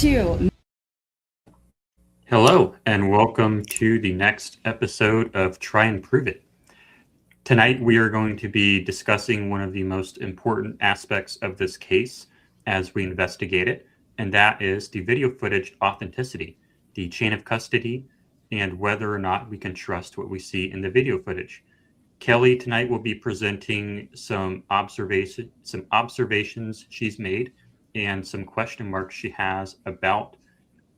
Two. Hello, and welcome to the next episode of Try and Prove It. Tonight, we are going to be discussing one of the most important aspects of this case as we investigate it, and that is the video footage authenticity, the chain of custody, and whether or not we can trust what we see in the video footage. Keli tonight will be presenting some observations she's made and some question marks she has about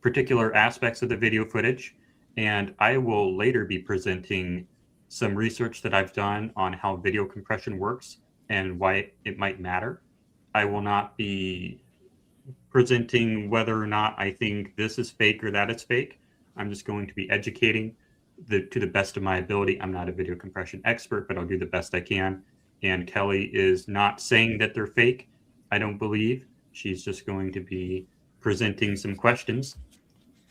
particular aspects of the video footage, and I will later be presenting some research that I've done on how video compression works and why it might matter. I will not be presenting whether or not I think this is fake or that is fake. I'm just going to be educating to the best of my ability. I'm not a video compression expert, but I'll do the best I can. And Keli is not saying that they're fake, I don't believe. She's just going to be presenting some questions.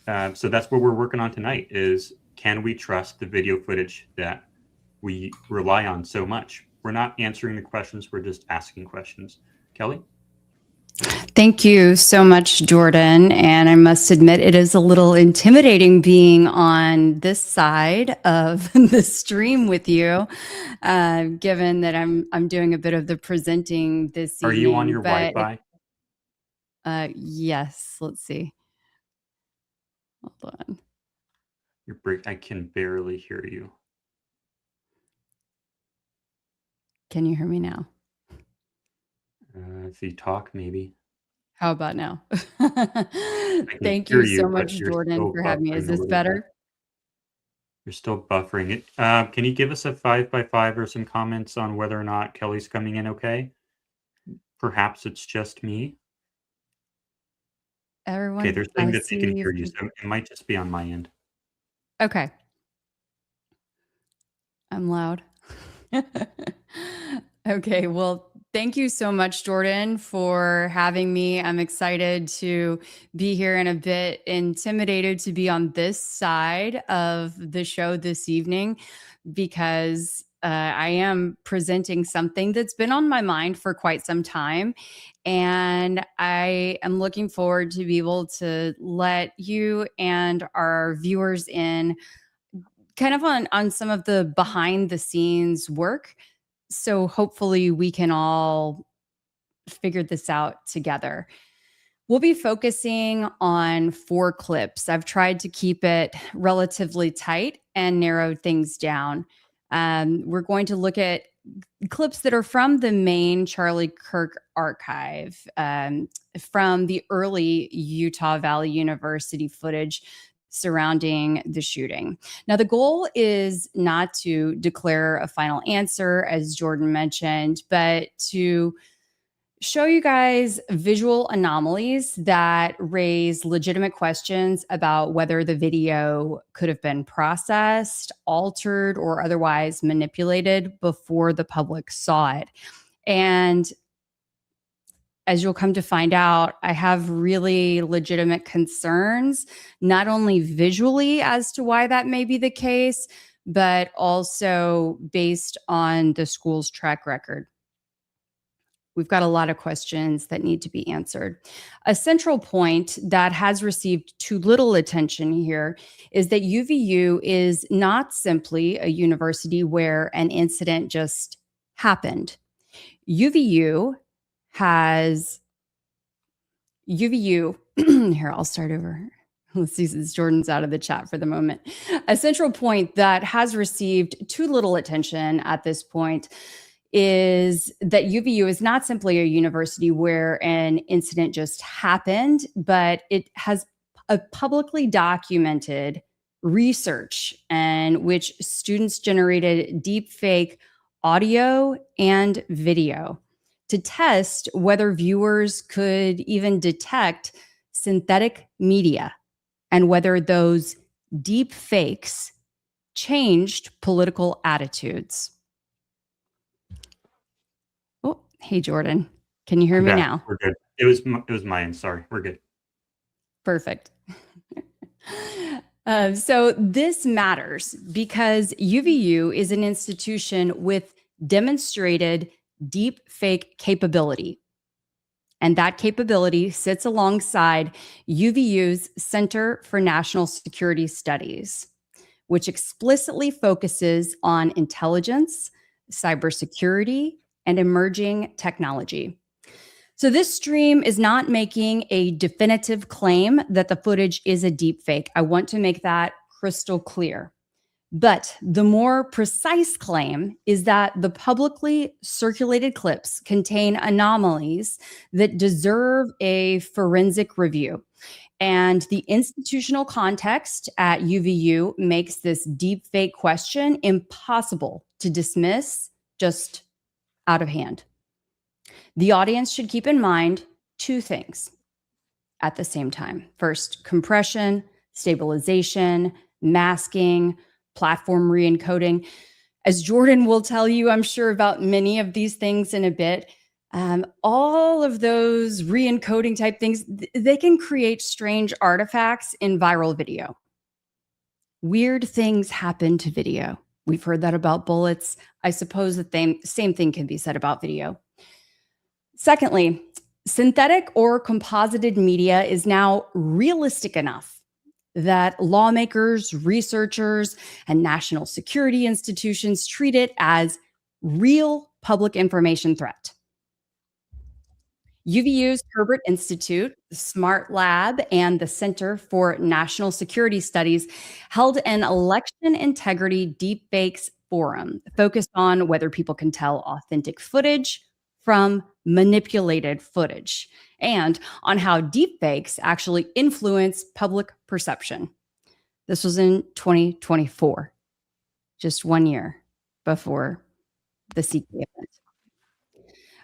So that's what we're working on tonight is, can we trust the video footage that we rely on so much? We're not answering the questions, we're just asking questions. Keli? Thank you so much, Jordan. And I must admit, it is a little intimidating being on this side of the stream with you, given that I'm doing a bit of the presenting this evening. Are you on your Wi-Fi? Yes. Let's see. Hold on. I can barely hear you. Can you hear me now? If you talk, maybe. How about now? Thank you so much, Jordan, for having me. Is this better? You're still buffering it. Can you give us a 5x5 or some comments on whether or not Keli's coming in okay? Perhaps it's just me. Everyone, okay, they're saying that they can hear you, so it might just be on my end. Okay. I'm loud. Okay, well, thank you so much, Jordan, for having me. I'm excited to be here and a bit intimidated to be on this side of the show this evening because I am presenting something that's been on my mind for quite some time. And I am looking forward to be able to let you and our viewers in kind of on some of the behind the scenes work. So hopefully we can all figure this out together. We'll be focusing on 4 clips. I've tried to keep it relatively tight and narrow things down. We're going to look at clips that are from the main Charlie Kirk archive, from the early Utah Valley University footage surrounding the shooting. Now, the goal is not to declare a final answer, as Jordan mentioned, but to show you guys visual anomalies that raise legitimate questions about whether the video could have been processed, altered, or otherwise manipulated before the public saw it. And as you'll come to find out, I have really legitimate concerns, not only visually as to why that may be the case, but also based on the school's track record. We've got a lot of questions that need to be answered. A central point that has received too little attention here is that UVU is not simply a university where an incident just happened. UVU, here, I'll start over. Let's see, since Jordan's out of the chat for the moment. A central point that has received too little attention at this point is that UVU is not simply a university where an incident just happened, but it has a publicly documented research in which students generated deepfake audio and video to test whether viewers could even detect synthetic media and whether those deep fakes changed political attitudes. Oh, hey, Jordan. Can you hear me now? We're good. It was my end. Sorry. We're good. Perfect. So this matters because UVU is an institution with demonstrated deep fake capability. And that capability sits alongside UVU's Center for National Security Studies, which explicitly focuses on intelligence, cybersecurity, and emerging technology. So this stream is not making a definitive claim that the footage is a deepfake. I want to make that crystal clear. But the more precise claim is that the publicly circulated clips contain anomalies that deserve a forensic review. And the institutional context at UVU makes this deepfake question impossible to dismiss just out of hand. The audience should keep in mind two things at the same time. First, compression, stabilization, masking, platform re-encoding. As Jordan will tell you, I'm sure, about many of these things in a bit, all of those re-encoding type things, they can create strange artifacts in viral video. Weird things happen to video. We've heard that about bullets. I suppose the same thing can be said about video. Secondly, synthetic or composited media is now realistic enough that lawmakers, researchers, and national security institutions treat it as real public information threat. UVU's Herbert Institute, Smart Lab, and the Center for National Security Studies held an election integrity deepfakes forum focused on whether people can tell authentic footage from manipulated footage, and on how deepfakes actually influence public perception. This was in 2024, just 1 year before the CK event.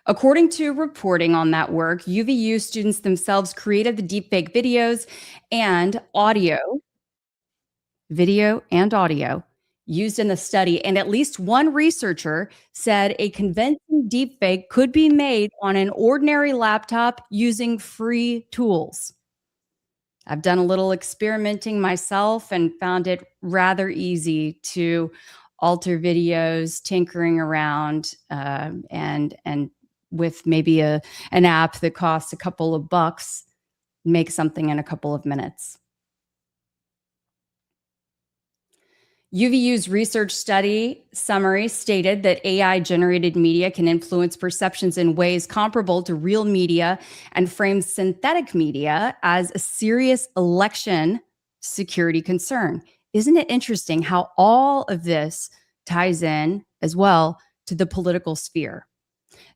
According to reporting on that work, UVU students themselves created the deepfake videos and video and audio used in the study, and at least one researcher said a convincing deepfake could be made on an ordinary laptop using free tools. I've done a little experimenting myself and found it rather easy to alter videos, tinkering around, and with maybe an app that costs a couple of bucks, make something in a couple of minutes. UVU's research study summary stated that AI-generated media can influence perceptions in ways comparable to real media and frames synthetic media as a serious election security concern. Isn't it interesting how all of this ties in as well to the political sphere?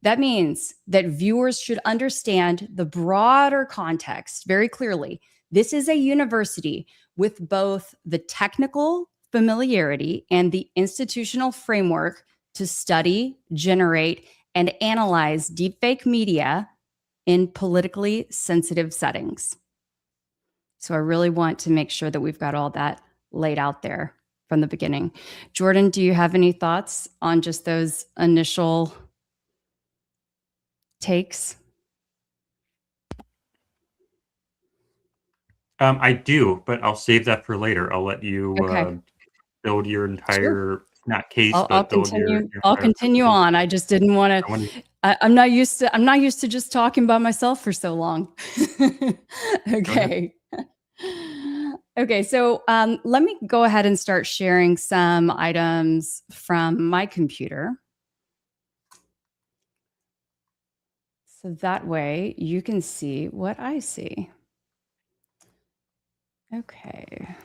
That means that viewers should understand the broader context very clearly. This is a university with both the technical familiarity and the institutional framework to study, generate, and analyze deepfake media in politically sensitive settings. So I really want to make sure that we've got all that laid out there from the beginning. Jordan, do you have any thoughts on just those initial takes? I do, but I'll save that for later. I'll let you Okay. build your entire not case, I'll but build continue. your I'll entire continue presentation. on. I just didn't want I to. wanna- I'm not used to just talking by myself for so long. Okay. Okay. So let me go ahead and start sharing some items from my computer. So that way you can see what I see. Okay.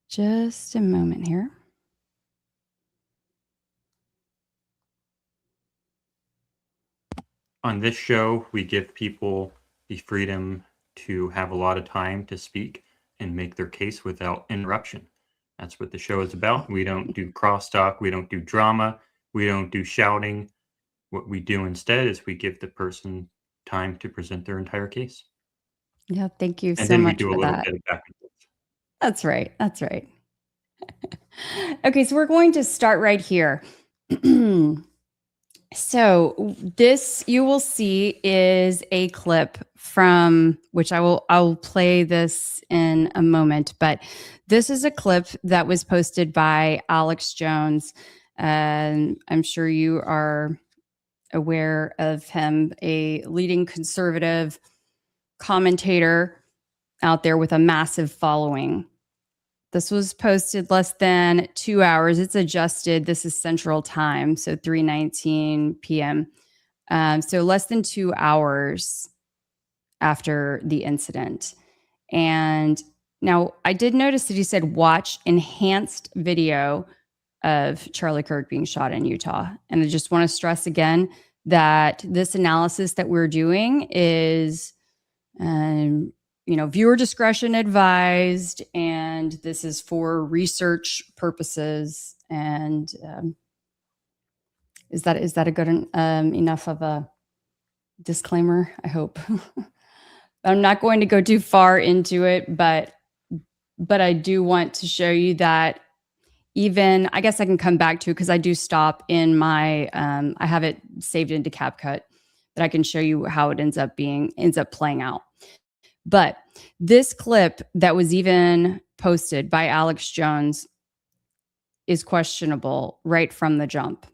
Just a moment here. On this show, we give people the freedom to have a lot of time to speak and make their case without interruption. That's what the show is about. We don't do crosstalk. We don't do drama. We don't do shouting. What we do instead is we give the person time to present their entire case. Yeah, thank you And so then we much do a for little that. bit of back and forth. That's right. That's right. Okay, so we're going to start right here. So this you will see is a clip from which I'll play this in a moment, but this is a clip that was posted by Alex Jones I'm sure you are aware of him, a leading conservative commentator out there with a massive following. This was posted less than 2 hours. It's adjusted. This is Central Time, so 3:19 p.m. So less than 2 hours after the incident. And now I did notice that he said watch enhanced video of Charlie Kirk being shot in Utah. And I just want to stress again that this analysis that we're doing is, viewer discretion advised, and this is for research purposes. And is that a good enough of a disclaimer? I hope. I'm not going to go too far into it, but I do want to show you that even, I guess I can come back to, because I do stop in my, I have it saved into CapCut that I can show you how it ends up playing out. But this clip that was even posted by Alex Jones is questionable right from the jump.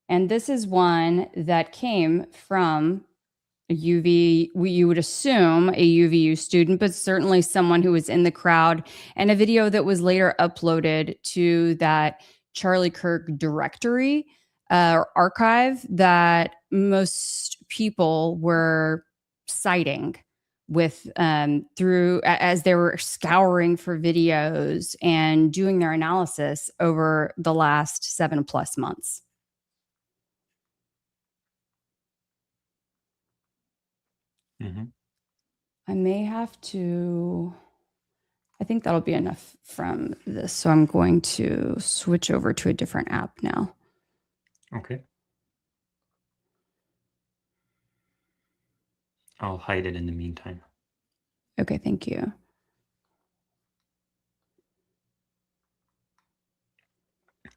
And this is one that came from a you would assume a UVU student, but certainly someone who was in the crowd, and a video that was later uploaded to that Charlie Kirk directory archive that most people were citing with through as they were scouring for videos and doing their analysis over the last 7+ months. I may have to, I think that'll be enough from this. So I'm going to switch over to a different app now. Okay. I'll hide it in the meantime. Okay, thank you.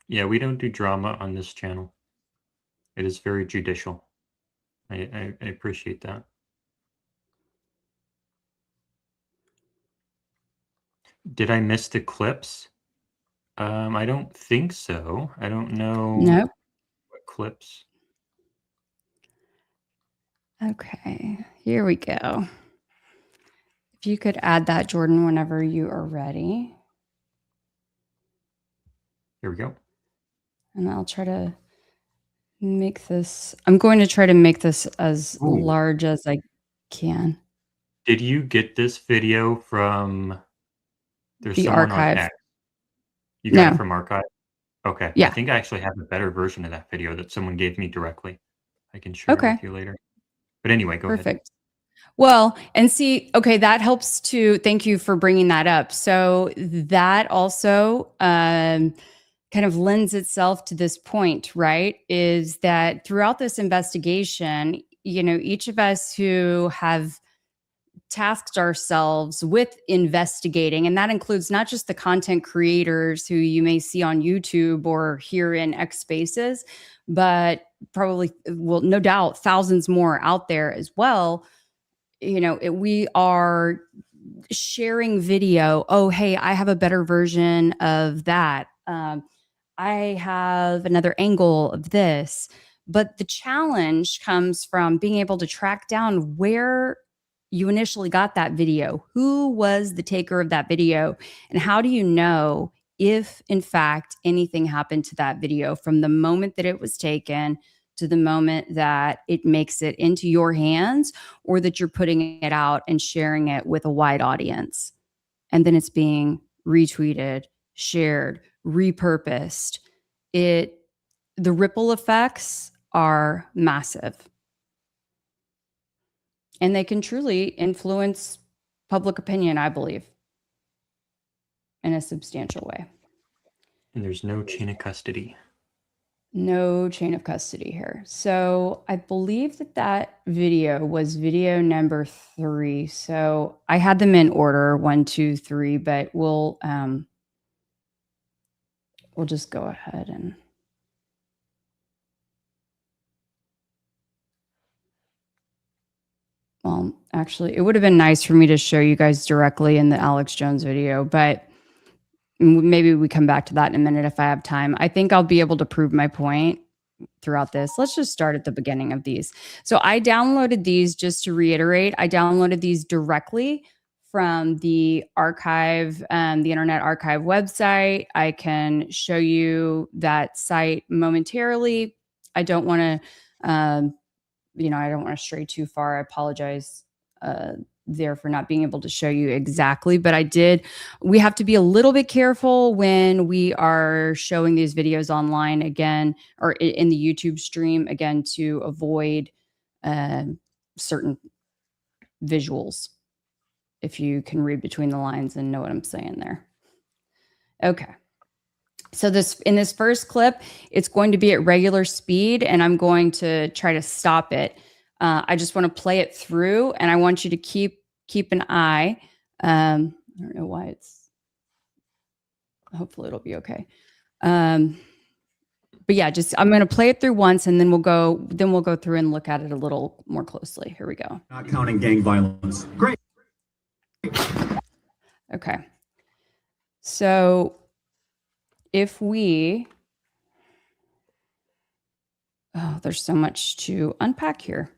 Yeah, we don't do drama on this channel. It is very judicial. I appreciate that. Did I miss the clips? I don't think so. I don't know Nope. what clips. Okay, here we go. If you could add that, Jordan, whenever you are ready. Here we go. And I'll try to make this, I'm going to try to make this as large as I can. Did you get this video from, there's The someone archive. on X. You got it from archive? Okay. Yeah. I think I actually have a better version of that video that someone gave me directly. I can share it with you later. But anyway, go ahead. Perfect. Well, and see, okay, that helps to, thank you for bringing that up. So that also kind of lends itself to this point, right? Is that throughout this investigation, each of us who have tasked ourselves with investigating, and that includes not just the content creators who you may see on YouTube or here in X Spaces, but probably, well, no doubt, thousands more out there as well. We are sharing video. Oh, hey, I have a better version of that. I have another angle of this. But the challenge comes from being able to track down where you initially got that video. Who was the taker of that video? And how do you know if, in fact, anything happened to that video from the moment that it was taken to the moment that it makes it into your hands, or that you're putting it out and sharing it with a wide audience? And then it's being retweeted, shared, repurposed. The ripple effects are massive. And they can truly influence public opinion, I believe, in a substantial way. And there's no chain of custody. No chain of custody here. So I believe that video was video number 3. So I had them in order 1, 2, 3, but we'll just go ahead and. Well, actually, it would have been nice for me to show you guys directly in the Alex Jones video, but maybe we come back to that in a minute if I have time. I think I'll be able to prove my point throughout this. Let's just start at the beginning of these. So I downloaded these, just to reiterate, I downloaded these directly from the archive, the Internet Archive website. I can show you that site momentarily. I don't want to, I don't want to stray too far. I apologize there for not being able to show you exactly, but we have to be a little bit careful when we are showing these videos online again, or in the YouTube stream again, to avoid certain visuals, if you can read between the lines and know what I'm saying there. Okay. So in this first clip, it's going to be at regular speed, and I'm going to try to stop it. I just want to play it through, and I want you to keep an eye. I don't know why hopefully it'll be okay. But yeah, I'm going to play it through once, and then we'll go through and look at it a little more closely. Here we go. Not counting gang violence. Great. Okay. So if there's so much to unpack here.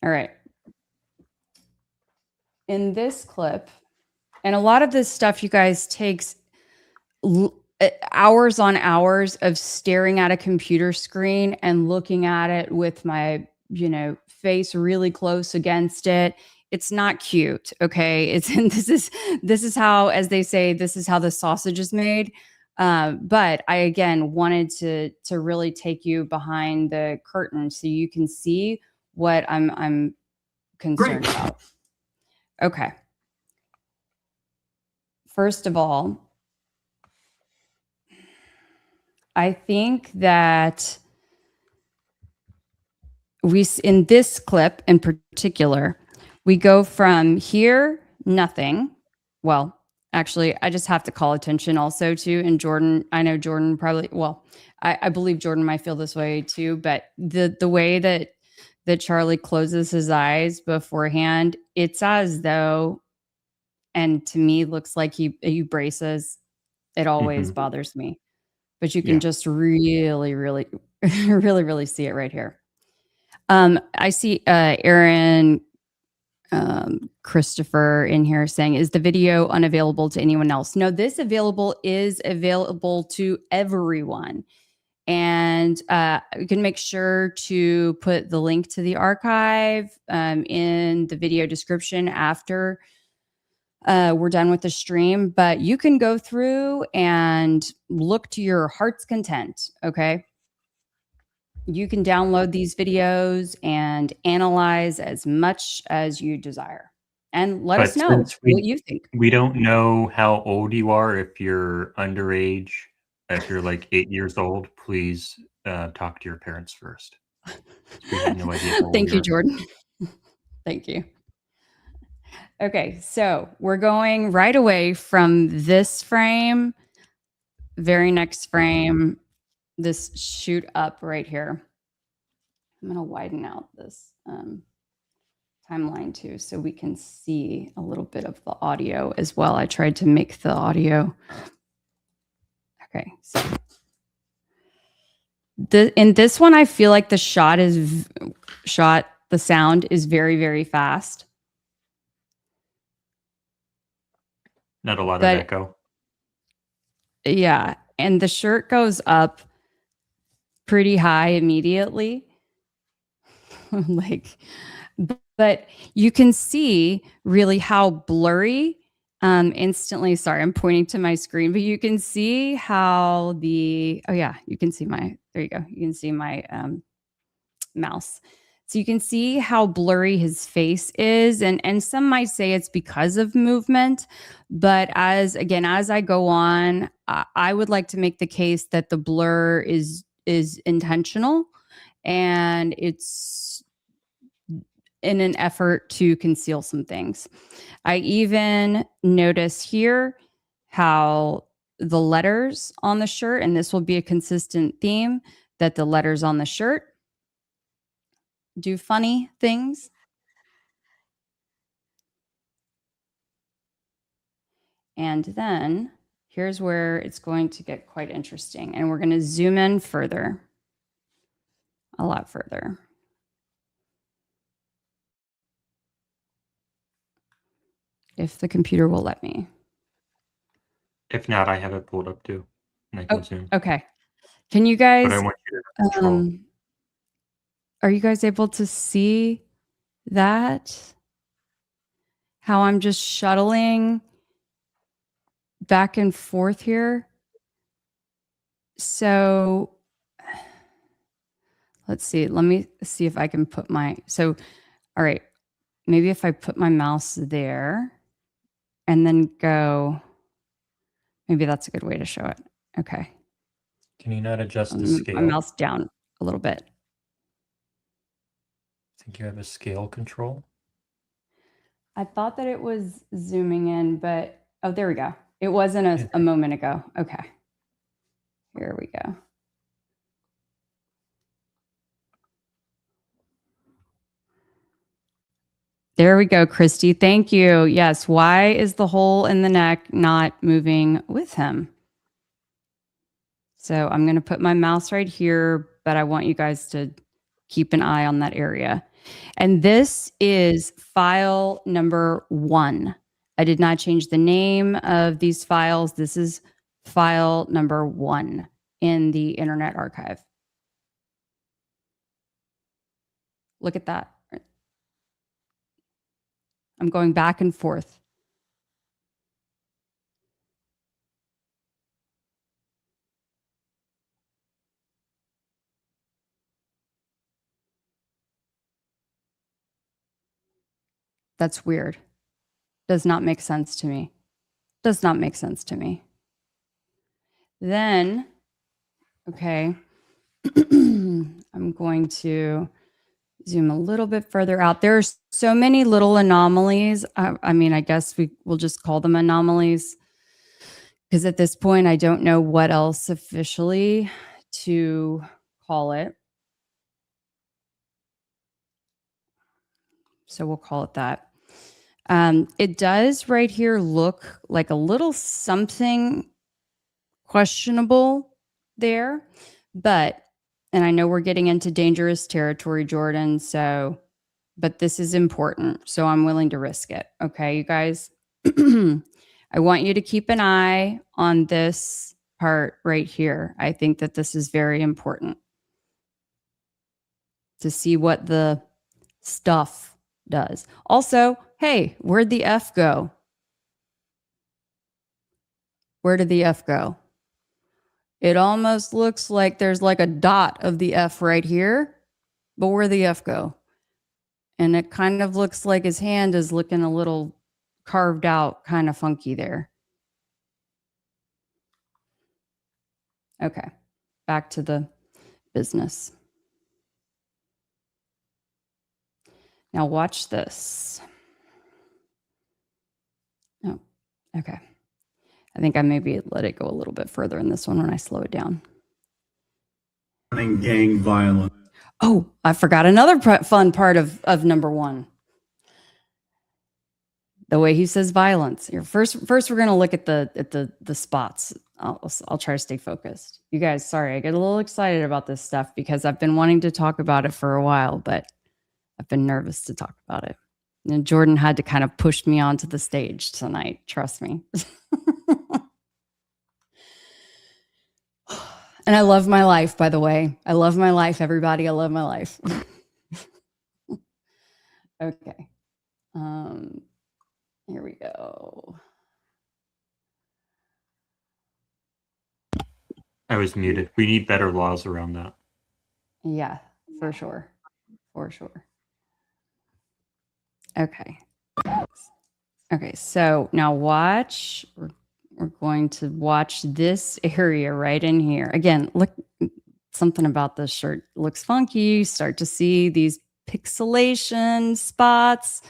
All right. In this clip, and a lot of this stuff, you guys, takes hours on hours of staring at a computer screen and looking at it with my, face really close against it. It's not cute. Okay. This is how, as they say, this is how the sausage is made. But I, again, wanted to really take you behind the curtain so you can see what I'm concerned about. Okay. First of all, I think that in this clip in particular, we go from here, nothing. Well, actually, I just have to call attention also to, and Jordan, I know Jordan probably, I believe Jordan might feel this way too, but the way that Charlie closes his eyes beforehand, it's as though, and to me looks like he braces. It always bothers me, but you can just really, really, really, really see it right here. I see Aaron Christopher in here saying, is the video unavailable to anyone else? No, this is available to everyone. And you can make sure to put the link to the archive in the video description after we're done with the stream. But you can go through and look to your heart's content, okay? You can download these videos and analyze as much as you desire. And let us know what you think. We don't know how old you are. If you're underage, if you're like 8 years old, please talk to your parents first. We have no idea. Thank you, Jordan. Thank you. Okay, so we're going right away from this frame, very next frame, this shoot up right here. I'm going to widen out this timeline too, so we can see a little bit of the audio as well. I tried to make the audio. Okay, so in this one, I feel like the sound is very, very fast. Not a lot of echo. Yeah, and the shirt goes up pretty high immediately. But you can see really how blurry instantly. Sorry, I'm pointing to my screen, but you can see how you can see there you go. You can see my mouse. So you can see how blurry his face is. And some might say it's because of movement. But as I go on, I would like to make the case that the blur is intentional, and it's in an effort to conceal some things. I even notice here how the letters on the shirt, and this will be a consistent theme, that the letters on the shirt do funny things. And then here's where it's going to get quite interesting. And we're going to zoom in further, a lot further. If the computer will let me. If not, I have it pulled up too, and I can zoom. Okay. Can you guys, But I want you to control. are you guys able to see that? How I'm just shuttling back and forth here. So let's see. Let me see if I can put my, all right. Maybe if I put my mouse there and then go, maybe that's a good way to show it. Okay. Can you not adjust the My scale? mouse down a little bit. I think you have a scale control. I thought that it was zooming in, but oh, there we go. It wasn't a moment ago. Okay. Here we go. There we go, Christy. Thank you. Yes. Why is the hole in the neck not moving with him? So I'm going to put my mouse right here, but I want you guys to keep an eye on that area. And this is file number 1. I did not change the name of these files. This is file number 1 in the Internet Archive. Look at that. I'm going back and forth. That's weird. Does not make sense to me. Does not make sense to me. Then, okay, I'm going to zoom a little bit further out. There's so many little anomalies. I mean, I guess we'll just call them anomalies because at this point, I don't know what else officially to call it. So we'll call it that. It does right here look like a little something questionable there, but, and I know we're getting into dangerous territory, Jordan, so, but this is important, so I'm willing to risk it. Okay, you guys, I want you to keep an eye on this part right here. I think that this is very important to see what the stuff does. Also, hey, where'd the F go? Where did the F go? It almost looks like there's like a dot of the F right here, but where'd the F go? And it kind of looks like his hand is looking a little carved out, kind of funky there. Okay, back to the business. Now watch this. Oh, okay. I think I maybe let it go a little bit further in this one when I slow it down. Gang violence. Oh, I forgot another fun part of number 1. The way he says violence. Here, first we're going to look at the spots. I'll try to stay focused. You guys, sorry, I get a little excited about this stuff because I've been wanting to talk about it for a while, but I've been nervous to talk about it. And Jordan had to kind of push me onto the stage tonight. Trust me. And I love my life, by the way. I love my life, everybody. I love my life. Okay. Here we go. I was muted. We need better laws around that. Yeah, for sure. For sure. Okay. Okay, so now watch. We're going to watch this area right in here. Again, look, something about this shirt looks funky. You start to see these pixelation spots.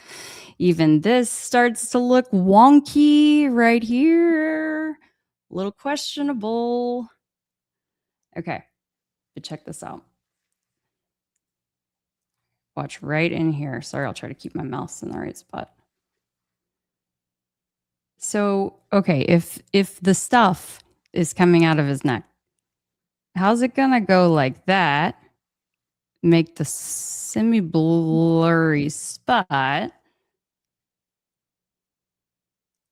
Even this starts to look wonky right here. A little questionable. Okay, but check this out. Watch right in here. Sorry, I'll try to keep my mouse in the right spot. So, okay, if the stuff is coming out of his neck, how's it gonna go like that? Make the semi-blurry spot.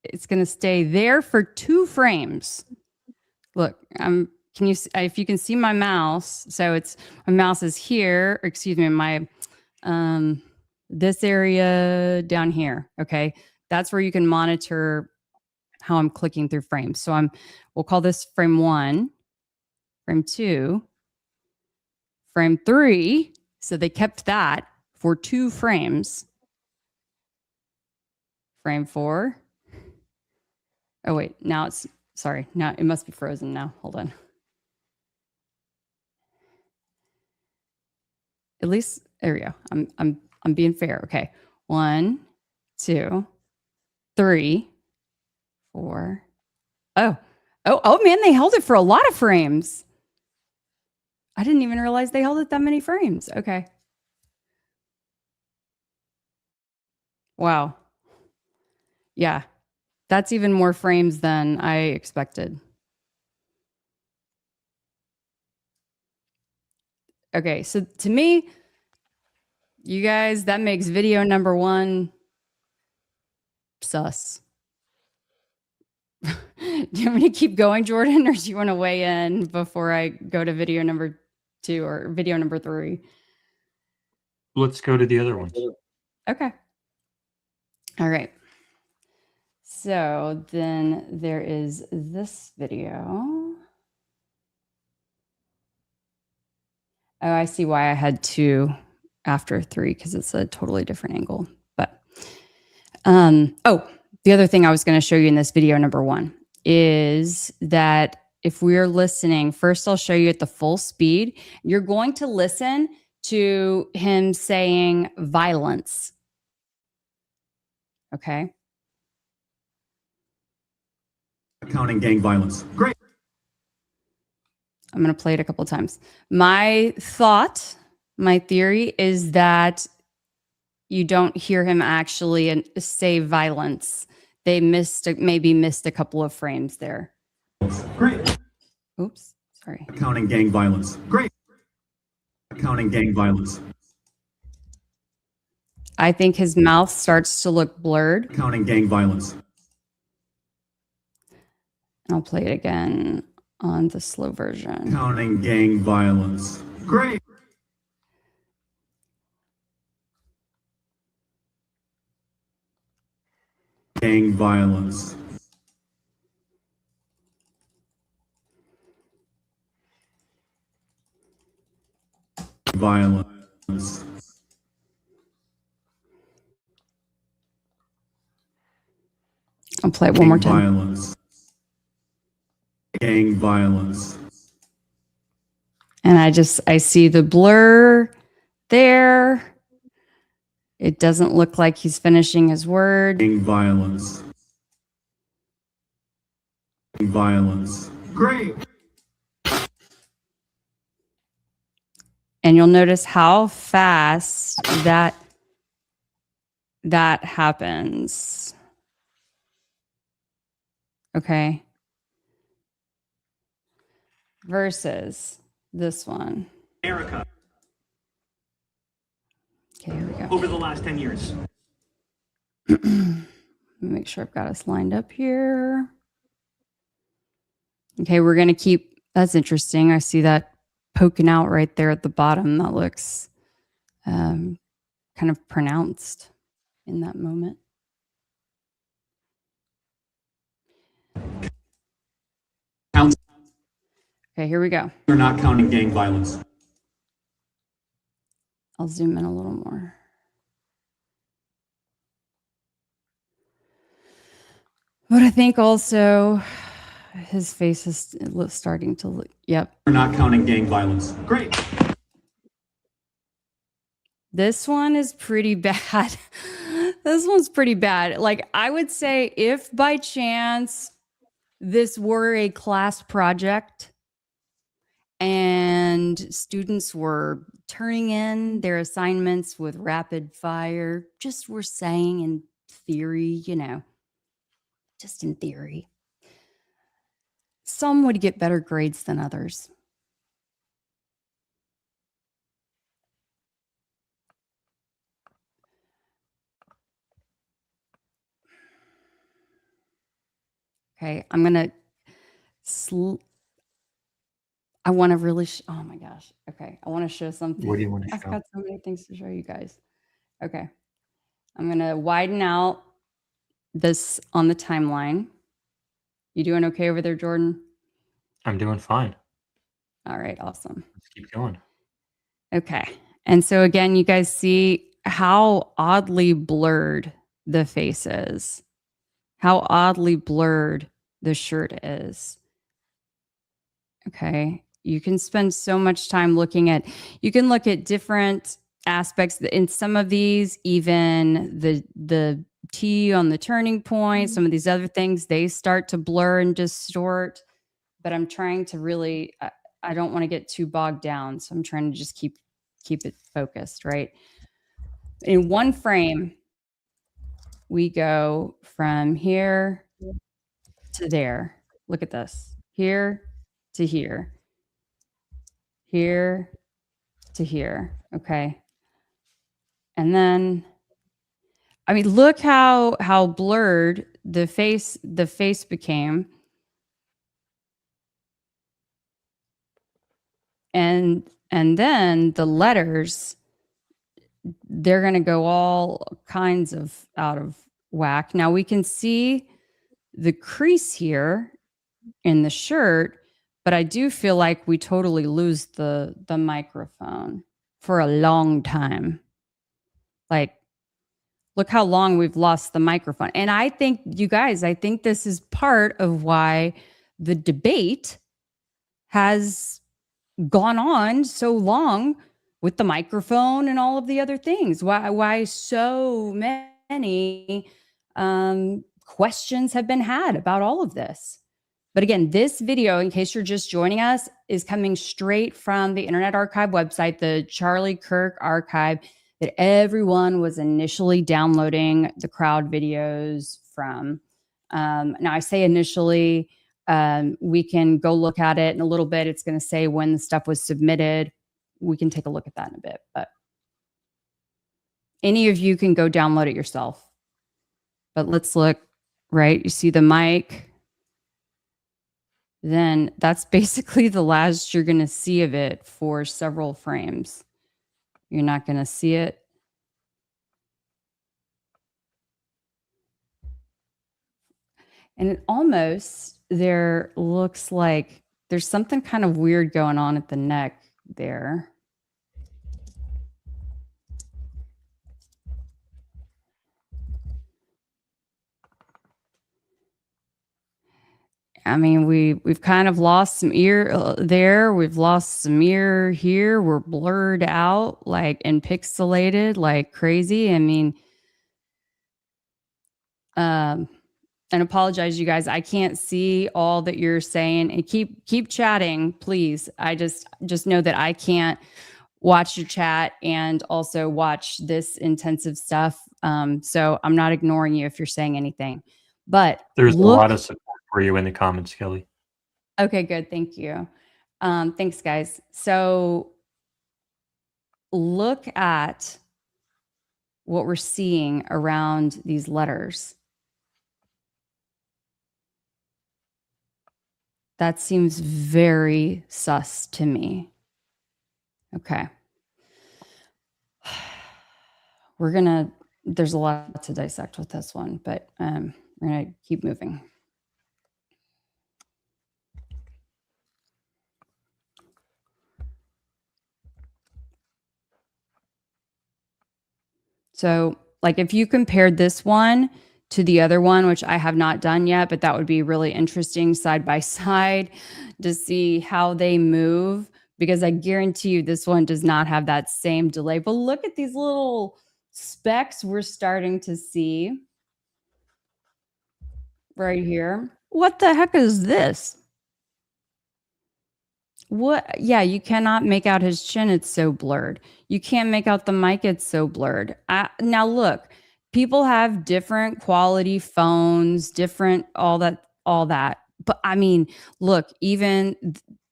It's gonna stay there for 2 frames. Look, can you if you can see my mouse? So it's my mouse is here. Or excuse me, my this area down here. Okay, that's where you can monitor how I'm clicking through frames. So we'll call this frame 1, frame 2, frame 3. So they kept that for 2 frames. Frame 4. Oh wait, now it's sorry. Now it must be frozen now. Hold on. At least there we go. I'm being fair. Okay. 1, 2, 3, 4. Oh man, they held it for a lot of frames. I didn't even realize they held it that many frames. Okay. Wow. Yeah. That's even more frames than I expected. Okay, so to me, you guys, that makes video number 1 sus. Do you want me to keep going, Jordan, or do you want to weigh in before I go to video number 2 or video number 3? Let's go to the other ones. Okay. All right. So then there is this video. Oh, I see why I had 2 after 3 because it's a totally different angle. But the other thing I was going to show you in this video number 1 is that if we're listening, first I'll show you at the full speed. You're going to listen to him saying violence. Okay. Accounting gang violence. Great. I'm going to play it a couple of times. My theory is that you don't hear him actually say violence. They maybe missed a couple of frames there. Great. Oops, sorry. Accounting gang violence. Great. Accounting gang violence. I think his mouth starts to look blurred. Accounting gang violence. I'll play it again on the slow version. Accounting gang violence. Great. Gang violence. Violence. I'll play it one more time. Violence. Gang violence. And I see the blur there. It doesn't look like he's finishing his word. Gang violence. Gang violence. Great. And you'll notice how fast that happens. Okay. Versus this one. America Okay, here we go. over the last 10 years. Make sure I've got us lined up here. Okay, we're going to keep, that's interesting. I see that poking out right there at the bottom. That looks kind of pronounced in that moment. Okay, here we go. We're not counting gang violence. I'll zoom in a little more. But I think also his face is starting to look, yep. We're not counting gang violence. Great. This one is pretty bad. This one's pretty bad. Like, I would say if by chance this were a class project and students were turning in their assignments with rapid fire, just were saying in theory, you know, just in theory. Some would get better grades than others. Okay, I'm gonna. I want to really. Oh my gosh. Okay, I want to show something. What do you want to I've show? got so many things to show you guys. Okay, I'm gonna widen out this on the timeline. You doing okay over there, Jordan? I'm doing fine. All right, awesome. Let's keep going. Okay, and so again, you guys see how oddly blurred the face is. How oddly blurred the shirt is. Okay. You can spend so much time looking at, you can look at different aspects in some of these, even the T on the turning point, some of these other things, they start to blur and distort. But I'm trying to really, I don't want to get too bogged down. So I'm trying to just keep it focused, right? In one frame, we go from here to there. Look at this. Here to here. Here to here. Okay. And then, I mean, look how blurred the face became. And then the letters, they're going to go all kinds of out of whack. Now we can see the crease here in the shirt, but I do feel like we totally lose the microphone for a long time. Like, look how long we've lost the microphone. And I think, you guys, I think this is part of why the debate has gone on so long with the microphone and all of the other things. Why so many questions have been had about all of this. But again, this video, in case you're just joining us, is coming straight from the Internet Archive website, the Charlie Kirk archive that everyone was initially downloading the crowd videos from. Now, I say initially, we can go look at it in a little bit. It's going to say when the stuff was submitted. We can take a look at that in a bit. But any of you can go download it yourself. But let's look, right? You see the mic. Then that's basically the last you're going to see of it for several frames. You're not going to see it. And it almost, there looks like there's something kind of weird going on at the neck there. I mean, we've kind of lost some ear there. We've lost some ear here. We're blurred out, like, and pixelated like crazy. I mean, and apologize, you guys. I can't see all that you're saying. And keep chatting, please. I just know that I can't watch your chat and also watch this intensive stuff. So I'm not ignoring you if you're saying anything. But there's a lot of support for you in the comments, Kelly. Okay, good. Thank you. Thanks, guys. So look at what we're seeing around these letters. That seems very sus to me. Okay. There's a lot to dissect with this one, but we're going to keep moving. So, like, if you compared this one to the other one, which I have not done yet, but that would be really interesting side by side to see how they move, because I guarantee you this one does not have that same delay. But look at these little specks we're starting to see right here. What the heck is this? What? Yeah, you cannot make out his chin. It's so blurred. You can't make out the mic. It's so blurred. Now look, people have different quality phones, different all that. But I mean, look, even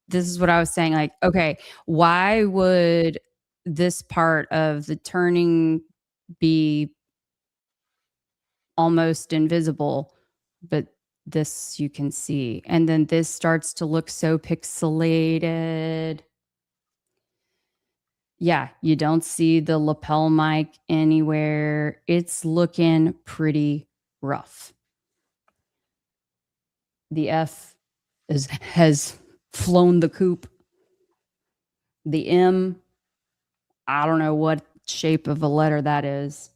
this is what I was saying. Like, okay, why would this part of the turning be almost invisible, but this you can see? And then this starts to look so pixelated. Yeah, you don't see the lapel mic anywhere. It's looking pretty rough. The F has flown the coop. The M, I don't know what shape of a letter that is.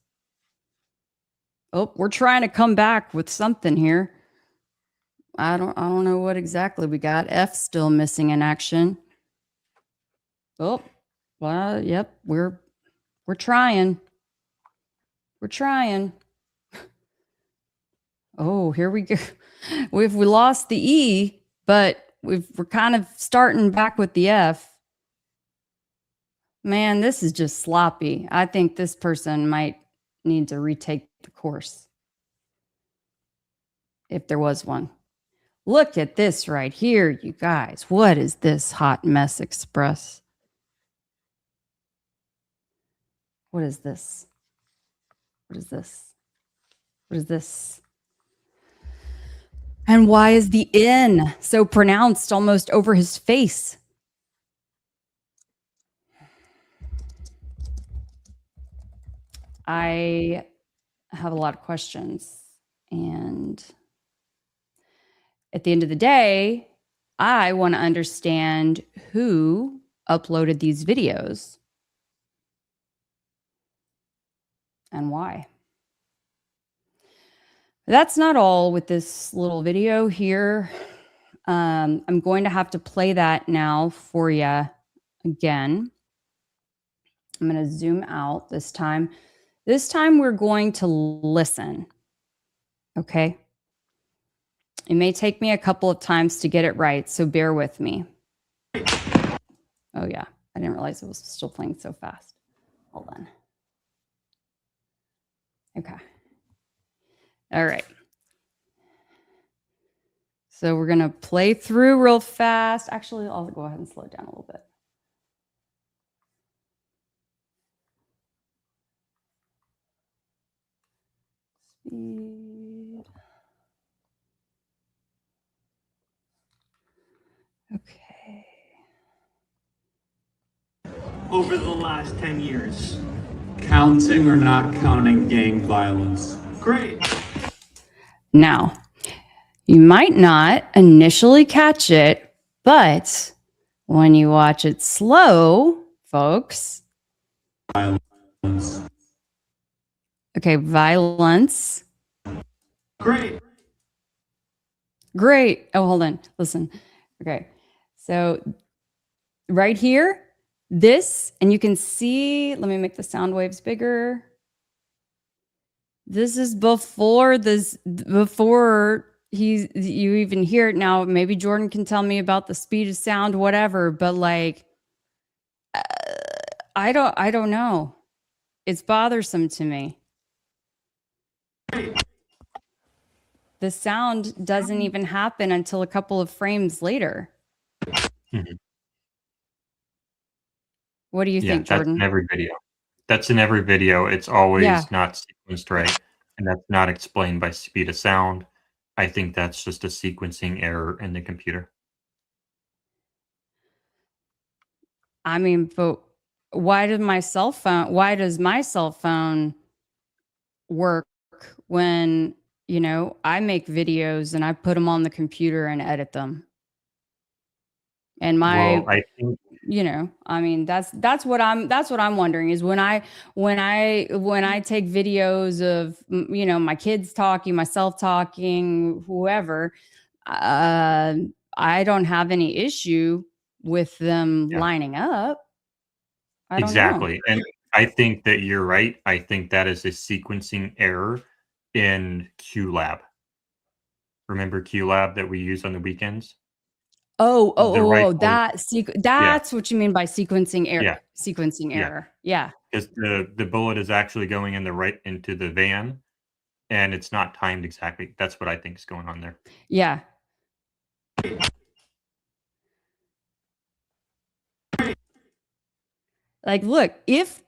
Oh, we're trying to come back with something here. I don't know what exactly we got. F still missing in action. Oh, well, yep, we're trying. We're trying. Oh, here we go. We lost the E, but we're kind of starting back with the F. Man, this is just sloppy. I think this person might need to retake the course, if there was one. Look at this right here, you guys. What is this hot mess express? What is this? What is this? What is this? And why is the N so pronounced almost over his face? I have a lot of questions. And at the end of the day, I want to understand who uploaded these videos and why. That's not all with this little video here. I'm going to have to play that now for you again. I'm going to zoom out this time. This time we're going to listen. Okay. It may take me a couple of times to get it right, so bear with me. Oh yeah, I didn't realize it was still playing so fast. Hold on. Okay. All right. So we're going to play through real fast. Actually, I'll go ahead and slow it down a little bit. Speed. Okay. Over the last 10 years. Counting or not counting gang violence? Great. Now, you might not initially catch it, but when you watch it slow, folks. Violence. Okay, violence. Great. Great. Oh, hold on. Listen. Okay. So right here, this, and you can see, let me make the sound waves bigger. This is before you even hear it. Now, maybe Jordan can tell me about the speed of sound, whatever, but like, I don't know. It's bothersome to me. The sound doesn't even happen until a couple of frames later. Mm-hmm. What do you think, Jordan? That's in every video. That's in every video. It's always not sequenced right. And that's not explained by speed of sound. I think that's just a sequencing error in the computer. I mean, but why does my cell phone work when, you know, I make videos and I put them on the computer and edit them? And Well, I think, you know, I mean, that's what I'm wondering is when I take videos of, you know, my kids talking, myself talking, whoever, I don't have any issue with them lining up. I don't know. exactly. And I think that you're right. I think that is a sequencing error in QLab. Remember QLab that we use on the weekends? the right voice. That's what you mean by sequencing error. Yeah. Sequencing Yeah. error. Yeah. Because the bullet is actually going into the van, and it's not timed exactly. That's what I think is going on there. Yeah. Like, look, if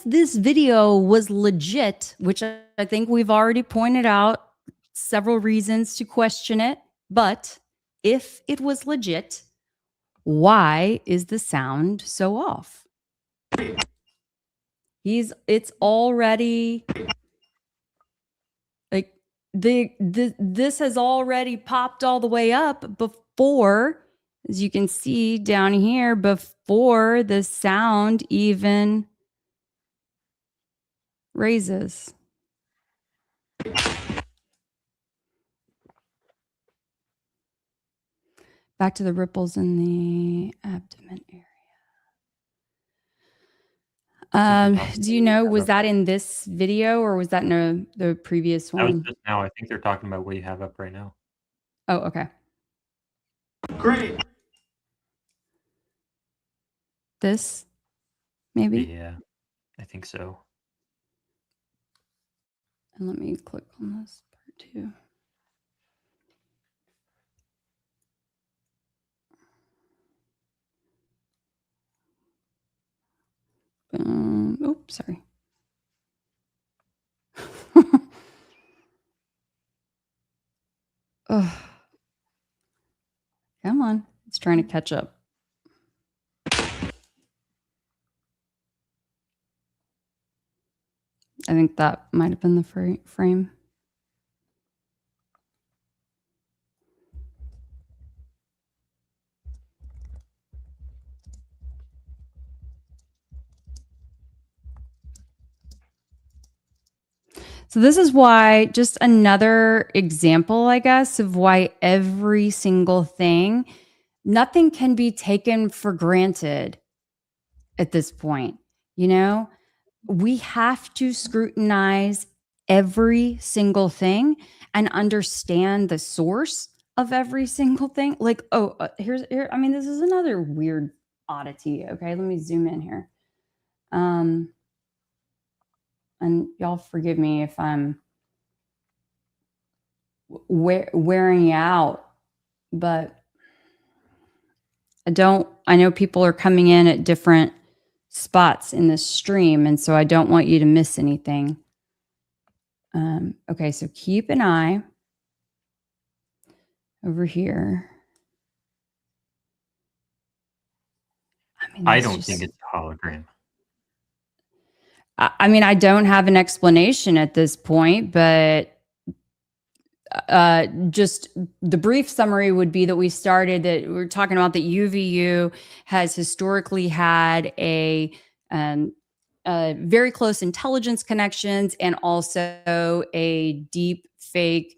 this video was legit, which I think we've already pointed out several reasons to question it, but if it was legit, why is the sound so off? It's already like this has already popped all the way up before, as you can see down here, before the sound even raises. Back to the ripples in the abdomen area. Do you know, was that in this video or was that in the previous That was one? just now. I think they're talking about what you have up right now. Oh, okay. Great. This, maybe? Yeah, I think so. And let me click on this part too. Oops, sorry. Oh, come on. It's trying to catch up. I think that might have been the frame. So this is why, just another example, I guess, of why every single thing, nothing can be taken for granted at this point. You know, we have to scrutinize every single thing and understand the source of every single thing. Like, here, I mean, this is another weird oddity. Okay, let me zoom in here. And y'all forgive me if I'm wearing out, but I know people are coming in at different spots in this stream, and so I don't want you to miss anything. Okay, so keep an eye over here. I don't think it's a hologram. I mean, I don't have an explanation at this point, but just the brief summary would be that we're talking about that UVU has historically had a very close intelligence connections and also a deep fake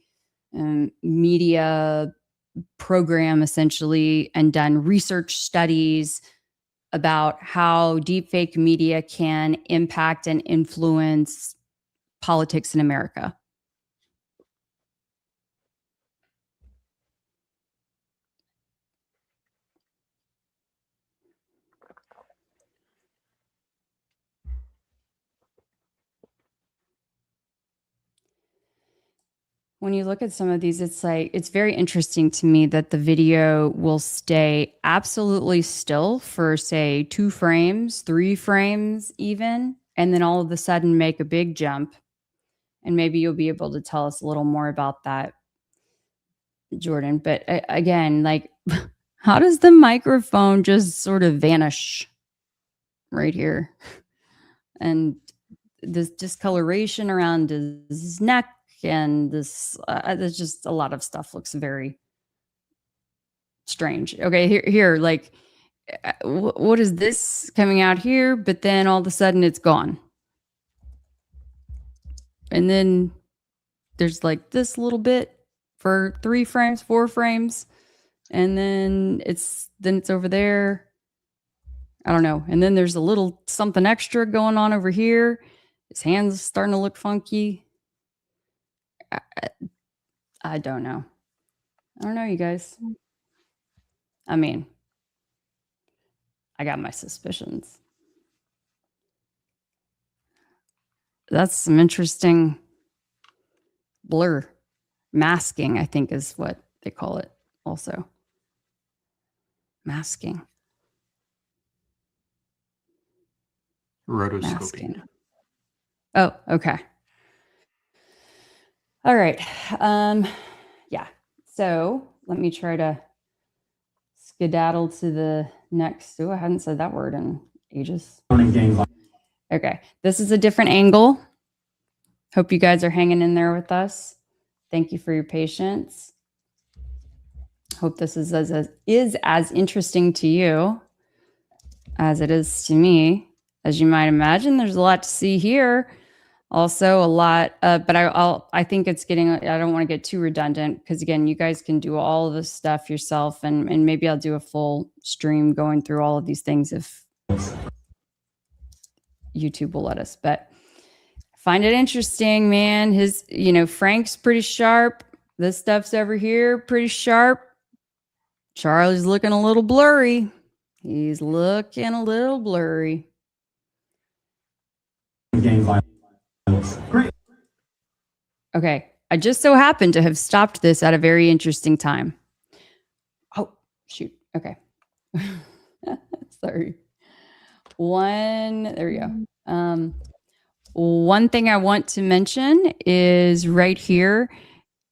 media program, essentially, and done research studies about how deepfake media can impact and influence politics in America. When you look at some of these, it's very interesting to me that the video will stay absolutely still for, say, 2 frames, 3 frames even, and then all of a sudden make a big jump. And maybe you'll be able to tell us a little more about that, Jordan. But again, like, how does the microphone just sort of vanish right here? And this discoloration around his neck, and there's just a lot of stuff looks very strange. Okay, here, like, what is this coming out here? But then all of a sudden it's gone. And then there's like this little bit for 3 frames, 4 frames. And then it's over there. I don't know. And then there's a little something extra going on over here. His hands starting to look funky. I don't know. I don't know, you guys. I mean, I got my suspicions. That's some interesting blur. Masking, I think, is what they call it also. Masking. Rotoscoping. Masking. Oh, okay. All right. Yeah. So let me try to skedaddle to the next. Oh, I hadn't said that word in ages. Okay. This is a different angle. Hope you guys are hanging in there with us. Thank you for your patience. Hope this is as interesting to you as it is to me. As you might imagine, there's a lot to see here. Also a lot, but I think it's getting, I don't want to get too redundant because again, you guys can do all of this stuff yourself and maybe I'll do a full stream going through all of these things if YouTube will let us, but find it interesting, man. His, Frank's pretty sharp. This stuff's over here, pretty sharp. Charlie's looking a little blurry. He's looking a little blurry. Great. Okay. I just so happened to have stopped this at a very interesting time. Oh, shoot. Okay. Sorry. There we go. One thing I want to mention is right here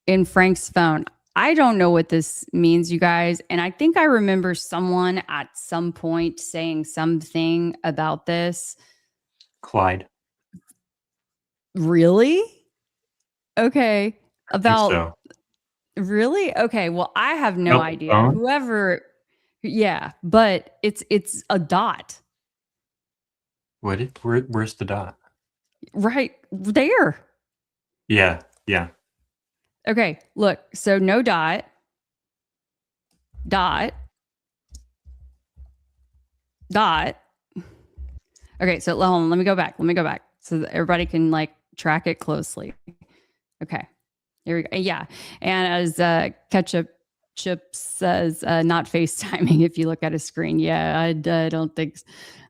in Frank's phone. I don't know what this means, you guys. And I think I remember someone at some point saying something about this. Clyde. Really? Okay. About so. Really? Okay. Well, I have no About the idea. phone? Whoever, yeah, but it's a dot. Where's the dot? Right there. Yeah. Okay, look. So no dot. Okay, so hold on, let me go back so that everybody can like track it closely. Okay, here we go. Yeah, and as Ketchup Chip says, not FaceTiming if you look at a screen. Yeah, I don't think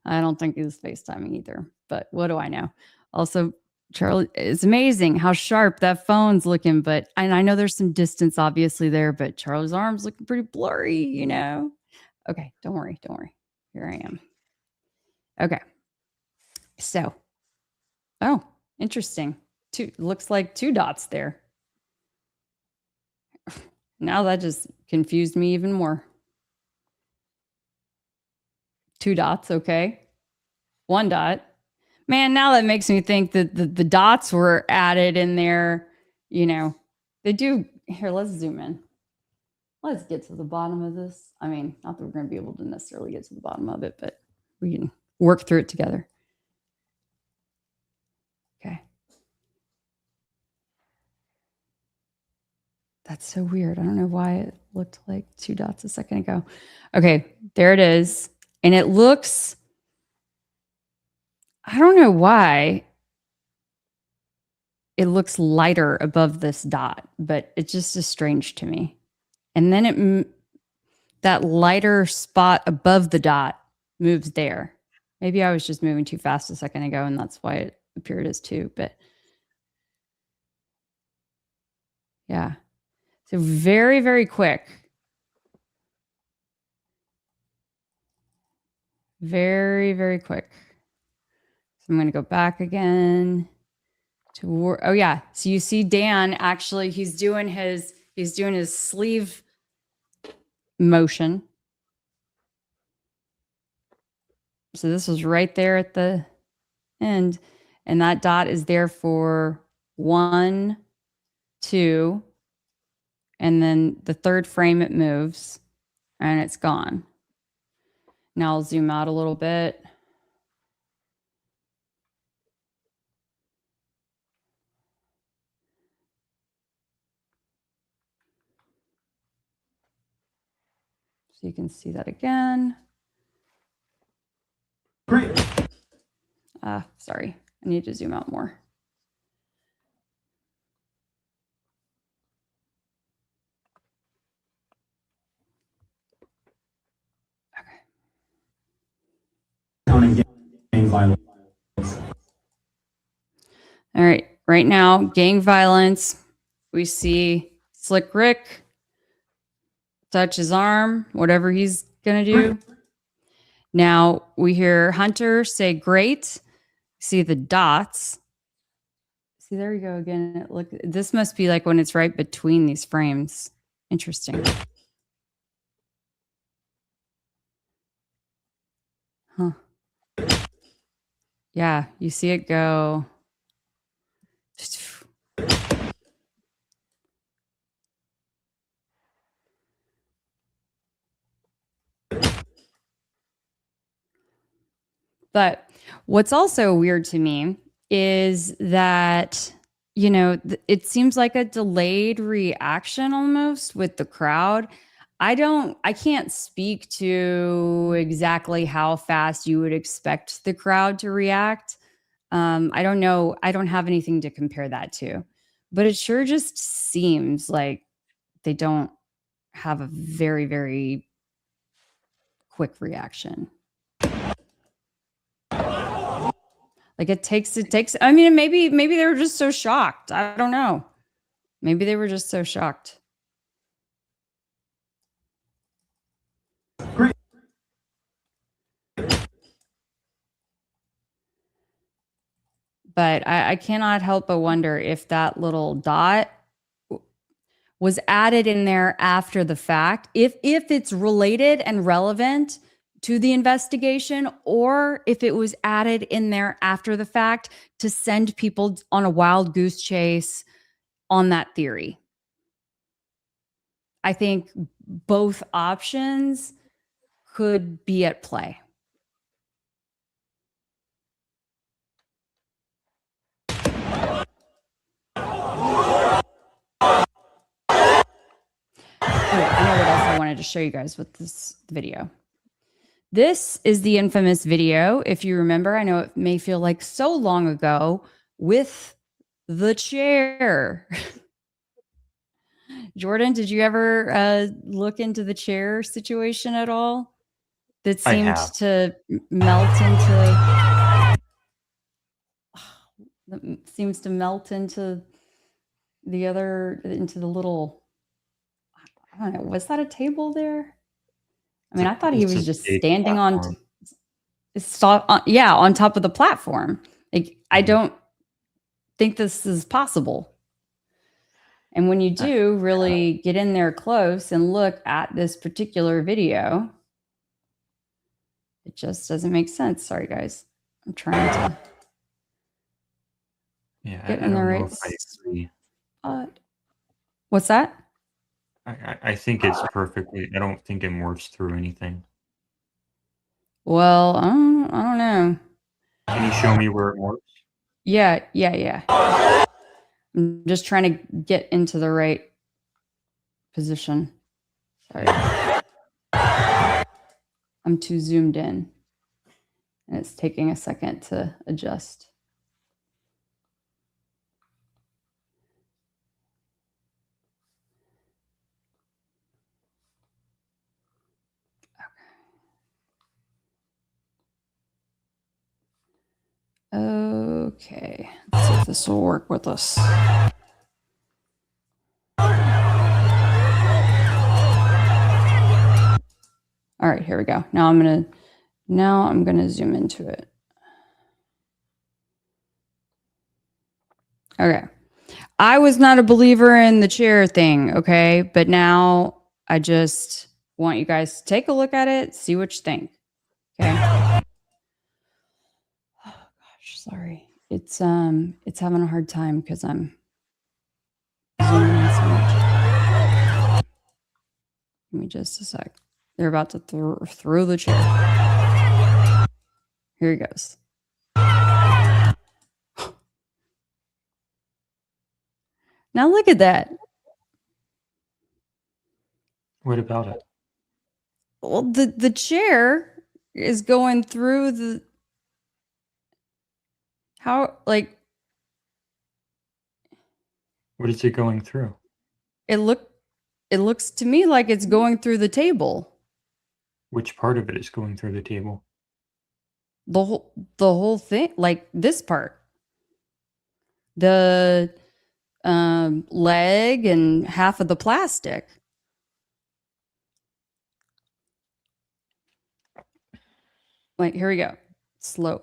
it's FaceTiming either, but what do I know? Also, Charlie, it's amazing how sharp that phone's looking, and I know there's some distance obviously there, but Charlie's arm's looking pretty blurry, Okay, don't worry. Here I am. Okay. So, oh, interesting. Looks like 2 dots there. Now that just confused me even more. 2 dots, okay. 1 dot. Man, now that makes me think that the dots were added in there. They do. Here, let's zoom in. Let's get to the bottom of this. I mean, not that we're going to be able to necessarily get to the bottom of it, but we can work through it together. Okay. That's so weird. I don't know why it looked like 2 dots a second ago. Okay, there it is. And it looks, I don't know why it looks lighter above this dot, but it just is strange to me. And then that lighter spot above the dot moves there. Maybe I was just moving too fast a second ago and that's why it appeared as 2, but yeah. So very, very quick. Very, very quick. So I'm going to go back again to oh yeah. So you see Dan actually he's doing his sleeve motion. So this was right there at the end and that dot is there for 1, 2 and then the 3rd frame it moves and it's gone. Now I'll zoom out a little bit. So you can see that again. Great. Sorry, I need to zoom out more. violence. All right. Right now, gang violence. We see Slick Rick touch his arm, whatever he's going to do. Now we hear Hunter say, great. See the dots. See, there we go again. Look, this must be like when it's right between these frames. Interesting. Huh. Yeah, you see it go. But what's also weird to me is that, you know, it seems like a delayed reaction almost with the crowd. I can't speak to exactly how fast you would expect the crowd to react. I don't know. I don't have anything to compare that to, but it sure just seems like they don't have a very, very quick reaction. Like it takes, I mean, maybe they were just so shocked. I don't know. Maybe they were just so shocked. Great. But I cannot help but wonder if that little dot was added in there after the fact, if it's related and relevant to the investigation, or if it was added in there after the fact to send people on a wild goose chase on that theory. I think both options could be at play. Oh, I know what else I wanted to show you guys with this video. This is the infamous video, if you remember. I know it may feel like so long ago, with the chair. Jordan, did you ever look into the chair situation at all? That seemed to melt into the other, into the little, I don't know, was that a table there? I mean, I thought he was just standing on top of the platform. Like, I don't think this is possible. And when you do really get in there close and look at this particular video, it just doesn't make sense. Sorry, guys. I'm trying to get in the right spot. What's that? I think it's perfectly. I don't think it morphs through anything. Well, I don't know. Can you show me where it morphs? Yeah. I'm just trying to get into the right position. Sorry. I'm too zoomed in, and it's taking a second to adjust. Okay, let's see if this will work with us. All right, here we go. Now I'm gonna zoom into it. Okay. I was not a believer in the chair thing, okay? But now I just want you guys to take a look at it, see what you think. Okay. Oh gosh, sorry. It's having a hard time because I'm zooming in so much. Give me just a sec. They're about to throw the chair. Here he goes. Now look at that. What about it? Well, the chair is going through the what is it going through? It looks to me like it's going through the table. Which part of it is going through the table? the whole thing, like this part, the leg and half of the plastic. Like, here we go. Slow.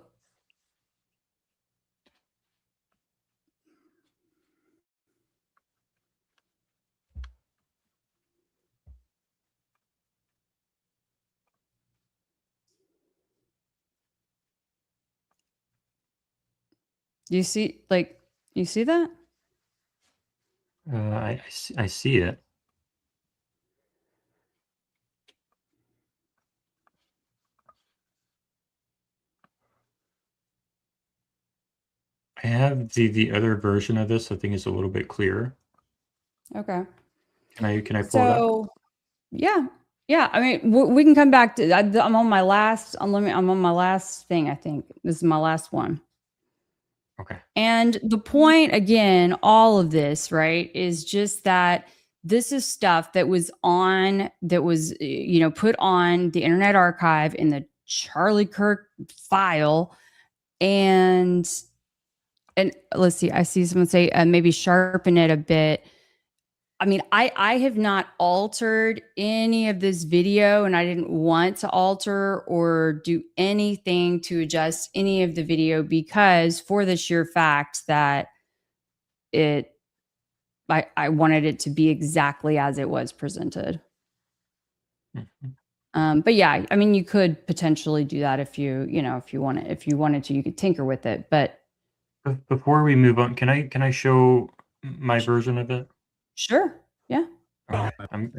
You see, like, you see that? I see it. I have the other version of this. I think is a little bit clearer. Okay. Can I pull it up? So, yeah. Yeah, I mean, we can come back to. I'm on my last. I'm on my last thing. I think this is my last one. Okay. And the point, again, all of this, right, is just that this is stuff that was put on the Internet Archive in the Charlie Kirk file, and let's see. I see someone say maybe sharpen it a bit. I mean, I have not altered any of this video, and I didn't want to alter or do anything to adjust any of the video, because for the sheer fact that I wanted it to be exactly as it was presented. But yeah, I mean, you could potentially do that if you wanted to, you could tinker with it. But before we move on, can I show my version of it? Sure. Yeah. I'm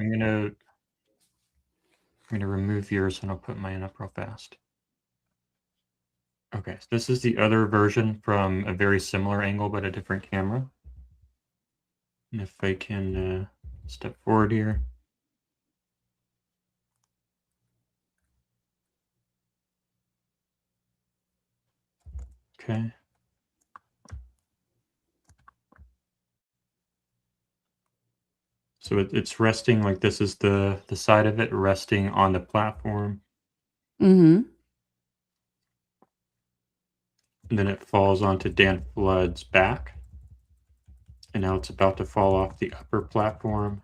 gonna remove yours and I'll put mine up real fast. Okay, so this is the other version from a very similar angle but a different camera. And if I can step forward here. Okay. So it's resting, like this is the side of it resting on the platform. Mm-hmm. And then it falls onto Dan Flood's back. And now it's about to fall off the upper platform.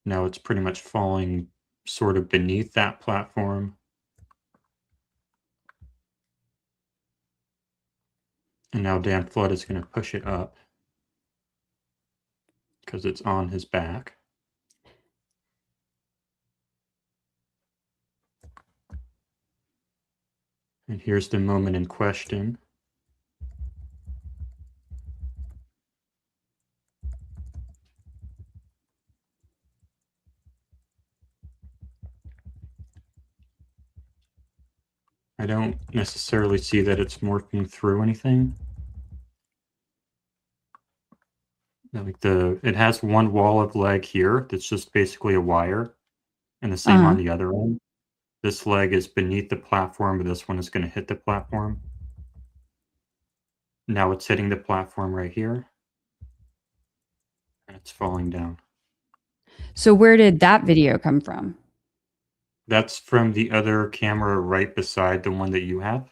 Now it's pretty much falling sort of beneath that platform. And now Dan Flood is going to push it up because it's on his back. And here's the moment in question. I don't necessarily see that it's morphing through anything. Like it has one wall of leg here that's just basically a wire, and the same on the other end. This leg is beneath the platform, but this one is going to hit the platform. Now it's hitting the platform right here, and it's falling down. So where did that video come from? That's from the other camera right beside the one that you have.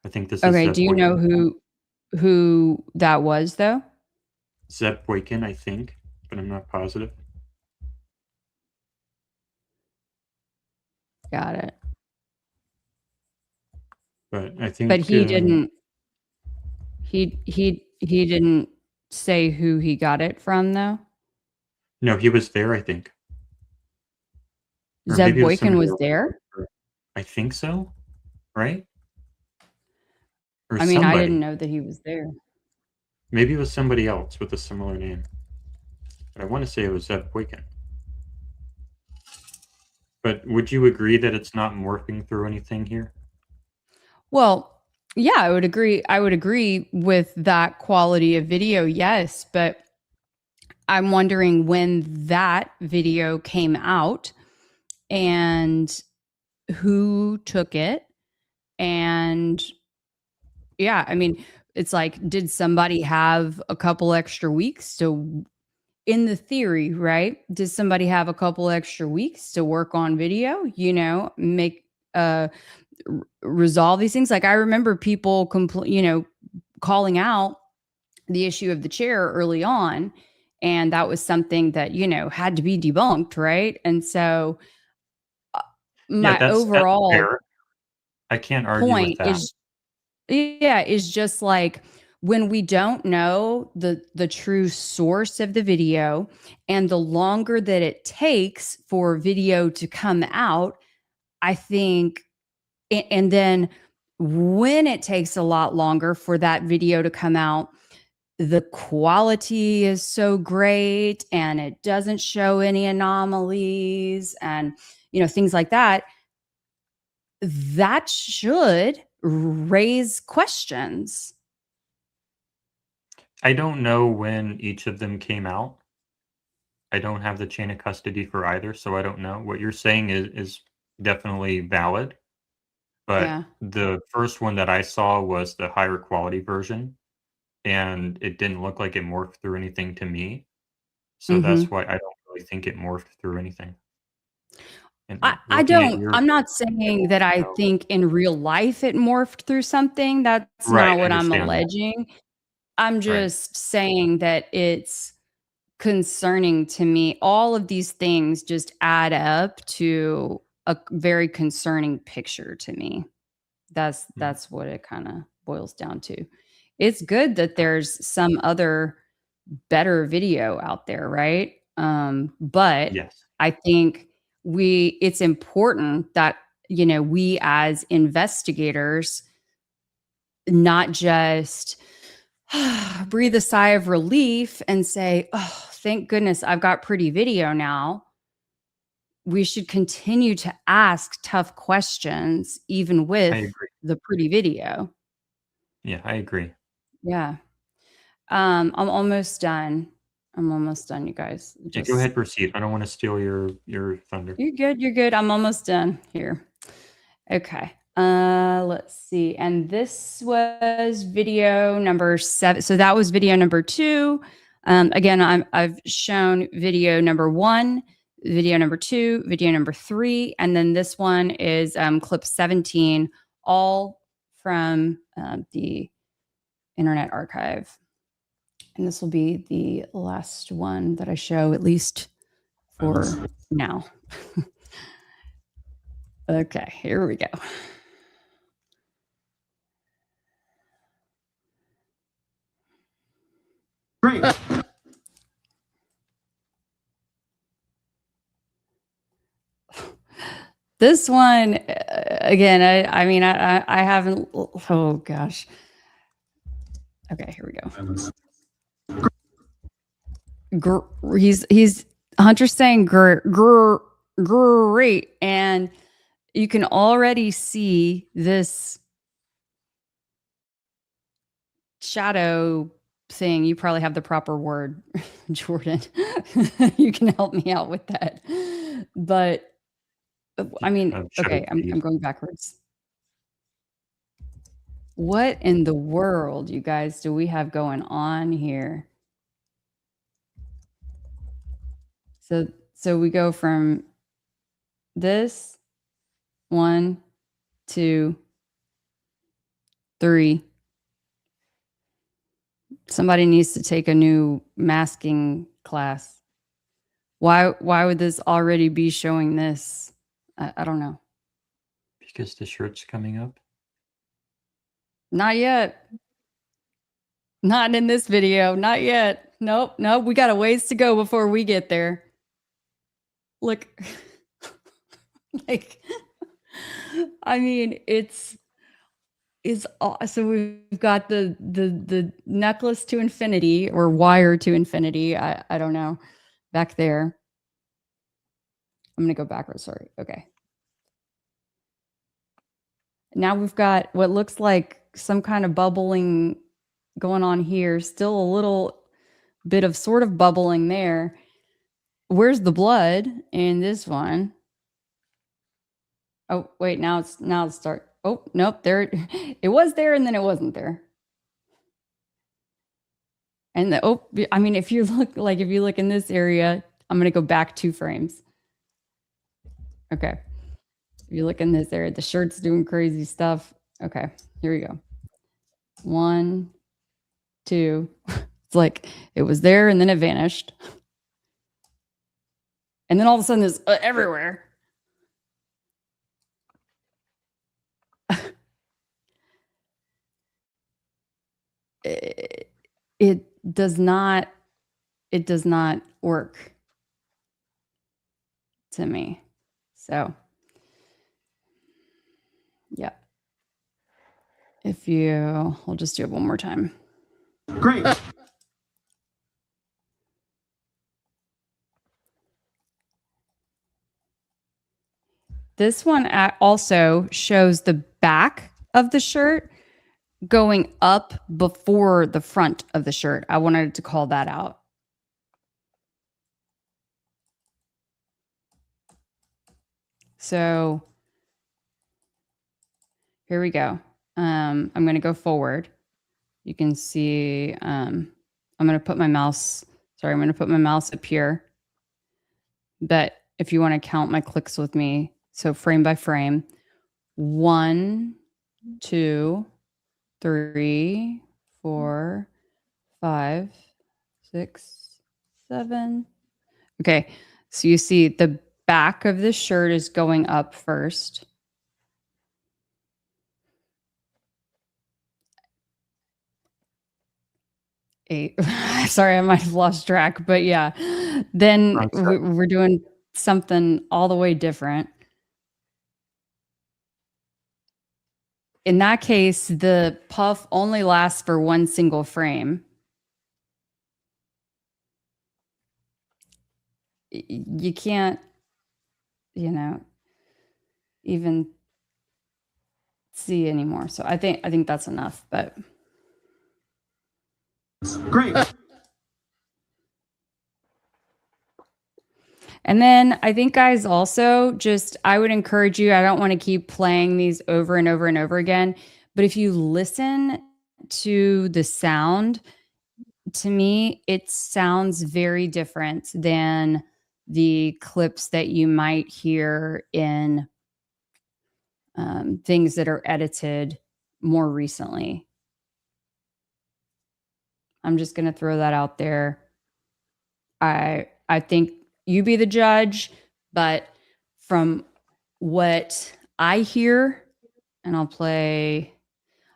I think this is Okay. Do you know who that was, though? Zeb Boykin, I think, but I'm not positive. Got it. But I think. But he didn't. He didn't say who he got it from, though. No, he was there, I think. Or Zeb maybe it was Boykin was somebody there. else. I think so, right? Or I mean, I somebody. didn't know that he was there. Maybe it was somebody else with a similar name. But I want to say it was Zeb Boykin. But would you agree that it's not morphing through anything here? Well, yeah, I would agree. I would agree with that quality of video, yes. But I'm wondering when that video came out and who took it. And yeah, I mean, it's like, did somebody have a couple extra weeks to in the theory, right? Does somebody have a couple extra weeks to work on video, make resolve these things? Like, I remember people calling out the issue of the chair early on, and that was something that had to be debunked, right? And so Yeah, my that's overall fair. I can't argue with point that. is just like, when we don't know the true source of the video, and the longer that it takes for video to come out, I think, and then when it takes a lot longer for that video to come out, the quality is so great and it doesn't show any anomalies and things like that, that should raise questions. I don't know when each of them came out. I don't have the chain of custody for either, so I don't know. What you're saying is definitely valid, but Yeah. the first one that I saw was the higher quality version, and it didn't look like it morphed through anything to me. So Hmm. that's why I don't really think it morphed through anything. I, And I looking at don't, your I'm not it saying won't that I show. think in real life it morphed through something. That's Right, not I what I'm understand that. alleging. I'm Right. just saying that it's concerning to me. All of these things just add up to a very concerning picture to me. That's Mm. that's what it kind of boils down to. It's good that there's some other better video out there, right? But Yes. I think it's important that we as investigators not just breathe a sigh of relief and say, "Oh, thank goodness I've got pretty video now." We should continue to ask tough questions even I with agree. the pretty video. Yeah, I agree. Yeah. I'm almost done. I'm almost done, you guys. Yeah, go Just ahead, proceed. I don't wanna steal your thunder. You're good. You're good. I'm almost done here. Okay. Let's see. And this was video number 7. So that was video number 2. Again, I've shown video number 1, video number 2, video number 3, and then this one is clip 17, all from the Internet Archive. And this will be the last one that I show, at least for now. Okay, here we go. Great. This one, again, I mean, I haven't. Oh gosh. Okay, here we go. He's Hunter's saying great, and you can already see this shadow thing. You probably have the proper word, Jordan. You can help me out with that, but I mean, Shadow okay, I'm Steve. going backwards. What in the world, you guys, do we have going on here? So we go from this 1, 2, 3. Somebody needs to take a new masking class. Why would this already be showing this? I don't know. Because the shirt's coming up? Not yet. Not in this video. Not yet. Nope. We got a ways to go before we get there. Look. Like, I mean, it's so we've got the necklace to infinity, or wire to infinity. I don't know. Back there. I'm gonna go backwards. Sorry. Okay. Now we've got what looks like some kind of bubbling going on here. Still a little bit of sort of bubbling there. Where's the blood in this one? Oh, wait, now it's start. Oh, nope, there it was there and then it wasn't there. And I mean, if you look in this area, I'm going to go back 2 frames. Okay. If you look in this area, the shirt's doing crazy stuff. Okay, here we go. 1, 2. It's like it was there and then it vanished. And then all of a sudden it's everywhere. It does not work to me. So, yeah. I'll just do it one more time. Great. This one also shows the back of the shirt going up before the front of the shirt. I wanted to call that out. So here we go. I'm going to go forward. You can see, I'm going to put my mouse up here. But if you want to count my clicks with me, so frame by frame, 1, 2, 3, 4, 5, 6, 7. Okay, so you see the back of the shirt is going up first. Eight. Sorry, I might have lost track, but yeah. Then we're doing something all the way different. In that case, the puff only lasts for 1 single frame. You can't, even see anymore. So I think that's enough, but Great. and then I think, guys, also I would encourage you, I don't want to keep playing these over and over and over again, but if you listen to the sound, to me, it sounds very different than the clips that you might hear in things that are edited more recently. I'm just going to throw that out there. I think you be the judge, but from what I hear, and I'll play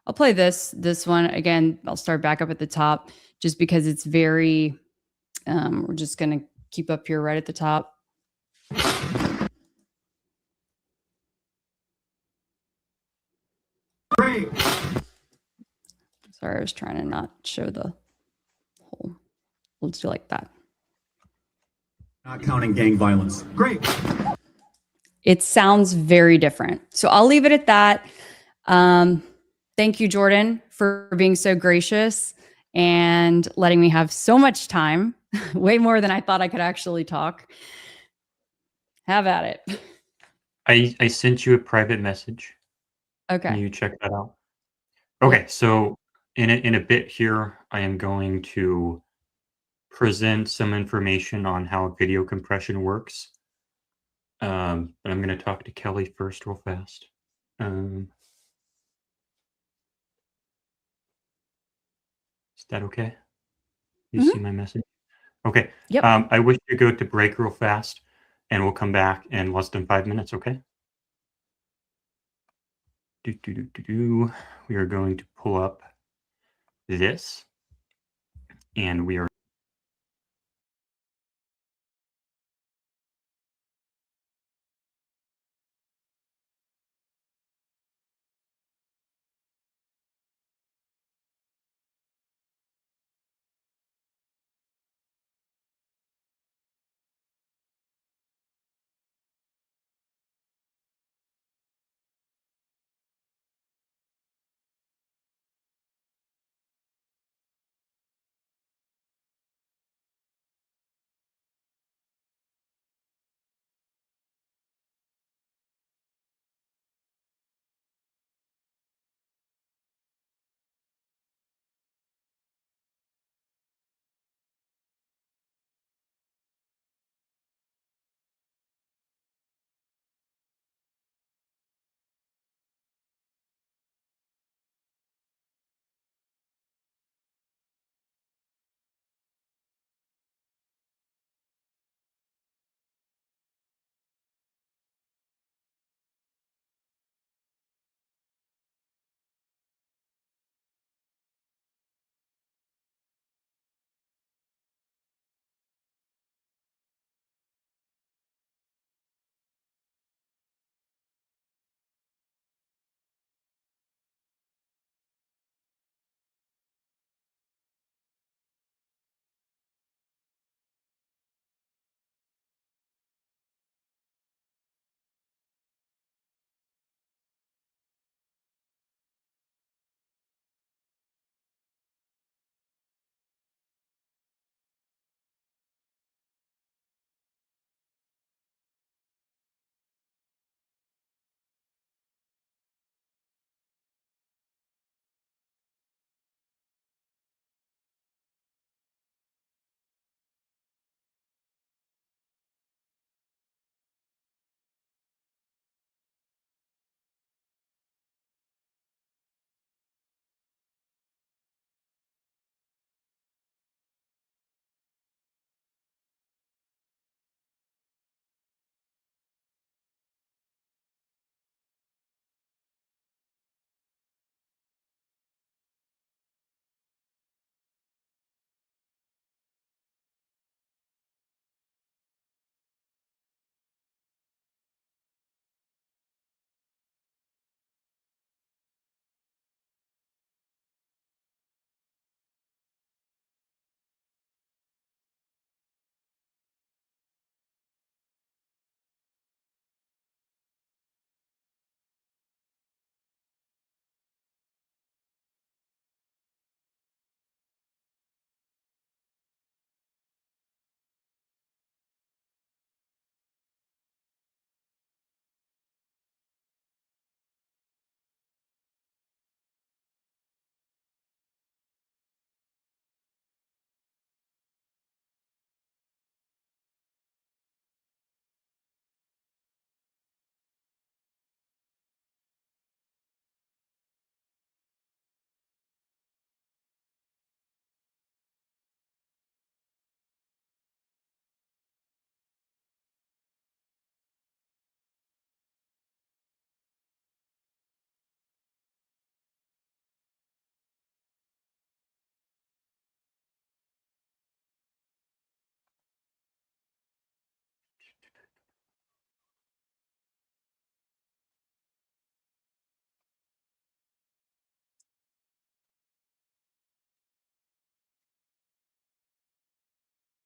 this one again. I'll start back up at the top just because it's very, we're just going to keep up here right at the top. Great. Sorry, I was trying to not show the whole. Let's do like that. Not counting gang violence. Great. It sounds very different. So I'll leave it at that. Thank you, Jordan, for being so gracious and letting me have so much time, way more than I thought I could actually talk. Have at it. I sent you a private message. Okay. Can you check that out? Okay, so in a bit here, I am going to present some information on how video compression works. But I'm going to talk to Keli first real fast. Is that okay? You see my message? Okay. Yep. I wish to go to break real fast, and we'll come back in less than 5 minutes, okay? We are going to pull up this, and we are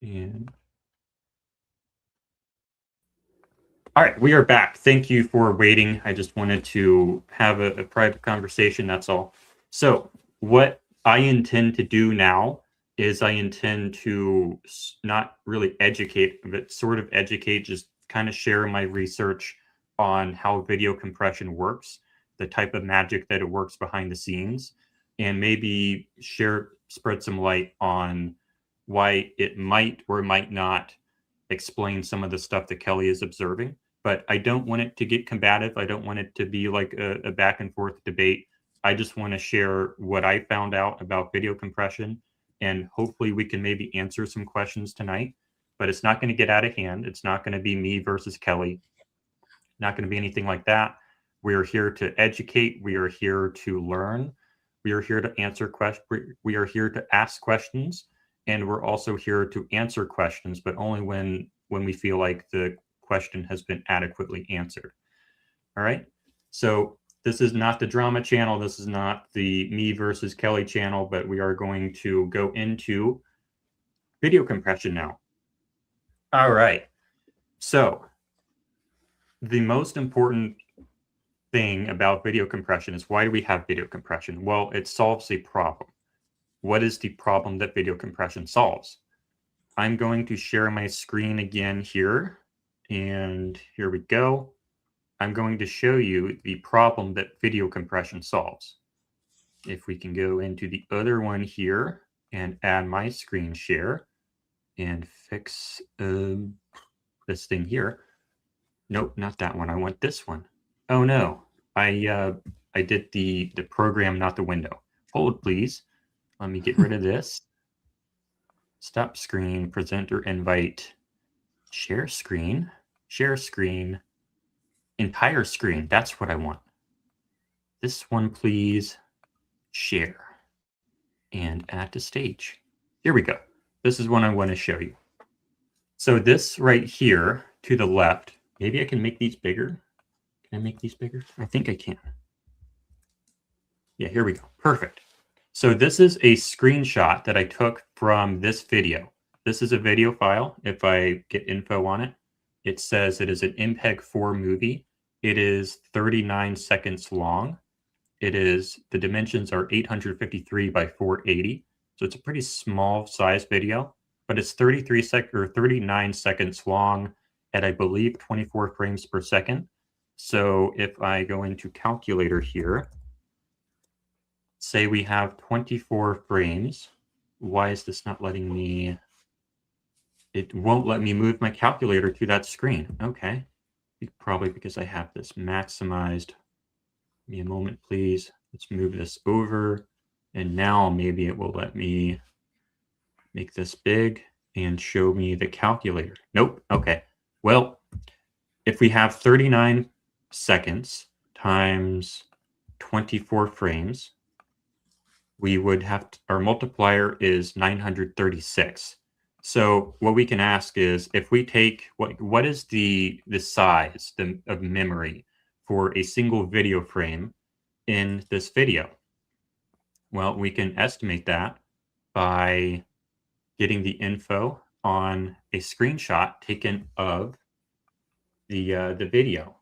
And all right, we are back. Thank you for waiting. I just wanted to have a private conversation, that's all. So what I intend to do now is I intend to not really educate, but sort of educate, just kind of share my research on how video compression works, the type of magic that it works behind the scenes, and maybe spread some light on why it might or might not explain some of the stuff that Keli is observing. But I don't want it to get combative. I don't want it to be like a back and forth debate. I just want to share what I found out about video compression, and hopefully we can maybe answer some questions tonight. But it's not going to get out of hand. It's not going to be me versus Keli. Not going to be anything like that. We are here to educate. We are here to learn. We are here to answer questions. We are here to ask questions, and we're also here to answer questions, but only when we feel like the question has been adequately answered. All right. So this is not the drama channel. This is not the me versus Keli channel, but we are going to go into video compression now. All right. So the most important thing about video compression is, why do we have video compression? Well, it solves a problem. What is the problem that video compression solves? I'm going to share my screen again here. And here we go. I'm going to show you the problem that video compression solves. If we can go into the other one here and add my screen share and fix this thing here. Nope, not that one. I want this one. Oh no, I did the program, not the window. Hold, please. Let me get rid of this. Stop screen, presenter invite, share screen, entire screen. That's what I want. This one, please. Share and add to stage. Here we go. This is what I want to show you. So this right here to the left, maybe I can make these bigger. Can I make these bigger? I think I can. Yeah, here we go. Perfect. So this is a screenshot that I took from this video. This is a video file. If I get info on it, it says it is an MPEG-4 movie. It is 39 seconds long. The dimensions are 853 by 480. So it's a pretty small size video, but it's 39 seconds long at, I believe, 24 frames per second. So if I go into calculator here, say we have 24 frames. Why is this not letting me? It won't let me move my calculator to that screen. Okay. Probably because I have this maximized. Give me a moment, please. Let's move this over. And now maybe it will let me make this big and show me the calculator. Nope. Okay. Well, if we have 39 seconds times 24 frames, we would have our multiplier is 936. So what we can ask is, if we take what is the size of memory for a single video frame in this video? Well, we can estimate that by getting the info on a screenshot taken of the video,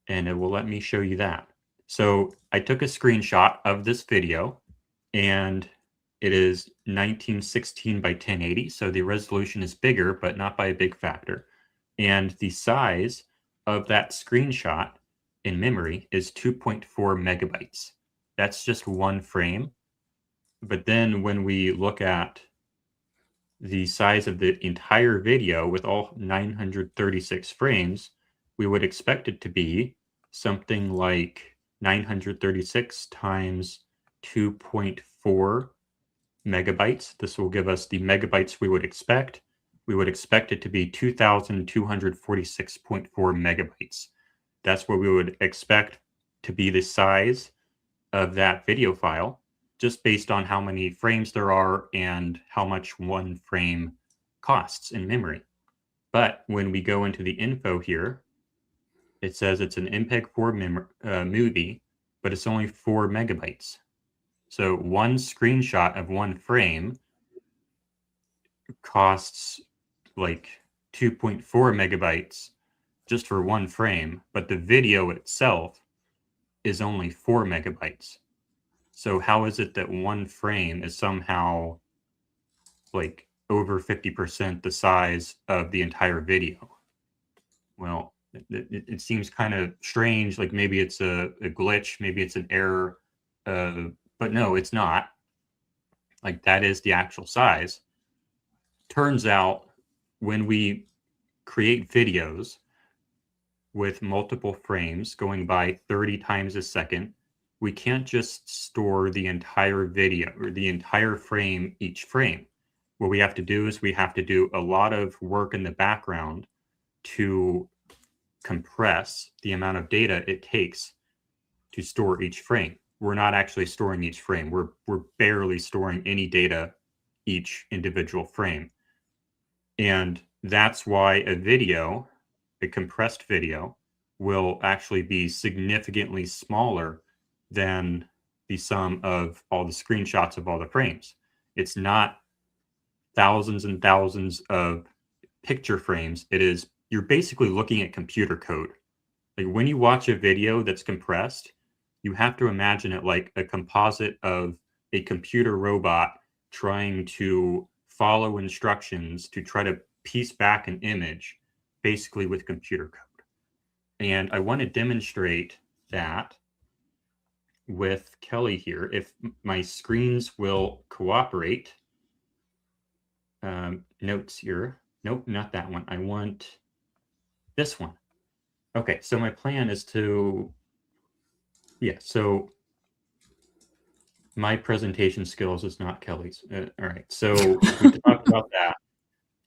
and it will let me show you that. So I took a screenshot of this video, and it is 1916 by 1080. So the resolution is bigger, but not by a big factor. And the size of that screenshot in memory is 2.4 megabytes. That's just one frame. But then when we look at the size of the entire video with all 936 frames, we would expect it to be something like 936 times 2.4 megabytes. This will give us the megabytes we would expect. We would expect it to be 2,246.4 megabytes. That's what we would expect to be the size of that video file, just based on how many frames there are and how much one frame costs in memory. But when we go into the info here, it says it's an MPEG-4 movie, but it's only 4 megabytes. So one screenshot of one frame costs like 2.4 megabytes just for one frame, but the video itself is only 4 megabytes. So how is it that one frame is somehow like over 50% the size of the entire video? Well, it seems kind of strange. Like maybe it's a glitch, maybe it's an error, but no, it's not. Like that is the actual size. Turns out when we create videos with multiple frames going by 30 times a second, we can't just store the entire video or the entire frame each frame. What we have to do is we have to do a lot of work in the background to compress the amount of data it takes to store each frame. We're not actually storing each frame. We're barely storing any data each individual frame. And that's why a video, a compressed video, will actually be significantly smaller than the sum of all the screenshots of all the frames. It's not thousands and thousands of picture frames. It is, you're basically looking at computer code. Like when you watch a video that's compressed, you have to imagine it like a composite of a computer robot trying to follow instructions to try to piece back an image, basically with computer code. And I want to demonstrate that with Keli here. If my screens will cooperate. Notes here. Nope, not that one. I want this one. Okay, so my plan is to, so my presentation skills is not Keli's. All right, so we talked about that.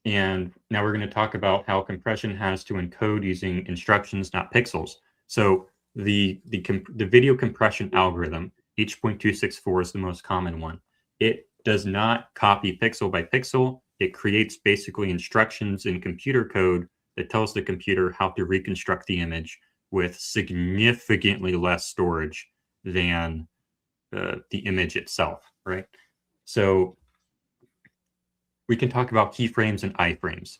And now we're going to talk about how compression has to encode using instructions, not pixels. So the video compression algorithm, H.264 is the most common one. It does not copy pixel by pixel. It creates basically instructions in computer code that tells the computer how to reconstruct the image with significantly less storage than the image itself, right? So we can talk about keyframes and iframes.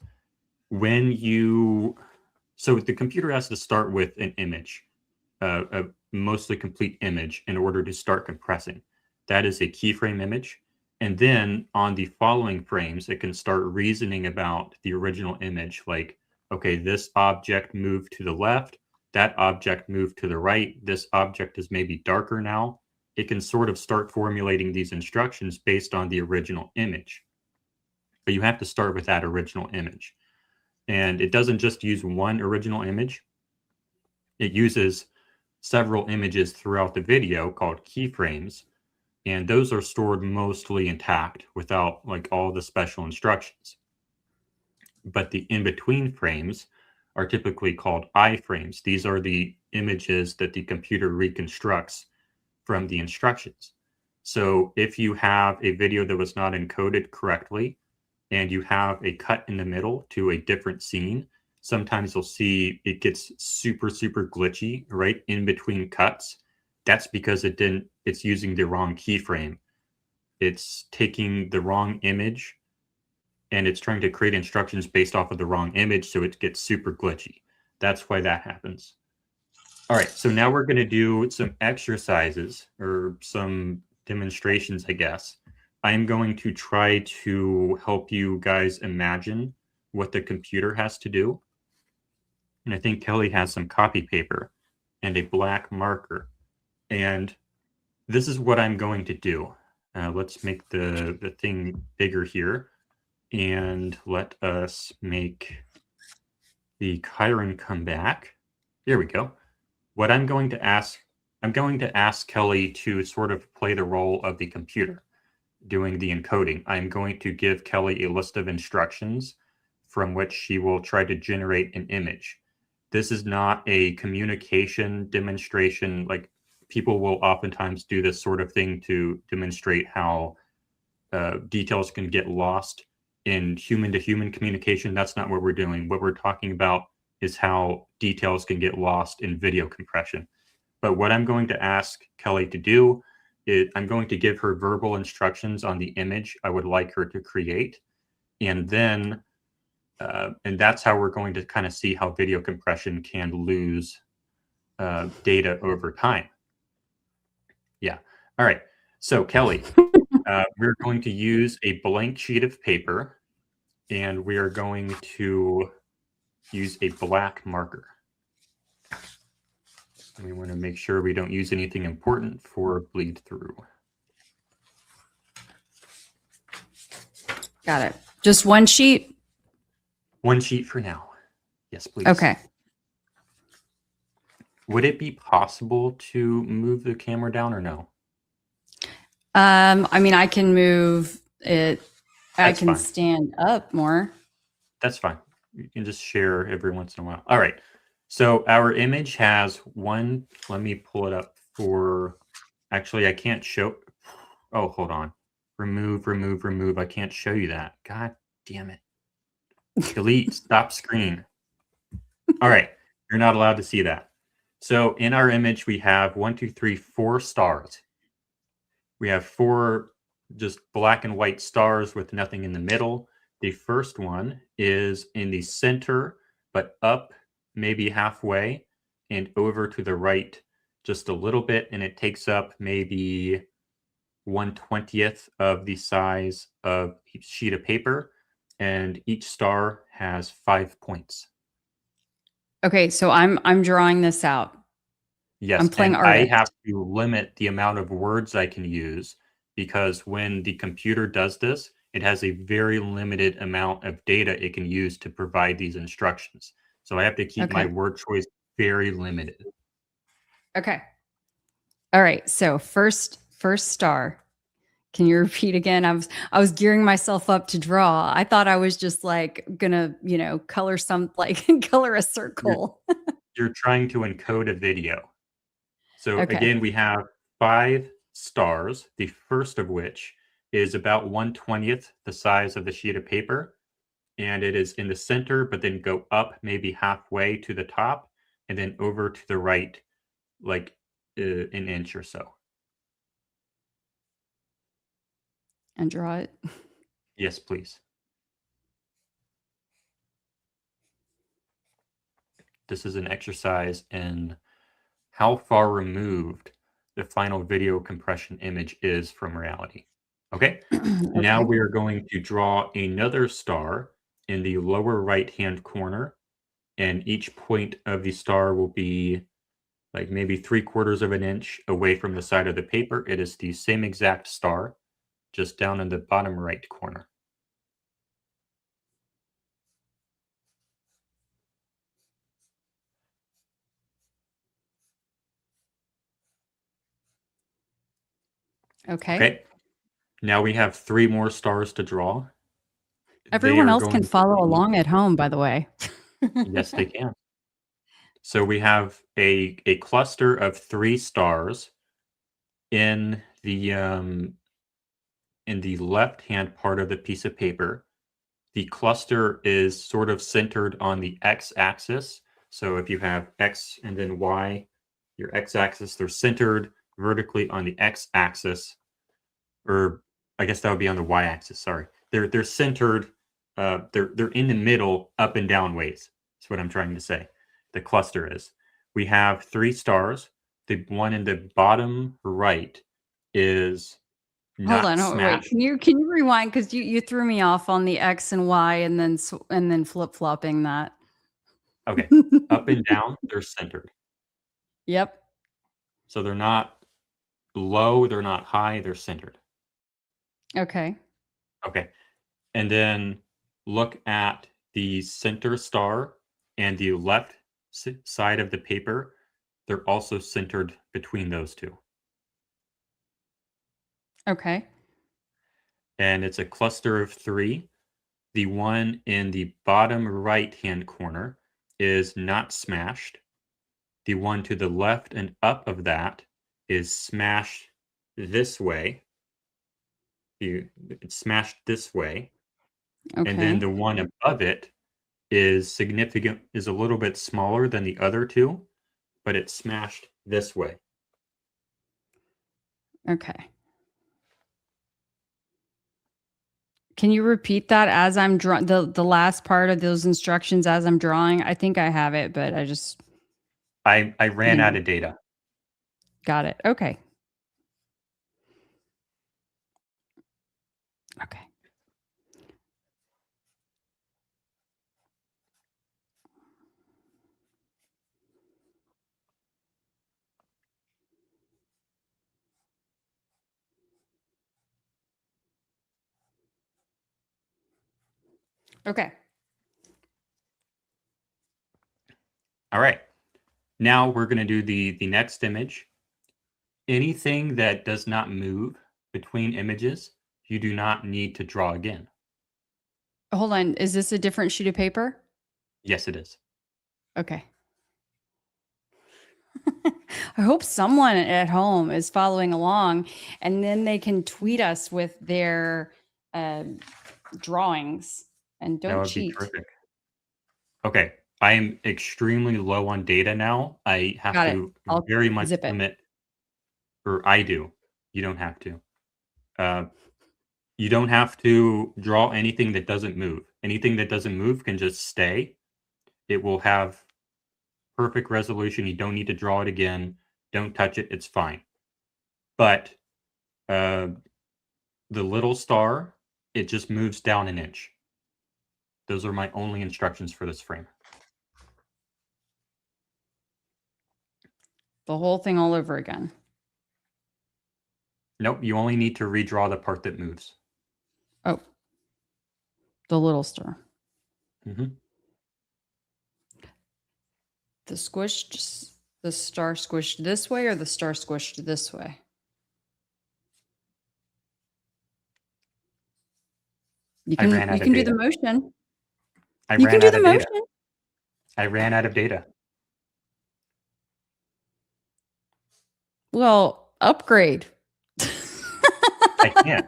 So the computer has to start with an image, a mostly complete image, in order to start compressing. That is a keyframe image. And then on the following frames, it can start reasoning about the original image, like, okay, this object moved to the left, that object moved to the right, this object is maybe darker now. It can sort of start formulating these instructions based on the original image. But you have to start with that original image. And it doesn't just use one original image. It uses several images throughout the video called keyframes. And those are stored mostly intact without like all the special instructions. But the in-between frames are typically called iframes. These are the images that the computer reconstructs from the instructions. So if you have a video that was not encoded correctly, and you have a cut in the middle to a different scene, sometimes you'll see it gets super, super glitchy right in between cuts. That's because it's using the wrong keyframe. It's taking the wrong image and it's trying to create instructions based off of the wrong image, so it gets super glitchy. That's why that happens. All right, so now we're going to do some exercises or some demonstrations, I guess. I'm going to try to help you guys imagine what the computer has to do. And I think Keli has some copy paper and a black marker. And this is what I'm going to do. Let's make the thing bigger here. And let us make the Chiron come back. There we go. What I'm going to ask Keli to sort of play the role of the computer doing the encoding. I'm going to give Keli a list of instructions from which she will try to generate an image. This is not a communication demonstration. Like people will oftentimes do this sort of thing to demonstrate how details can get lost in human-to-human communication. That's not what we're doing. What we're talking about is how details can get lost in video compression. But what I'm going to ask Keli to do is I'm going to give her verbal instructions on the image I would like her to create. And then, and that's how we're going to kind of see how video compression can lose data over time. Yeah. All right. So Keli, we're going to use a blank sheet of paper, and we are going to use a black marker. And we want to make sure we don't use anything important for bleed through. Got it. Just one sheet? One sheet for now. Yes, please. Okay. Would it be possible to move the camera down or no? I mean, I can move it. I can fine. stand up more. That's fine. You can just share every once in a while. All right. So our image has one. Let me pull it up for. Actually, I can't show. Oh, hold on. Remove, remove, remove. I can't show you that. God damn it. Delete. Stop screen. All right. You're not allowed to see that. So in our image, we have 4 stars. We have 4 just black and white stars with nothing in the middle. The first one is in the center, but up maybe halfway and over to the right just a little bit. And it takes up maybe 1/20th of the size of each sheet of paper. And each star has 5 points. Okay, so I'm drawing this out. Yes, I'm playing and I artist. have to limit the amount of words I can use because when the computer does this, it has a very limited amount of data it can use to provide these instructions. So I have to keep my Okay. word choice very limited. Okay. All right. So first star. Can you repeat again? I was gearing myself up to draw. I thought I was just like gonna, color color a circle. You're trying to encode a video. So Okay. again, we have 5 stars, the first of which is about 1/20th the size of the sheet of paper. And it is in the center, but then go up maybe halfway to the top and then over to the right, like an inch or so. And draw it. Yes, please. This is an exercise in how far removed the final video compression image is from reality. Okay. Now Okay. we are going to draw another star in the lower right-hand corner, and each point of the star will be like maybe 3/4 of an inch away from the side of the paper. It is the same exact star, just down in the bottom right corner. Okay. Okay. Now we have 3 more stars to draw. They Everyone are else can going to follow be, along at home, by the way. yes, they can. So we have a cluster of 3 stars in the left-hand part of the piece of paper. The cluster is sort of centered on the x-axis. So if you have x and then y, your x-axis, they're centered vertically on the x-axis, or I guess that would be on the y-axis. Sorry, they're centered. They're in the middle, up and down ways. That's what I'm trying to say. The cluster is. We have 3 stars. The one in the bottom right is Hold not on, wait. smashed. Can you rewind because you threw me off on the X and Y and then flip-flopping that. Okay, up and down, they're centered. Yep. So they're not low, they're not high, they're centered. Okay. Okay. And then look at the center star and the left side of the paper. They're also centered between those two. Okay. And it's a cluster of 3. The one in the bottom right-hand corner is not smashed. The one to the left and up of that is smashed this way. It's smashed this way. Okay. And then the one above it is a little bit smaller than the other 2, but it's smashed this way. Okay. Can you repeat that as I'm drawing the last part of those instructions as I'm drawing? I think I have it, but I just I ran out of data. got it. Okay. Okay. Okay. All right. Now we're going to do the next image. Anything that does not move between images, you do not need to draw again. Hold on. Is this a different sheet of paper? Yes, it is. Okay. I hope someone at home is following along, and then they can tweet us with their drawings and That don't would be cheat. terrific. Okay. I am extremely low on data now. I have Got it. to I'll very much zip it. limit, or I do. You don't have to. You don't have to draw anything that doesn't move. Anything that doesn't move can just stay. It will have perfect resolution. You don't need to draw it again. Don't touch it. It's fine. But the little star, it just moves down an inch. Those are my only instructions for this frame. The whole thing all over again. Nope, you only need to redraw the part that moves. Oh, the little star. Mhm. The squished, the star squished this way or the star squished this way? You I ran can out of do the data. motion. I You can ran do out the of data. motion. I ran out of data. Well, upgrade. I can't.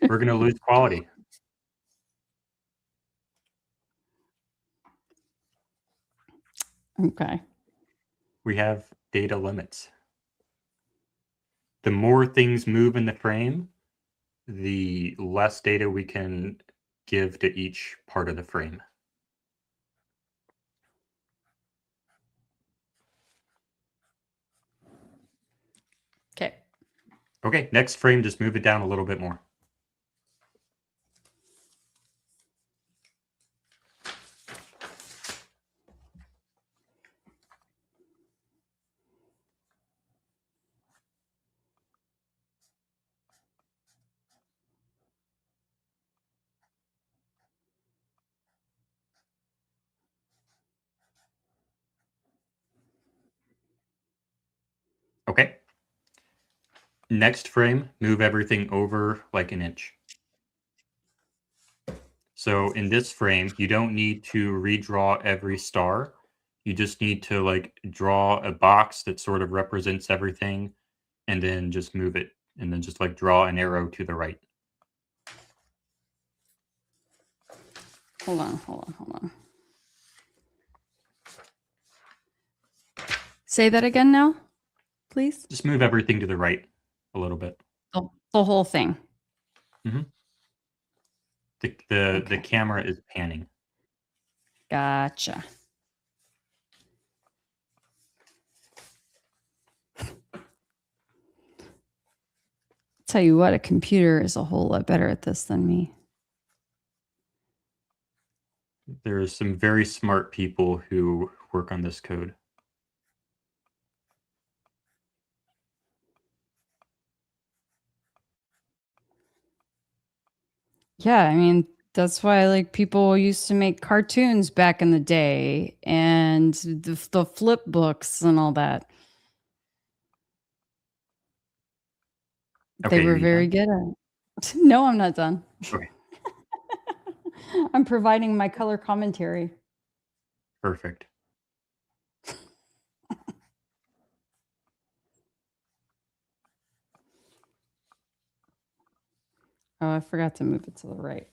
We're going to lose quality. Okay. We have data limits. The more things move in the frame, the less data we can give to each part of the frame. Okay. Okay, next frame, just move it down a little bit more. Okay. Next frame, move everything over like an inch. So in this frame, you don't need to redraw every star. You just need to like draw a box that sort of represents everything and then just move it and then just like draw an arrow to the right. Hold on. Say that again now, please. Just move everything to the right a little bit. The whole thing. Mm-hmm. The Okay. camera is panning. Gotcha. Tell you what, a computer is a whole lot better at this than me. There are some very smart people who work on this code. Yeah, I mean, that's why like people used to make cartoons back in the day and the flip books and all that. They Okay, are were you very done? good at it. No, I'm not done. Okay, I'm providing my color commentary. perfect. Oh, I forgot to move it to the right.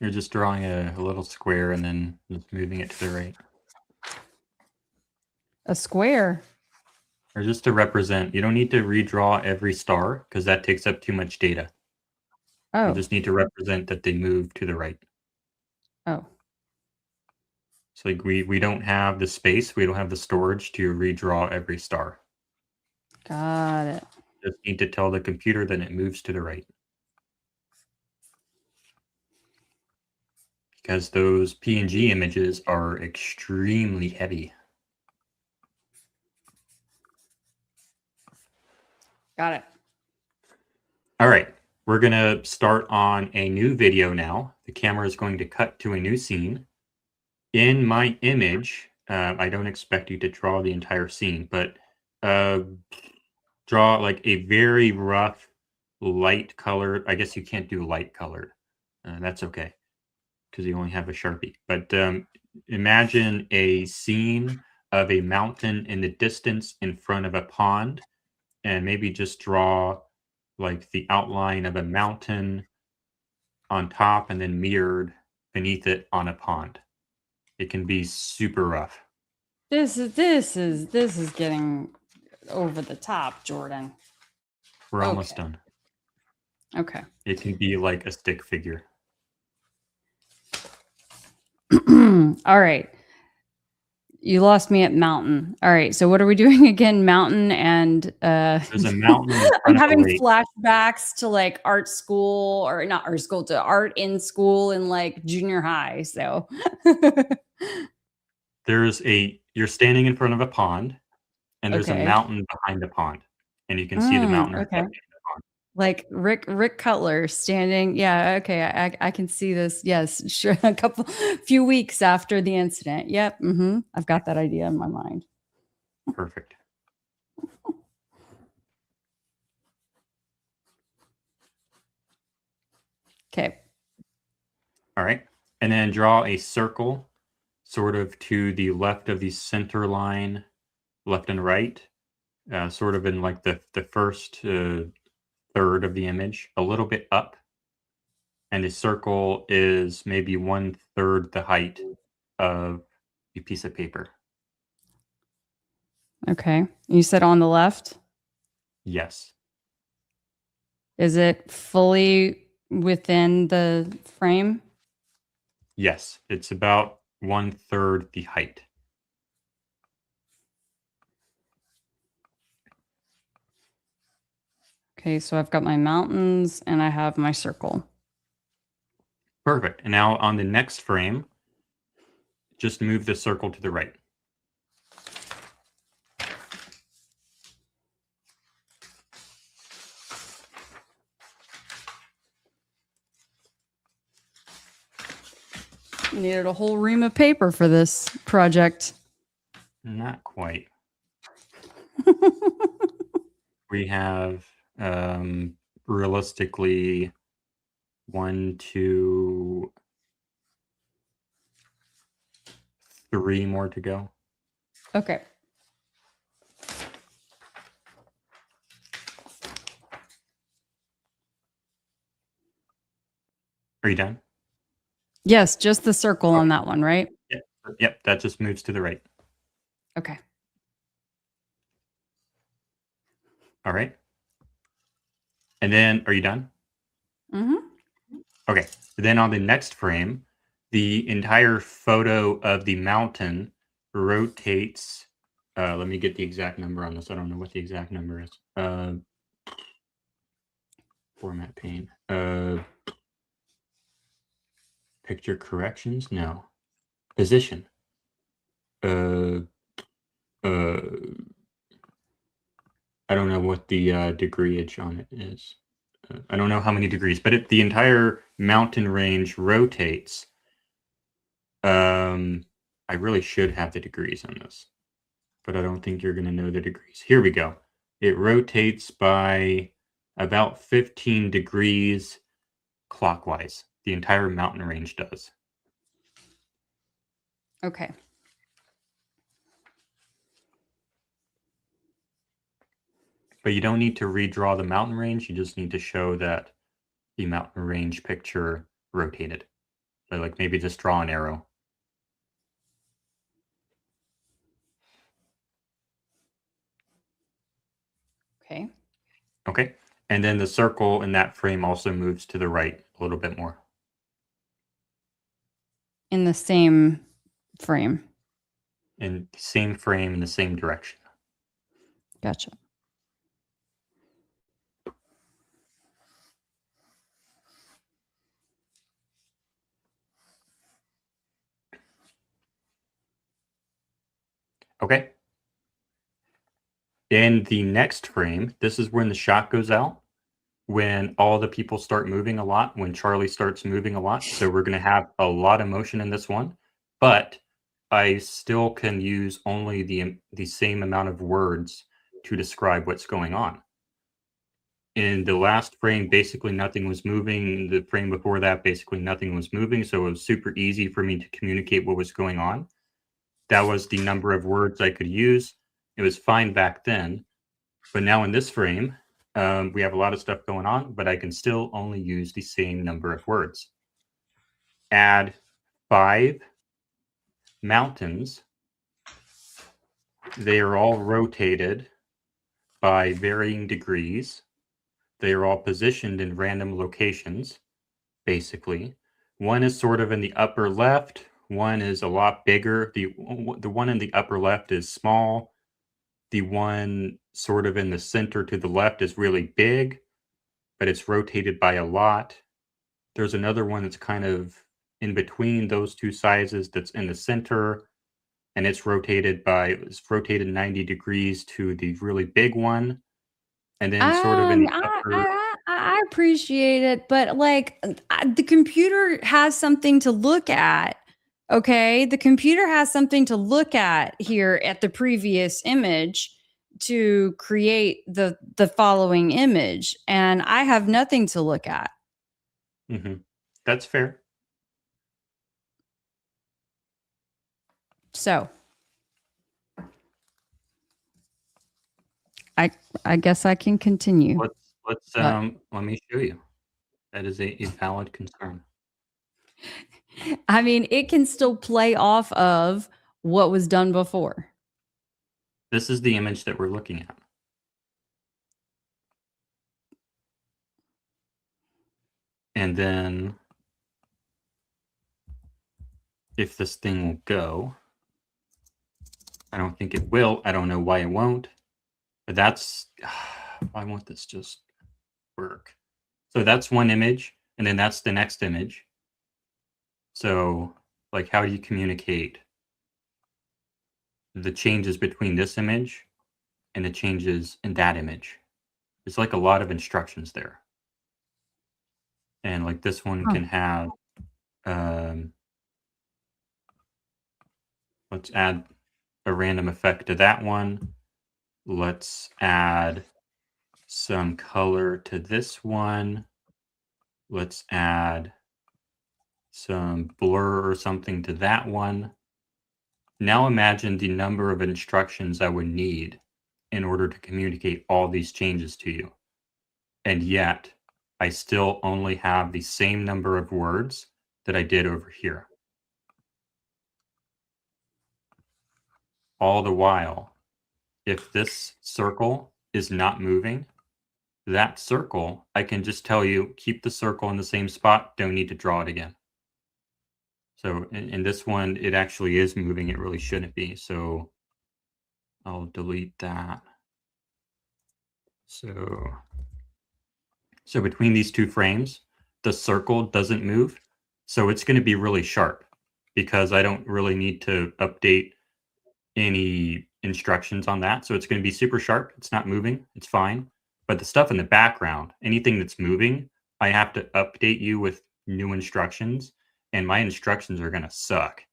You're just drawing a little square and then just moving it to the right. A square. Or just to represent, you don't need to redraw every star because that takes up too much data. You Oh, just need to represent that they move to the right. oh, So like we don't have the space, we don't have the storage to redraw every star. got it. Just need to tell the computer that it moves to the right. Because those PNG images are extremely heavy. Got it. All right, we're going to start on a new video now. The camera is going to cut to a new scene. In my image, I don't expect you to draw the entire scene, but draw like a very rough light colored. I guess you can't do light colored. That's okay because you only have a Sharpie. But imagine a scene of a mountain in the distance in front of a pond, and maybe just draw like the outline of a mountain on top and then mirrored beneath it on a pond. It can be super rough. This is getting over the top, Jordan. We're almost Okay. done. Okay. It can be like a stick figure. All right. You lost me at mountain. All right. So what are we doing again? Mountain and There's a mountain in I'm front of a having lake. flashbacks to like art school, or not art school, to art in school in like junior high. So You're standing in front of a pond, and there's a okay. mountain behind the pond, and you can see the mountain Okay. reflecting in the pond. Like Rick Cutler standing. Yeah, okay. I can see this. Yes, sure. Few weeks after the incident. Yep. I've got that idea in my mind. Perfect. Okay. All right. And then draw a circle sort of to the left of the center line, left and right, sort of in like the first third of the image, a little bit up. And the circle is maybe 1/3 the height of a piece of paper. Okay. You said on the left. Yes. Is it fully within the frame? Yes. It's about 1/3 the height. Okay, so I've got my mountains and I have my circle. Perfect. And now on the next frame, just move the circle to the right. Needed a whole ream of paper for this project. Not quite. We have realistically 1, 2, 3 more to go. Okay. Are you done? Yes, just the circle on that one, right? Yep, that just moves to the right. Okay. All right. And then, are you done? Okay. Then on the next frame, the entire photo of the mountain rotates. Let me get the exact number on this. I don't know what the exact number is. Format pane. Picture corrections? No. Position. I don't know what the degreeage on it is. I don't know how many degrees, but the entire mountain range rotates. I really should have the degrees on this, but I don't think you're going to know the degrees. Here we go. It rotates by about 15 degrees clockwise. The entire mountain range does. Okay. But you don't need to redraw the mountain range. You just need to show that the mountain range picture rotated. So like maybe just draw an arrow. Okay. Okay. And then the circle in that frame also moves to the right a little bit more. In the same frame. In the same frame, in the same direction. Gotcha. Okay. In the next frame, this is when the shot goes out, when all the people start moving a lot, when Charlie starts moving a lot. So we're going to have a lot of motion in this one, but I still can use only the same amount of words to describe what's going on. In the last frame, basically nothing was moving. The frame before that, basically nothing was moving. So it was super easy for me to communicate what was going on. That was the number of words I could use. It was fine back then. But now in this frame, we have a lot of stuff going on, but I can still only use the same number of words. Add 5 mountains. They are all rotated by varying degrees. They are all positioned in random locations, basically. One is sort of in the upper left. One is a lot bigger. The one in the upper left is small. The one sort of in the center to the left is really big, but it's rotated by a lot. There's another one that's kind of in between those two sizes that's in the center, and it's rotated 90 degrees to the really big one. And then sort of in the upper. I appreciate it, but like the computer has something to look at. Okay. The computer has something to look at here at the previous image to create the following image. And I have nothing to look at. That's fair. So I guess I can continue. Let me show you. That is a valid concern. I mean, it can still play off of what was done before. This is the image that we're looking at. And then if this thing will go, I don't think it will. I don't know why it won't. But that's, I want this just work. So that's one image, and then that's the next image. So, like, how do you communicate the changes between this image and the changes in that image? There's like a lot of instructions there. And like this one can have, let's add a random effect to that one. Let's add some color to this one. Let's add some blur or something to that one. Now imagine the number of instructions I would need in order to communicate all these changes to you. And yet, I still only have the same number of words that I did over here. All the while, if this circle is not moving, that circle, I can just tell you, keep the circle in the same spot, don't need to draw it again. So in this one, it actually is moving. It really shouldn't be. So I'll delete that. So between these two frames, the circle doesn't move. So it's going to be really sharp because I don't really need to update any instructions on that. So it's going to be super sharp. It's not moving. It's fine. But the stuff in the background, anything that's moving, I have to update you with new instructions. And my instructions are going to suck.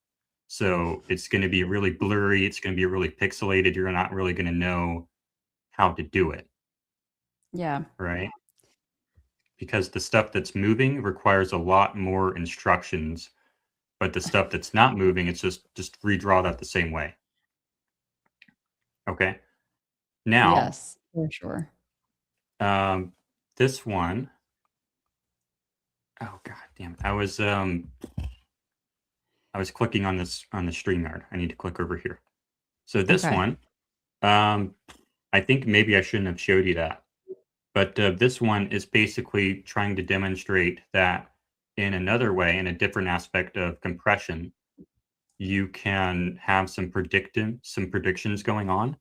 So it's going to be really blurry. It's going to be really pixelated. You're not really going to know how to do it. Yeah. Right? Because the stuff that's moving requires a lot more instructions. But the stuff that's not moving, it's just redraw that the same way. Okay. Now. Yes, for sure. This one. Oh god damn it. I was clicking on this on the StreamYard. I need to click over here. So this one, I I think maybe I shouldn't have showed you that. But this one is basically trying to demonstrate that in another way, in a different aspect of compression, you can have some predictions going on.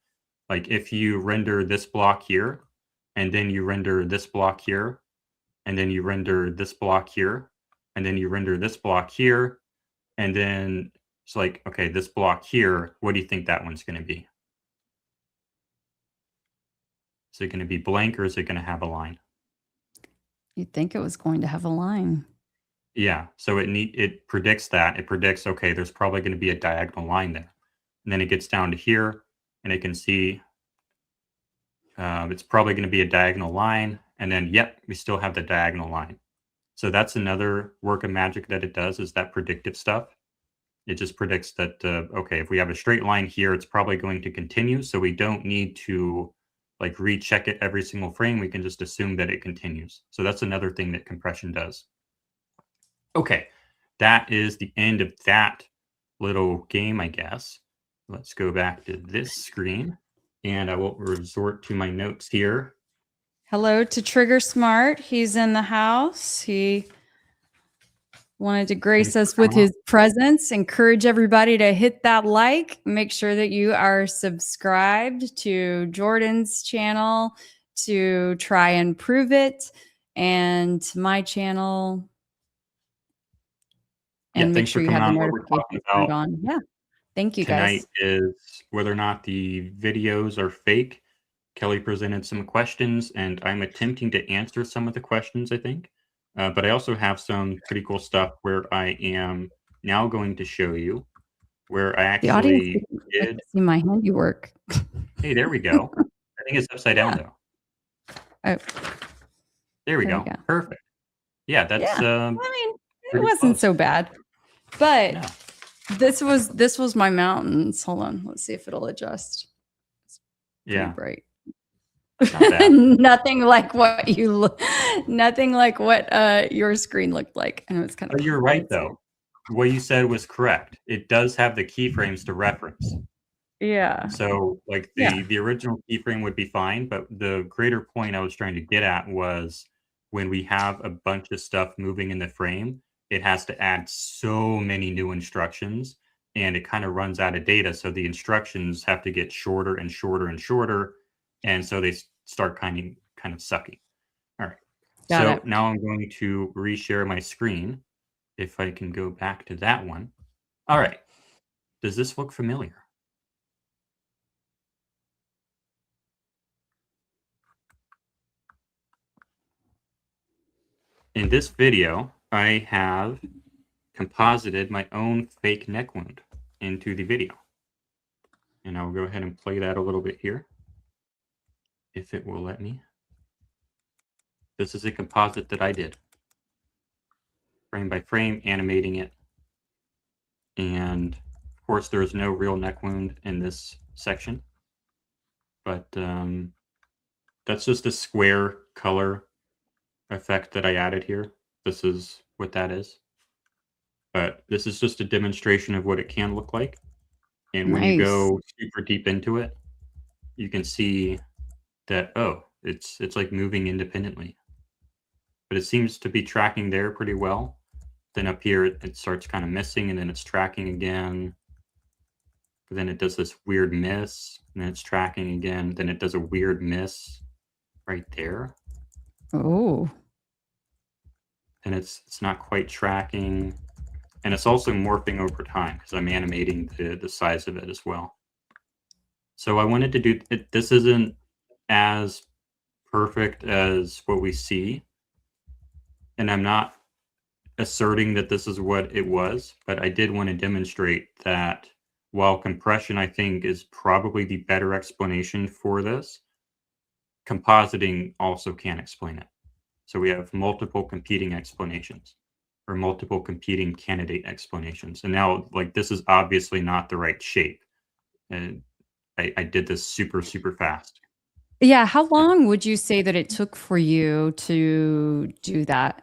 Like if you render this block here, and then you render this block here, and then you render this block here, and then you render this block here, and then it's like, okay, this block here, what do you think that one's going to be? Is it going to be blank or is it going to have a line? You'd think it was going to have a line. Yeah, so it predicts that. It predicts, okay, there's probably going to be a diagonal line there. And then it gets down to here, and it can see it's probably going to be a diagonal line. And then, yep, we still have the diagonal line. So that's another work of magic that it does, is that predictive stuff. It just predicts that, okay, if we have a straight line here, it's probably going to continue. So we don't need to like recheck it every single frame. We can just assume that it continues. So that's another thing that compression does. Okay, that is the end of that little game, I guess. Let's go back to this screen, and I will resort to my notes here. Hello to Trigger Smart. He's in the house. He wanted to grace us with his presence. Encourage everybody to hit that like. Make sure that you are subscribed to Jordan's channel to try and prove it, and to my channel. And make sure you have the notifications turned on. Yeah. Thank you, guys. Tonight is whether or not the videos are fake. Keli presented some questions, and I'm attempting to answer some of the questions, I think. But I also have some pretty cool stuff where I am now going to show you where I actually did see my handiwork. Hey, there we go. I think it's upside down though. Oh. There we go. Perfect. Yeah, that's I mean, it wasn't so bad. But no. this was my mountains. Hold on. Let's see if it'll adjust. It's pretty bright. Nothing like what your screen looked like. And it was kind of you're right though. What you said was correct. It does have the keyframes to reference. Yeah. So like the original keyframe would be fine, but the greater point I was trying to get at was when we have a bunch of stuff moving in the frame, it has to add so many new instructions, and it kind of runs out of data. So the instructions have to get shorter and shorter and shorter. And so they start kind of sucking. All right. So now I'm going to reshare my screen. If I can go back to that one. All right. Does this look familiar? In this video, I have composited my own fake neck wound into the video. And I'll go ahead and play that a little bit here, if it will let me. This is a composite that I did, frame by frame, animating it. And of course, there's no real neck wound in this section, but that's just a square color effect that I added here. This is what that is. But this is just a demonstration of what it can look like. And when you go super deep into it, you can see that, oh, it's like moving independently. But it seems to be tracking there pretty well. Then up here, it starts kind of missing, and then it's tracking again. But then it does this weird miss, and then it's tracking again. Then it does a weird miss right there. Oh. And it's not quite tracking. And it's also morphing over time because I'm animating the size of it as well. So I wanted to do it. This isn't as perfect as what we see. And I'm not asserting that this is what it was, but I did want to demonstrate that while compression, I think, is probably the better explanation for this, compositing also can explain it. So we have multiple competing explanations, or multiple competing candidate explanations. And now, like, this is obviously not the right shape. And I did this super, super fast. Yeah. How long would you say that it took for you to do that?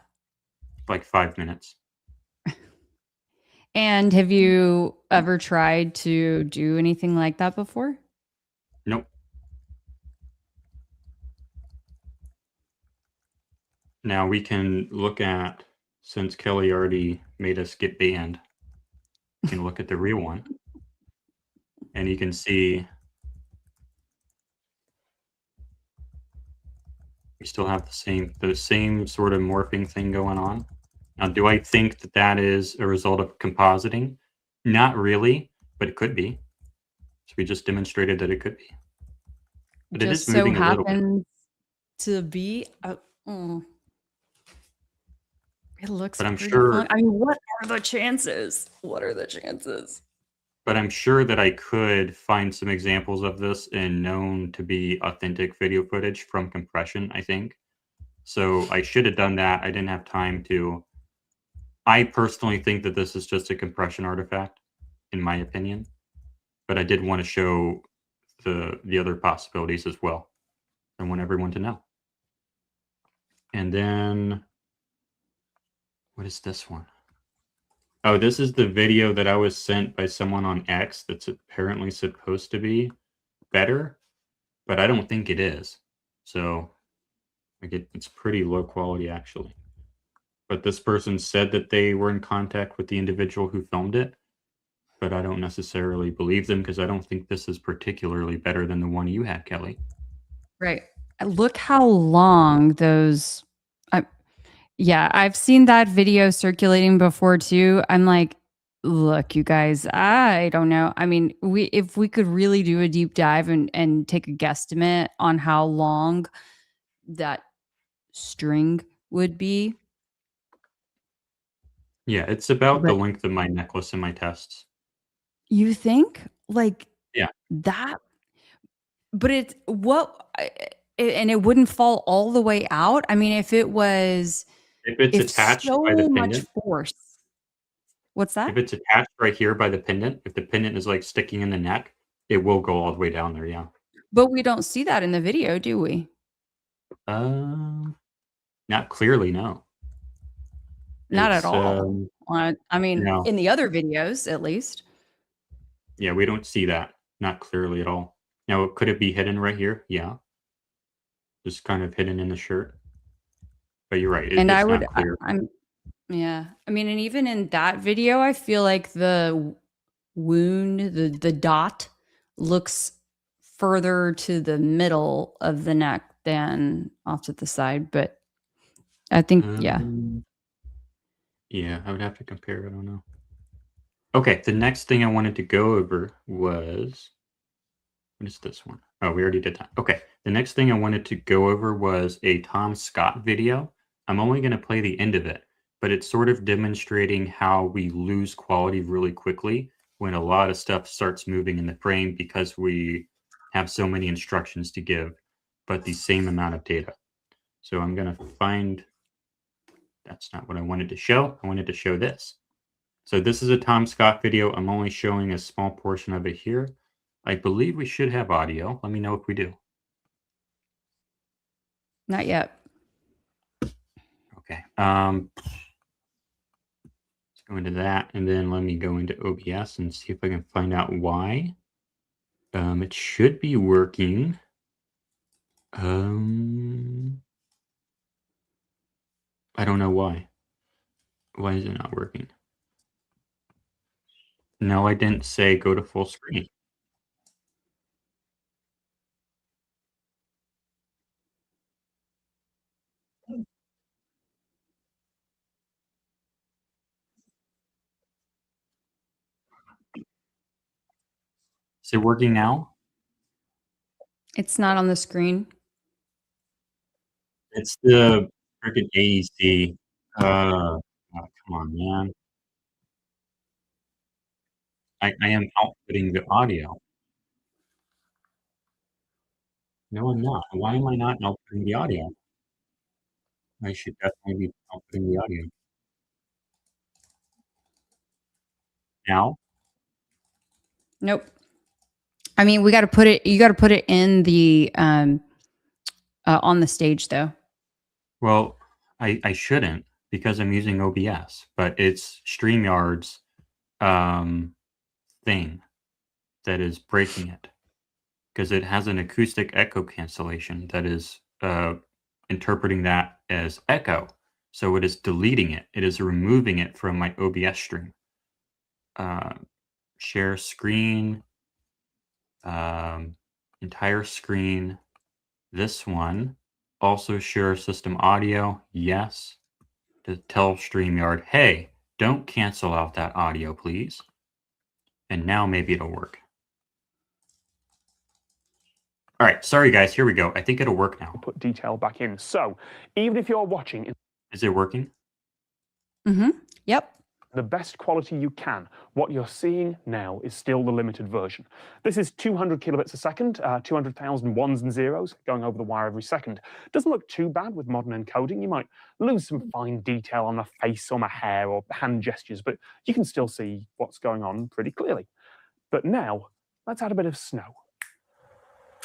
Like 5 minutes. And have you ever tried to do anything like that before? Nope. Now we can look at, since Kelly already made us get banned, we can look at the real one. And you can see we still have the same sort of morphing thing going on. Now, do I think that that is a result of compositing? Not really, but it could be. So we just demonstrated that it could be. But it Just is so moving a little bit. happens to be. It looks But I'm pretty sure fun. I mean, what are the chances? What are the chances? But I'm sure that I could find some examples of this in known to be authentic video footage from compression, I think. So I should have done that. I didn't have time to. I personally think that this is just a compression artifact, in my opinion. But I did want to show the other possibilities as well. I want everyone to know. And then, what is this one? Oh, this is the video that I was sent by someone on X that's apparently supposed to be better, but I don't think it is. So like it's pretty low quality actually. But this person said that they were in contact with the individual who filmed it, but I don't necessarily believe them because I don't think this is particularly better than the one you had, Kelly. Right. Look how long those. Yeah, I've seen that video circulating before too. I'm like, look, you guys, I don't know. I mean, if we could really do a deep dive and take a guesstimate on how long that string would be. Yeah, it's about the But length of my necklace in my tests. you think like Yeah. that? But it's and it wouldn't fall all the way out. I mean, if it was, If it's if attached by the so much pendant, force. What's if that? it's attached right here by the pendant, if the pendant is like sticking in the neck, it will go all the way down there, yeah. But we don't see that in the video, do we? Not clearly, no. Not at It's all. I mean, no. in the other videos, at least. Yeah, we don't see that. Not clearly at all. Now, could it be hidden right here? Yeah. Just kind of hidden in the shirt. But you're right. And I It's would, not clear. yeah. I mean, and even in that video, I feel like the wound, the dot looks further to the middle of the neck than off to the side. But I think, yeah. Yeah, I would have to compare. I don't know. Okay, the next thing I wanted to go over was, what is this one? Oh, we already did that. Okay, the next thing I wanted to go over was a Tom Scott video. I'm only going to play the end of it, but it's sort of demonstrating how we lose quality really quickly when a lot of stuff starts moving in the frame because we have so many instructions to give, but the same amount of data. So I'm going to find, that's not what I wanted to show. I wanted to show this. So this is a Tom Scott video. I'm only showing a small portion of it here. I believe we should have audio. Let me know if we do. Not yet. Okay. Let's go into that, and then let me go into OBS and see if I can find out why. It should be working. I don't know why. Why is it not working? No, I didn't say go to full screen. Is it working now? It's not on the screen. It's the freaking AEC. Oh, come on, man. I am outputting the audio. No, I'm not. Why am I not outputting the audio? I should definitely be outputting the audio. Now? Nope. I mean, we got to put it, you got to put it in the, on the stage though. Well, I shouldn't because I'm using OBS, but it's StreamYard's thing that is breaking it because it has an acoustic echo cancellation that is interpreting that as echo. So it is deleting it. It is removing it from my OBS stream. Share screen, entire screen. This one, also share system audio. Yes. To tell StreamYard, hey, don't cancel out that audio, please. And now maybe it'll work. All right, sorry guys, here we go. I think it'll work now. Put detail back in. So even if you're watching Is it working? Mm-hmm. Yep. the best quality you can, what you're seeing now is still the limited version. This is 200 kilobits a second, 200,000 ones and zeros going over the wire every second. Doesn't look too bad with modern encoding. You might lose some fine detail on the face or my hair or hand gestures, but you can still see what's going on pretty clearly. But now, let's add a bit of snow.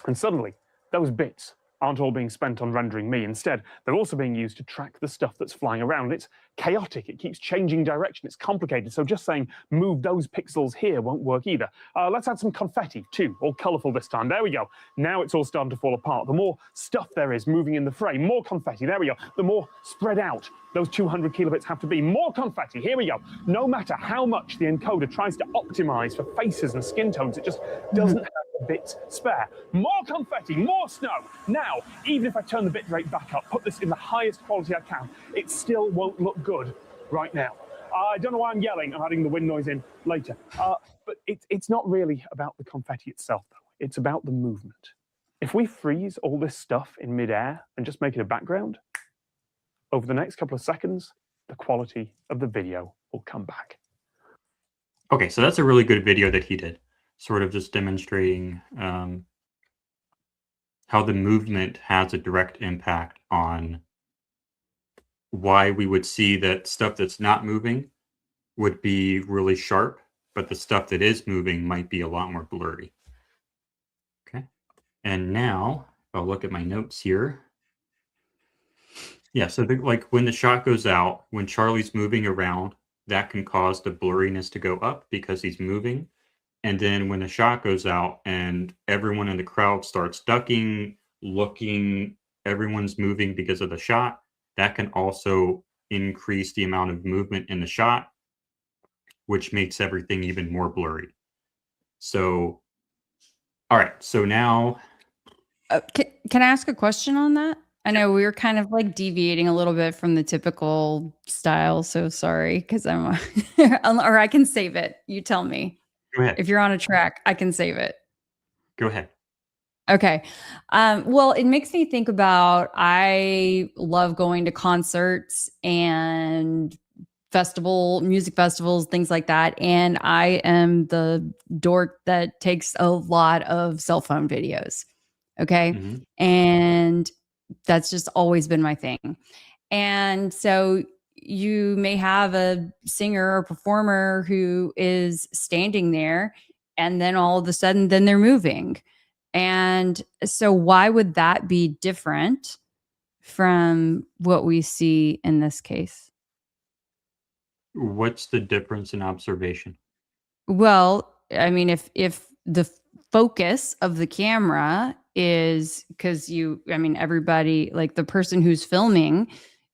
And suddenly, those bits aren't all being spent on rendering me. Instead, they're also being used to track the stuff that's flying around. It's chaotic. It keeps changing direction. It's complicated. So just saying, move those pixels here won't work either. Let's add some confetti too, all colorful this time. There we go. Now it's all starting to fall apart. The more stuff there is moving in the frame, more confetti. There we go. The more spread out those 200 kilobits have to be. More confetti. Here we go. No matter how much the encoder tries to optimize for faces and skin tones, it just doesn't have a bit spare. More confetti, more snow. Now, even if I turn the bitrate back up, put this in the highest quality I can, it still won't look good right now. I don't know why I'm yelling. I'm adding the wind noise in later. But it's not really about the confetti itself, though. It's about the movement. If we freeze all this stuff in midair and just make it a background, over the next couple of seconds, the quality of the video will come back. Okay, so that's a really good video that he did, sort of just demonstrating how the movement has a direct impact on why we would see that stuff that's not moving would be really sharp, but the stuff that is moving might be a lot more blurry. Okay, and now I'll look at my notes here. Yeah, so like when the shot goes out, when Charlie's moving around, that can cause the blurriness to go up because he's moving. And then when the shot goes out and everyone in the crowd starts ducking, looking, everyone's moving because of the shot, that can also increase the amount of movement in the shot, which makes everything even more blurry. So, all right, so now... Can I ask a question on that? I know we were kind of like deviating a little bit from the typical style, so sorry, because I'm, or I can save it. You tell me. Go ahead. If you're on a track, I can save it. Go ahead. Okay. Well, it makes me think about, I love going to concerts and music festivals, things like that. And I am the dork that takes a lot of cell phone videos. Okay. Mm-hmm. And that's just always been my thing. And so you may have a singer or performer who is standing there and then all of a sudden then they're moving. And so why would that be different from what we see in this case? What's the difference in observation? Well, I mean, if the focus of the camera is, because everybody, like the person who's filming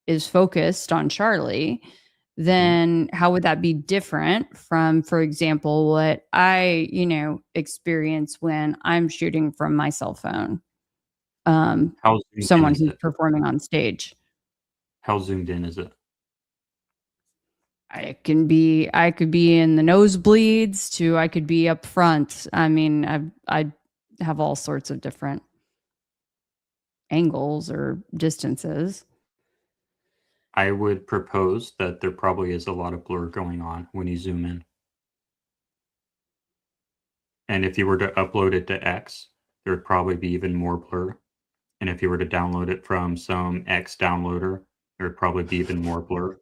is focused on Charlie, then how would that be different from, for example, what I, experience when I'm shooting from my cell phone? Someone who's performing on stage. How zoomed in is it? I could be in the nosebleeds to I could be up front. I mean, I have all sorts of different angles or distances. I would propose that there probably is a lot of blur going on when you zoom in. And if you were to upload it to X, there would probably be even more blur. And if you were to download it from some X downloader, there would probably be even more blur.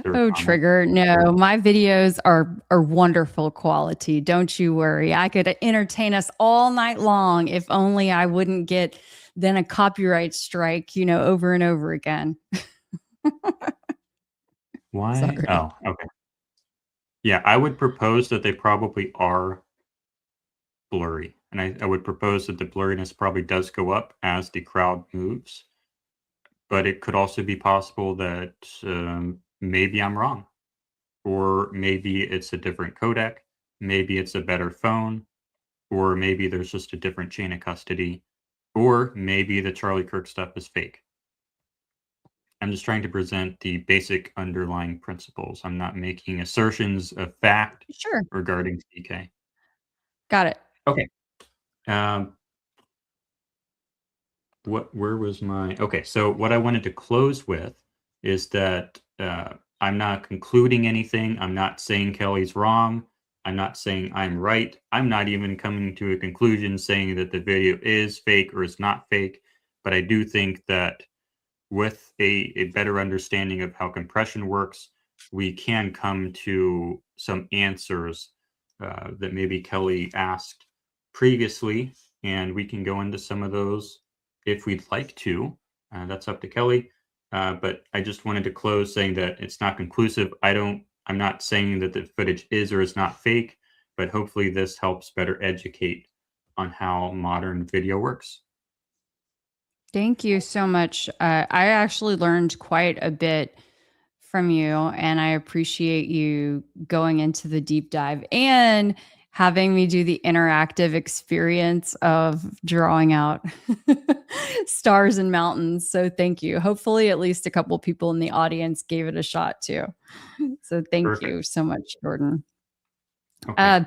Oh, Trigger. No, my videos are wonderful quality. Don't you worry. I could entertain us all night long if only I wouldn't get then a copyright strike, over and over again. Why? Sorry. Oh, okay. Yeah, I would propose that they probably are blurry. And I would propose that the blurriness probably does go up as the crowd moves. but it could also be possible that maybe I'm wrong, or maybe it's a different codec, maybe it's a better phone, or maybe there's just a different chain of custody, or maybe the Charlie Kirk stuff is fake. I'm just trying to present the basic underlying principles. I'm not making assertions of fact Sure. regarding CK. Got it. Okay. Where was my, okay, so what I wanted to close with is that I'm not concluding anything. I'm not saying Keli's wrong. I'm not saying I'm right. I'm not even coming to a conclusion saying that the video is fake or is not fake. But I do think that with a better understanding of how compression works, we can come to some answers that maybe Keli asked previously, and we can go into some of those if we'd like to. That's up to Keli. But I just wanted to close saying that it's not conclusive. I'm not saying that the footage is or is not fake, but hopefully this helps better educate on how modern video works. Thank you so much. I actually learned quite a bit from you, and I appreciate you going into the deep dive and having me do the interactive experience of drawing out stars and mountains. So thank you. Hopefully, at least a couple people in the audience gave it a shot too. So thank Perfect. you so much, Jordan. Okay.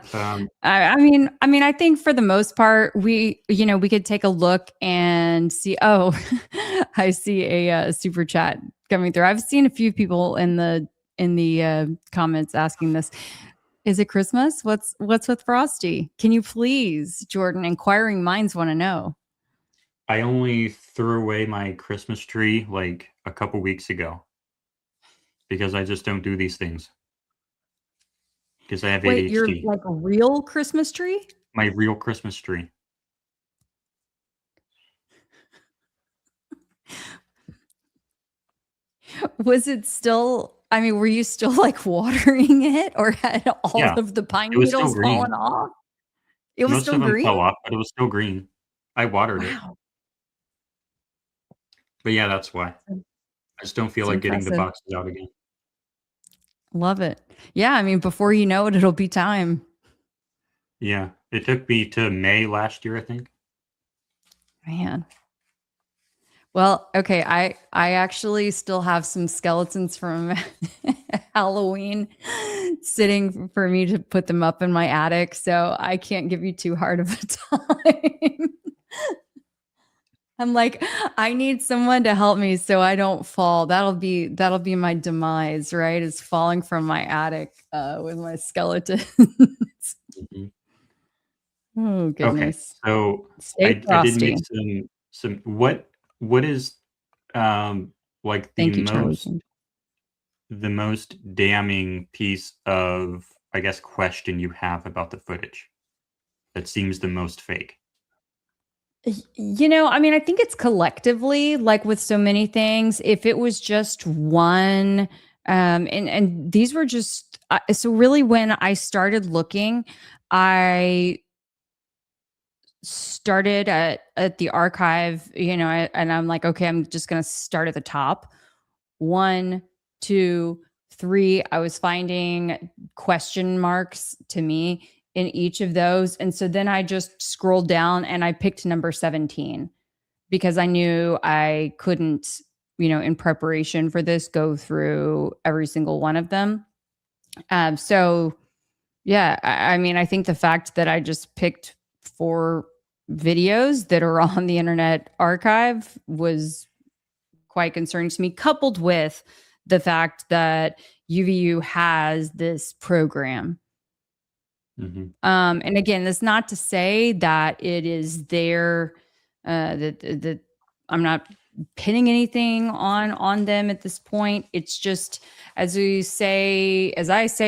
I mean, I think for the most part, we could take a look and see. Oh, I see a super chat coming through. I've seen a few people in the comments asking this. Is it Christmas? What's with Frosty? Can you please, Jordan? Inquiring minds want to know. I only threw away my Christmas tree like a couple weeks ago because I just don't do these things. Because I have Wait, ADHD. you're like a real Christmas tree? My real Christmas tree. Was it still? I mean, were you still like watering it, or had all Yeah, of the pine it was still needles green. fallen off? It was Most still of them green? fell off, but it was still green. I watered it. Wow, But yeah, that's why. I just don't feel it's like getting the impressive. boxes out again. Love it. Yeah, I mean, before you know it, it'll be time. Yeah, it took me to May last year, I think. Man. Well, okay, I actually still have some skeletons from Halloween sitting for me to put them up in my attic, so I can't give you too hard of a time. I'm like, I need someone to help me so I don't fall. That'll be my demise, right? Is falling from my attic with my skeletons. Mhm. Oh Okay, goodness. so Stay I did frosty. make some what is like Thank you, Charlie. the most damning piece of, I guess, question you have about the footage that seems the most fake? I mean, I think it's collectively, like with so many things. If it was just one, and these were just so really when I started looking, I started at the archive, and I'm like, okay, I'm just gonna start at the top. 1, 2, 3. I was finding question marks to me in each of those. And so then I just scrolled down and I picked number 17 because I knew I couldn't, in preparation for this, go through every single one of them. So yeah, I mean, I think the fact that I just picked 4 videos that are on the Internet Archive was quite concerning to me, coupled with the fact that UVU has this program. And again, that's not to say that it is there, that I'm not pinning anything on them at this point. It's just, as I say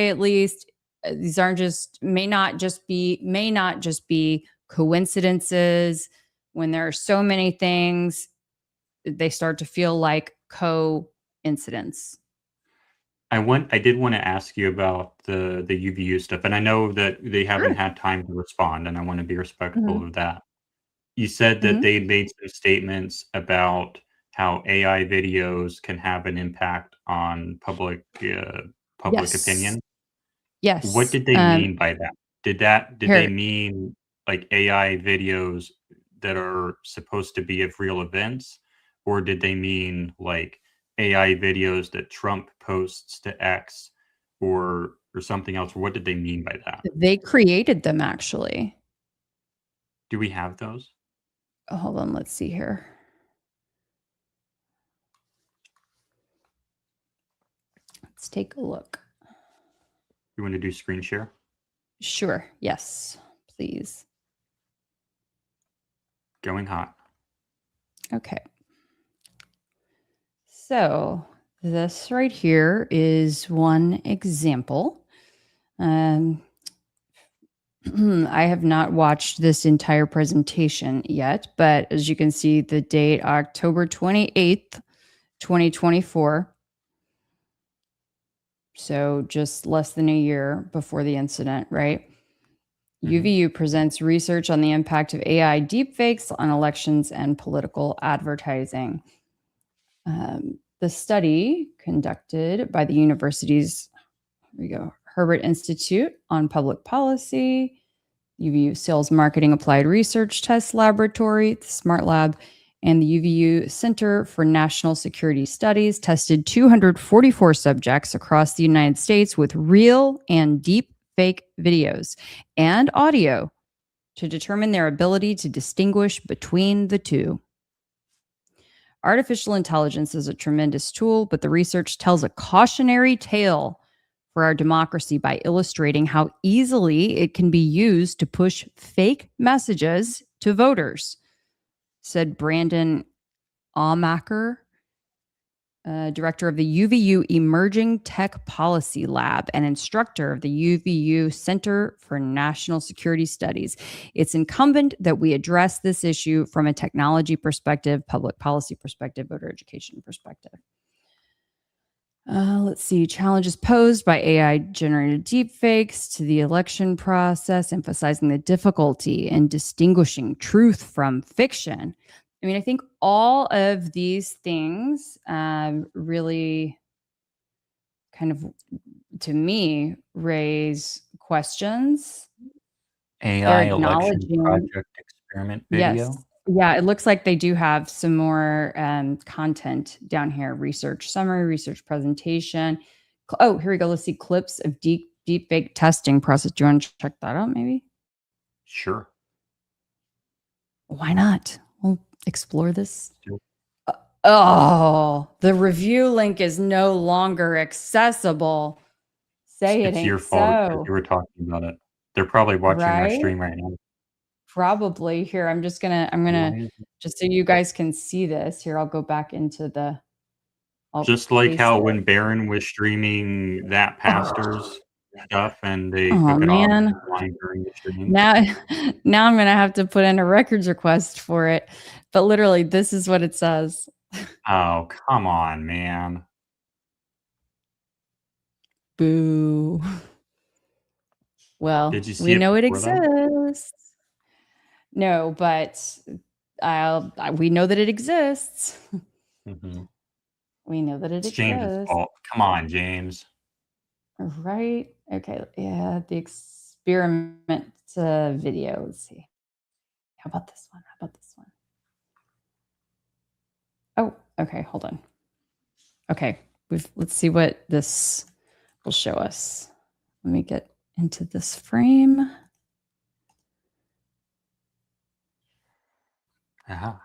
at least, these aren't just may not just be coincidences. When there are so many things, they start to feel like coincidence. I did want to ask you about the UVU stuff, and I know that they haven't Sure. had time to respond, and I want to be respectful Mhm. of that. You said that Mhm. they made some statements about how AI videos can have an impact on public Yes. opinion. Yes. What did they mean by that? Did they Here. mean like AI videos that are supposed to be of real events, or did they mean like AI videos that Trump posts to X or something else? What did they mean by that? They created them, actually. Do we have those? Oh, hold on, let's see here. Let's take a look. You want to do screen share? Sure. Yes, please. Going hot. Okay. So this right here is one example. I have not watched this entire presentation yet, but as you can see, the date October 28th, 2024. So just less than a year before the incident, right? UVU presents research on the impact of AI deepfakes on elections and political advertising. The study conducted by the university's, here we go, Herbert Institute on Public Policy, UVU Sales Marketing Applied Research Test Laboratory, the Smart Lab, and the UVU Center for National Security Studies tested 244 subjects across the United States with real and deep fake videos and audio to determine their ability to distinguish between the two. Artificial intelligence is a tremendous tool, but the research tells a cautionary tale for our democracy by illustrating how easily it can be used to push fake messages to voters, said Brandon Aumacher, director of the UVU Emerging Tech Policy Lab and instructor of the UVU Center for National Security Studies. It's incumbent that we address this issue from a technology perspective, public policy perspective, voter education perspective. Let's see, challenges posed by AI-generated deepfakes to the election process, emphasizing the difficulty in distinguishing truth from fiction. I mean, I think all of these things really kind of, to me, raise questions. AI They're election acknowledging- project experiment video. Yes. Yeah, it looks like they do have some more content down here. Research summary, research presentation. Oh, here we go. Let's see clips of deepfake testing process. Do you want to check that out maybe? Sure. Why not? We'll explore this. Sure. Oh, the review link is no longer accessible. Say It's it your ain't fault so. because you were talking about it. They're probably watching our Right? stream right now. Probably. Here, I'm gonna just so you guys can see this. Here, I'll go back into the. I'll Just like paste how it. when Barron was streaming that pastor's stuff and they Oh, took it man. offline during the stream. Now I'm gonna have to put in a records request for it. But literally, this is what it says. Oh, come on, man. Boo. Well, Did you see we it know it before that? exists. No, but we know that it exists. Mhm. We know that it It's James's exists. fault. Come on, James. Right. Okay. Yeah. The experiment video. Let's see. How about this one? How about this one? Oh, okay. Hold on. Okay. Let's see what this will show us. Let me get into this frame. Aha.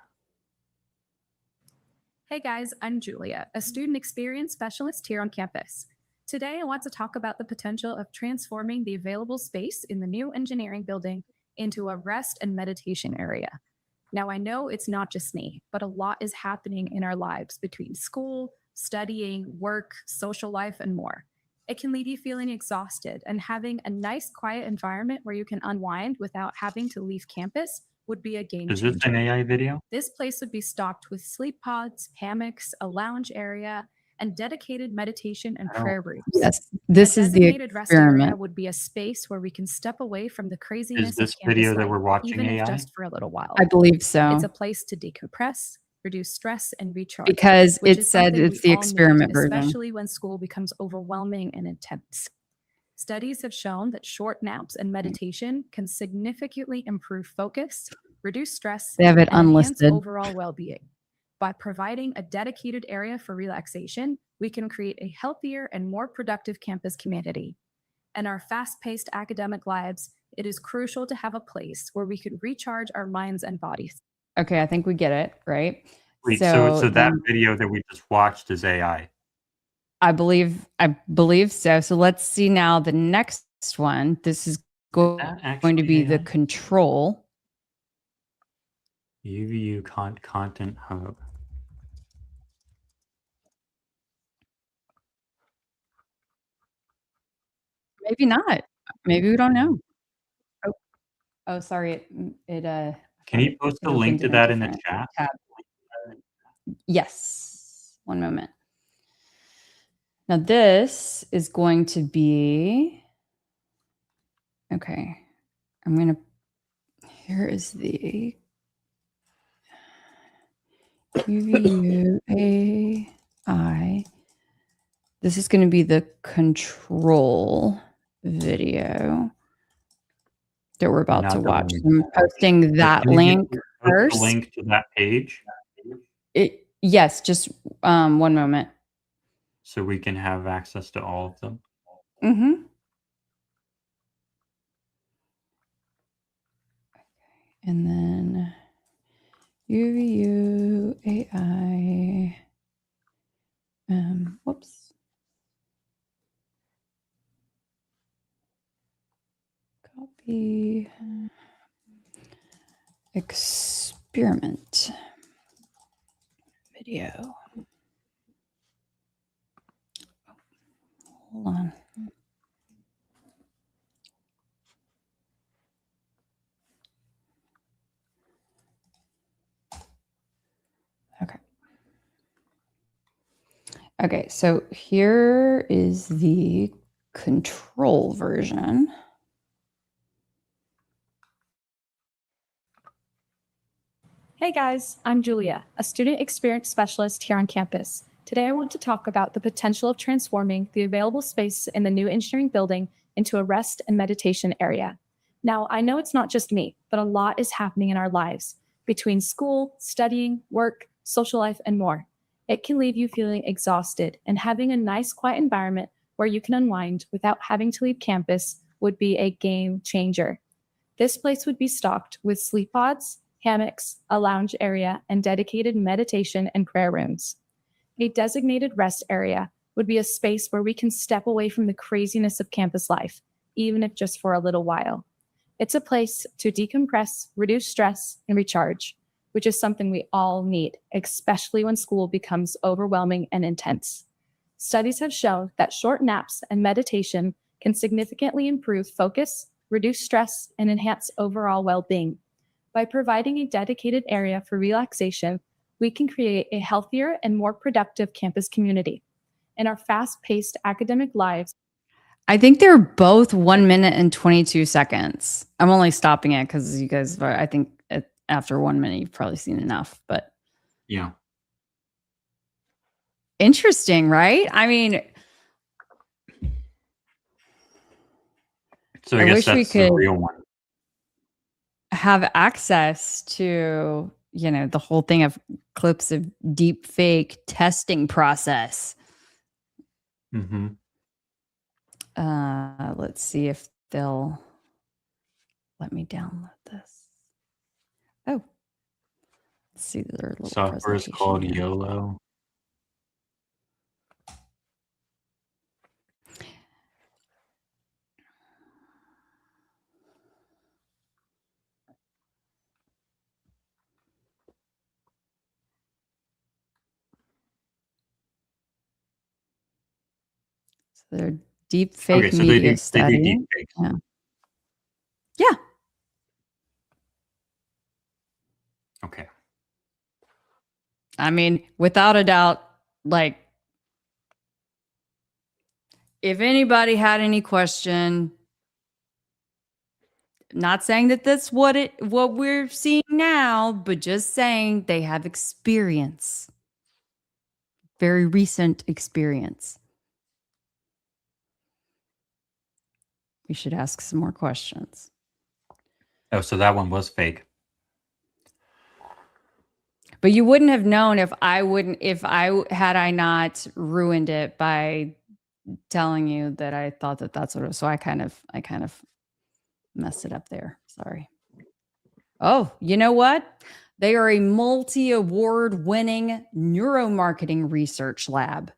Hey guys, I'm Julia, a student experience specialist here on campus. Today I want to talk about the potential of transforming the available space in the new engineering building into a rest and meditation area. Now I know it's not just me, but a lot is happening in our lives between school, studying, work, social life, and more. It can leave you feeling exhausted, and having a nice, quiet environment where you can unwind without having to leave campus would be a game Is changer. this an AI video? This place would be stocked with sleep pods, hammocks, a lounge area, and dedicated meditation and Oh. prayer rooms. Yes, this A is the designated rest area experiment. would be a space where we can step away from the craziness Is this of campus video that life, we're watching even if AI? just for a little while. I believe so. It's a place to decompress, reduce stress, and recharge. Because which it is said something it's we the all need, experiment version. especially when school becomes overwhelming and intense. Studies have shown that short naps and meditation can significantly improve focus, reduce stress, They have it and enhance unlisted. overall well-being. By providing a dedicated area for relaxation, we can create a healthier and more productive campus community. In our fast-paced academic lives, it is crucial to have a place where we can recharge our minds and bodies. Okay, I think we get it, right? Wait, so that then video that we just watched is AI. I believe so. So let's see now the next one. This is going to actually be the AI? control. UVU Content Hub. Maybe not. Maybe we don't know. Oh, sorry. Can you post it a link opened to in a that in the different chat? tab. Yes. One moment. Now this is going to be, okay. Here is the UVU AI. This is going to be the control video that we're about to Not the watch. link. I'm posting that Can you link post first. the link to that page Yes, just one moment. so we can have access to all of them. Mm-hmm. And then UVU AI. Whoops. Copy. Experiment video. Hold on. Okay. Okay, so here is the control version. Hey guys, I'm Julia, a student experience specialist here on campus. Today I want to talk about the potential of transforming the available space in the new engineering building into a rest and meditation area. Now, I know it's not just me, but a lot is happening in our lives between school, studying, work, social life, and more. It can leave you feeling exhausted, and having a nice, quiet environment where you can unwind without having to leave campus would be a game changer. This place would be stocked with sleep pods, hammocks, a lounge area, and dedicated meditation and prayer rooms. A designated rest area would be a space where we can step away from the craziness of campus life, even if just for a little while. It's a place to decompress, reduce stress, and recharge, which is something we all need, especially when school becomes overwhelming and intense. Studies have shown that short naps and meditation can significantly improve focus, reduce stress, and enhance overall well-being. By providing a dedicated area for relaxation, we can create a healthier and more productive campus community. In our fast-paced academic lives, I think they're both 1 minute and 22 seconds. I'm only stopping it because you guys, I think after 1 minute, you've probably seen enough, but Yeah. interesting, right? I mean, So I I guess wish we that's the could real one. have access to, the whole thing of clips of deepfake testing process. Mm-hmm. Let's see if they'll let me download this. Oh, let's see their little Software is presentation called here. YOLO. So they're deepfake Okay, so media they do study. deepfakes. Yeah. Yeah. Okay. I mean, without a doubt, like, if anybody had any question, not saying that that's what we're seeing now, but just saying they have experience. Very recent experience. We should ask some more questions. Oh, so that one was fake. But you wouldn't have known if I not ruined it by telling you that I thought that that's what it was. So I kind of messed it up there. Sorry. Oh, you know what? They are a multi-award winning neuromarketing research lab.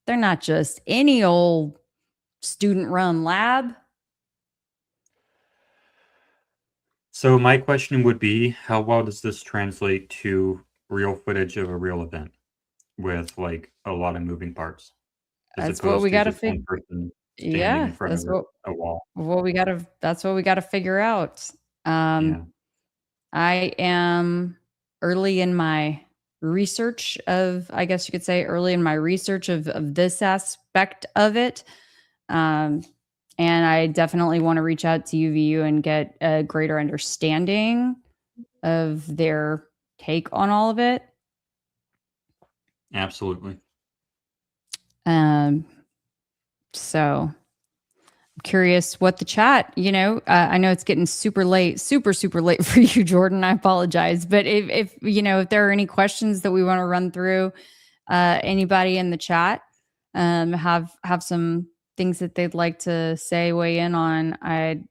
They're not just any old student run lab. So my question would be, how well does this translate to real footage of a real event with like a lot of moving parts? That's what we got to figure. One person standing Yeah, in front that's of a wall. that's what we got to figure out. Yeah. I am early in my research of, I guess you could say, early in my research of this aspect of it. And I definitely want to reach out to UVU and get a greater understanding of their take on all of it. Absolutely. So I'm curious what the chat, I know it's getting super late, super late for you, Jordan. I apologize. But if there are any questions that we want to run through, anybody in the chat have some things that they'd like to say, weigh in on, I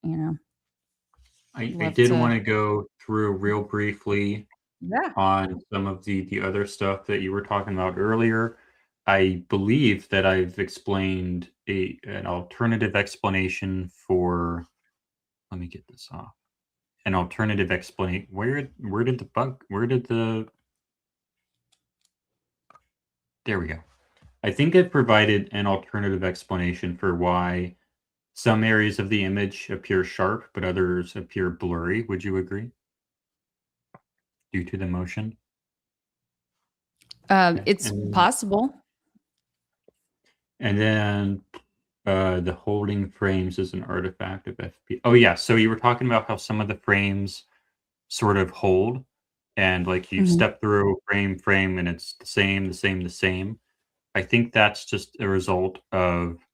did want to go through real briefly Yeah. on some of the other stuff that you were talking about earlier. I believe that I've explained an alternative explanation for, let me get this off. An alternative explanation. Where did there we go. I think I've provided an alternative explanation for why some areas of the image appear sharp, but others appear blurry. Would you agree? Due to the motion? It's possible. And then the holding frames is an artifact of FP. Oh, yeah. So you were talking about how some of the frames sort of hold, and like you step through frame, and it's the same. I think that's just a result of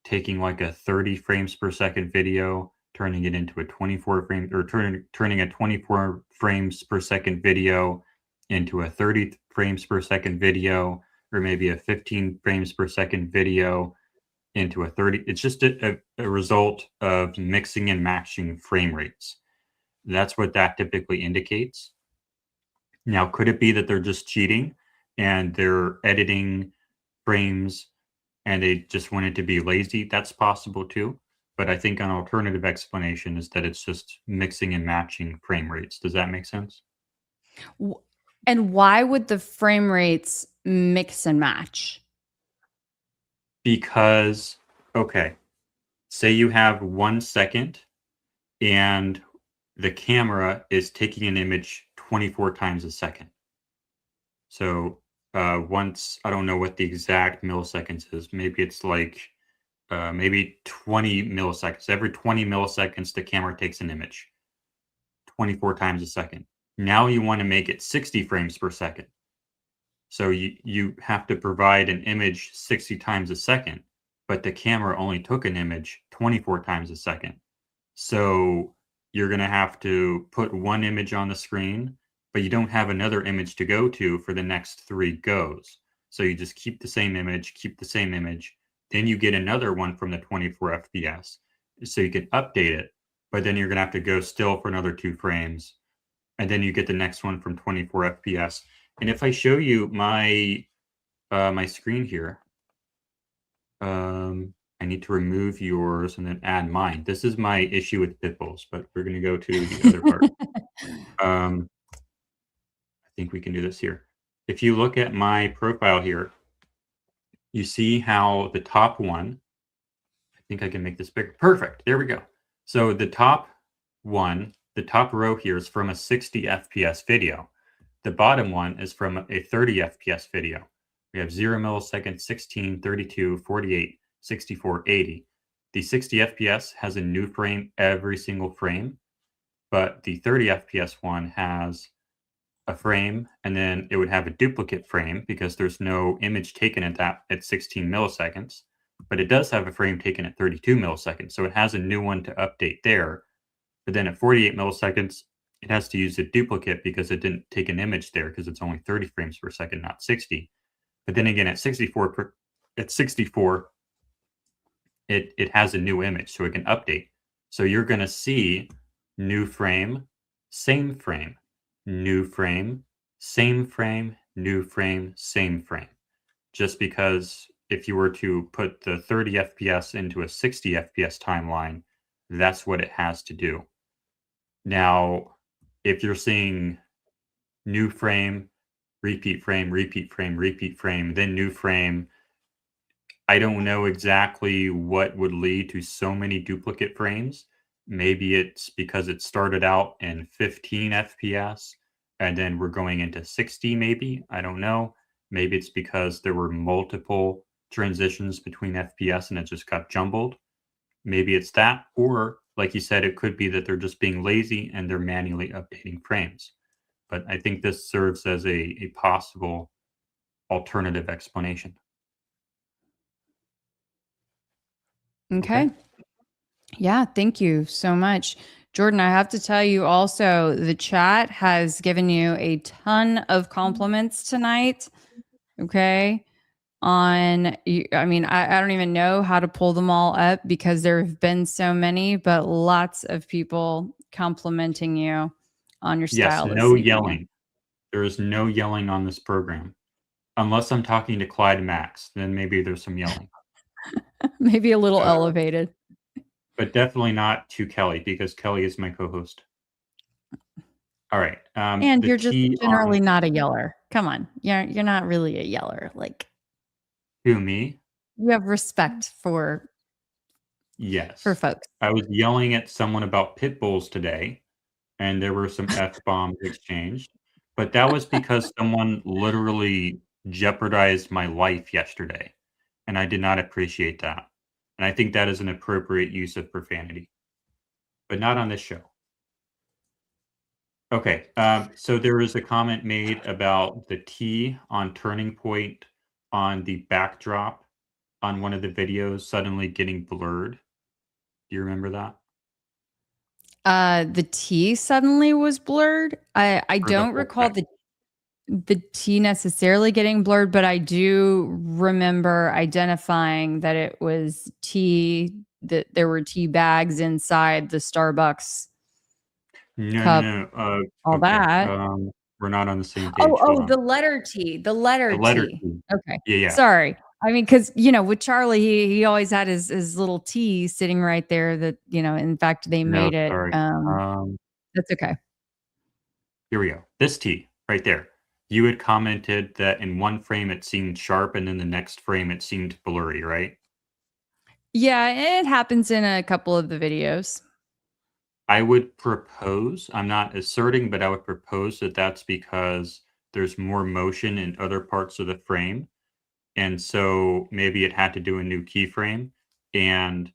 taking like a 30 frames per second video, turning it into a 24 frame, or turning a 24 frames per second video into a 30 frames per second video, or maybe a 15 frames per second video into a 30. It's just a result of mixing and matching frame rates. That's what that typically indicates. Now, could it be that they're just cheating and they're editing frames and they just wanted to be lazy? That's possible too. But I think an alternative explanation is that it's just mixing and matching frame rates. Does that make sense? And why would the frame rates mix and match? Because, okay, say you have 1 second and the camera is taking an image 24 times a second. So once, I don't know what the exact milliseconds is. Maybe it's like maybe 20 milliseconds. Every 20 milliseconds, the camera takes an image 24 times a second. Now you want to make it 60 frames per second. So you have to provide an image 60 times a second, but the camera only took an image 24 times a second. So you're going to have to put one image on the screen, but you don't have another image to go to for the next 3 goes. So you just keep the same image, then you get another one from the 24 FPS. So you can update it, but then you're going to have to go still for another 2 frames. And then you get the next one from 24 FPS. And if I show you my my screen here, I need to remove yours and then add mine. This is my issue with pitbulls, but we're going to go to the other part. I think we can do this here. If you look at my profile here, you see how the top one, I think I can make this bigger. Perfect. There we go. So the top one, the top row here is from a 60 FPS video. The bottom one is from a 30 FPS video. We have 0 milliseconds, 16, 32, 48, 64, 80. The 60 FPS has a new frame every single frame, but the 30 FPS one has a frame, and then it would have a duplicate frame because there's no image taken at 16 milliseconds, but it does have a frame taken at 32 milliseconds. So it has a new one to update there. But then at 48 milliseconds, it has to use a duplicate because it didn't take an image there because it's only 30 frames per second, not 60. But then again, at 64, it has a new image, so it can update. So you're going to see new frame, same frame, new frame, same frame, new frame, same frame. Just because if you were to put the 30 FPS into a 60 FPS timeline, that's what it has to do. Now, if you're seeing new frame, repeat frame, repeat frame, repeat frame, then new frame, I don't know exactly what would lead to so many duplicate frames. Maybe it's because it started out in 15 FPS and then we're going into 60 maybe. I don't know. Maybe it's because there were multiple transitions between FPS and it just got jumbled. Maybe it's that, or like you said, it could be that they're just being lazy and they're manually updating frames. But I think this serves as a possible alternative explanation. Okay. Yeah, thank you so much. Jordan, I have to tell you also, the chat has given you a ton of compliments tonight. Okay. I mean, I don't even know how to pull them all up because there have been so many, but lots of people complimenting you on your style. Yes, this no evening. yelling. There is no yelling on this program. Unless I'm talking to Clyde and Max, then maybe there's some yelling. Maybe a little elevated. But definitely not to Keli, because Keli is my co-host. All right. And you're just T generally not a yeller. Come on. You're not really a yeller. Like, who, me? you have respect for Yes. folks. I was yelling at someone about pit bulls today, and there were some F-bombs exchanged. But that was because someone literally jeopardized my life yesterday, and I did not appreciate that. And I think that is an appropriate use of profanity, but not on this show. Okay, so there was a comment made about the T on turning point on the backdrop on one of the videos suddenly getting blurred. Do you remember that? The T suddenly was blurred. I don't recall the T necessarily getting blurred, but I do remember identifying that it was tea, that there were tea bags inside the Starbucks cup. No. All Okay. that. We're not on the same page. Oh, the letter T. The letter T. T. Okay. Yeah. Sorry. I mean, because, with Charlie, he always had his little T sitting right there that, in fact, they made it. Sorry. That's okay. Here we go. This T right there. You had commented that in one frame it seemed sharp and in the next frame it seemed blurry, right? Yeah, it happens in a couple of the videos. I would propose, I'm not asserting, but I would propose that that's because there's more motion in other parts of the frame. And so maybe it had to do a new keyframe. And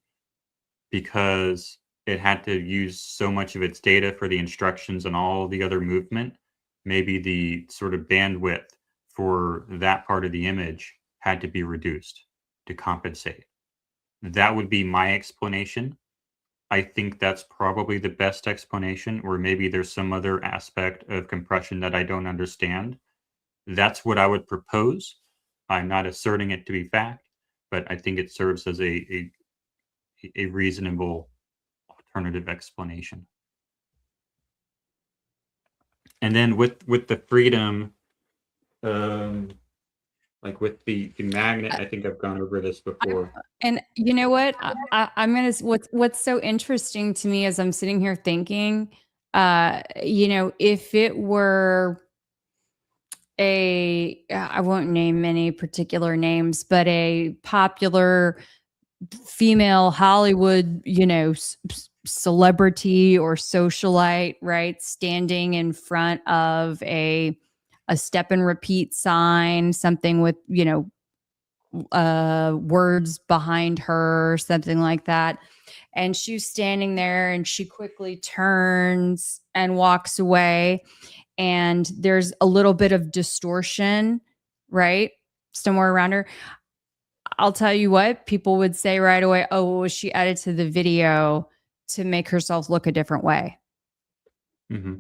because it had to use so much of its data for the instructions and all the other movement, maybe the sort of bandwidth for that part of the image had to be reduced to compensate. That would be my explanation. I think that's probably the best explanation, or maybe there's some other aspect of compression that I don't understand. That's what I would propose. I'm not asserting it to be fact, but I think it serves as a reasonable alternative explanation. And then with the freedom, like with the magnet, I think I've gone over this before. And you know what? I'm gonna. What's so interesting to me as I'm sitting here thinking, if it were I won't name any particular names, but a popular female Hollywood, celebrity or socialite, right, standing in front of a step and repeat sign, something with, words behind her, something like that. And she's standing there and she quickly turns and walks away. And there's a little bit of distortion, right? Somewhere around her. I'll tell you what, people would say right away, oh, well, she edited the video to make herself look a different way. Mm-hmm.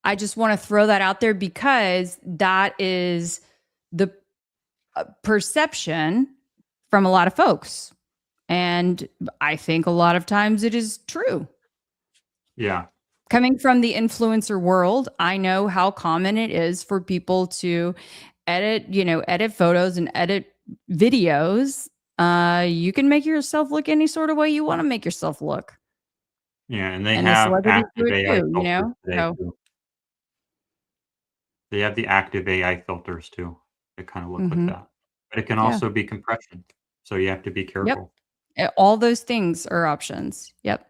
I just want to throw that out there because that is the perception from a lot of folks. And I think a lot of times it is true. Yeah. Coming from the influencer world, I know how common it is for people to edit photos and edit videos. You can make yourself look any sort of way you want to make yourself look. Yeah, and they And the have celebrities do active it AI too, you filters know? today, So, too. They have the active AI filters too. They kind of look like that. But it can Yeah. also be compression. So you have to be careful. all those things are options. Yep.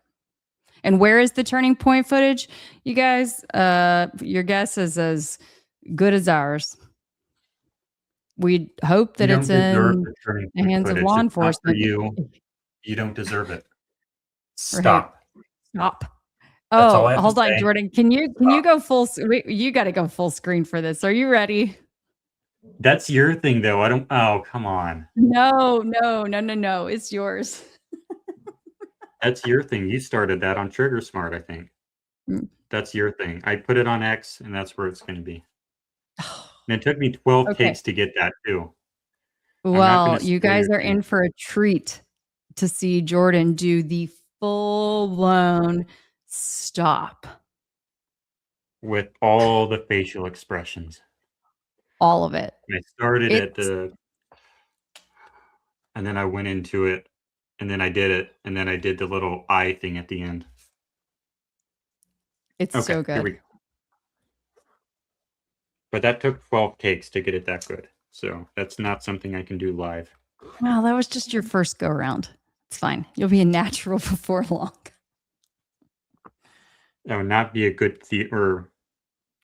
And where is the turning point footage? You guys, your guess is as good as ours. We hope that You it's don't deserve in the turning the point hands of footage. law It's not for enforcement. you. You don't deserve it. Stop. Stop. That's all Oh, I have to hold on, say. Jordan. Can you go full? You got to go full screen for this. Are you ready? That's your thing, though. I don't. Oh, come on. No. It's yours. That's your thing. You started that on Trigger Smart, I think. That's your thing. I put it on X, and that's where it's going to be. And it took me 12 Okay. takes to get that too. Well, you spoil guys your are in thing. for a treat to see Jordan do the full-blown stop. With all the facial expressions. All of it. I started at the, and then I went into it, and then I did it, and then I did the little eye thing at the end. It's Okay, so here we good. go. But that took 12 takes to get it that good. So that's not something I can do live. Well, that was just your first go around. It's fine. You'll be a natural before long. That would not be a good theater.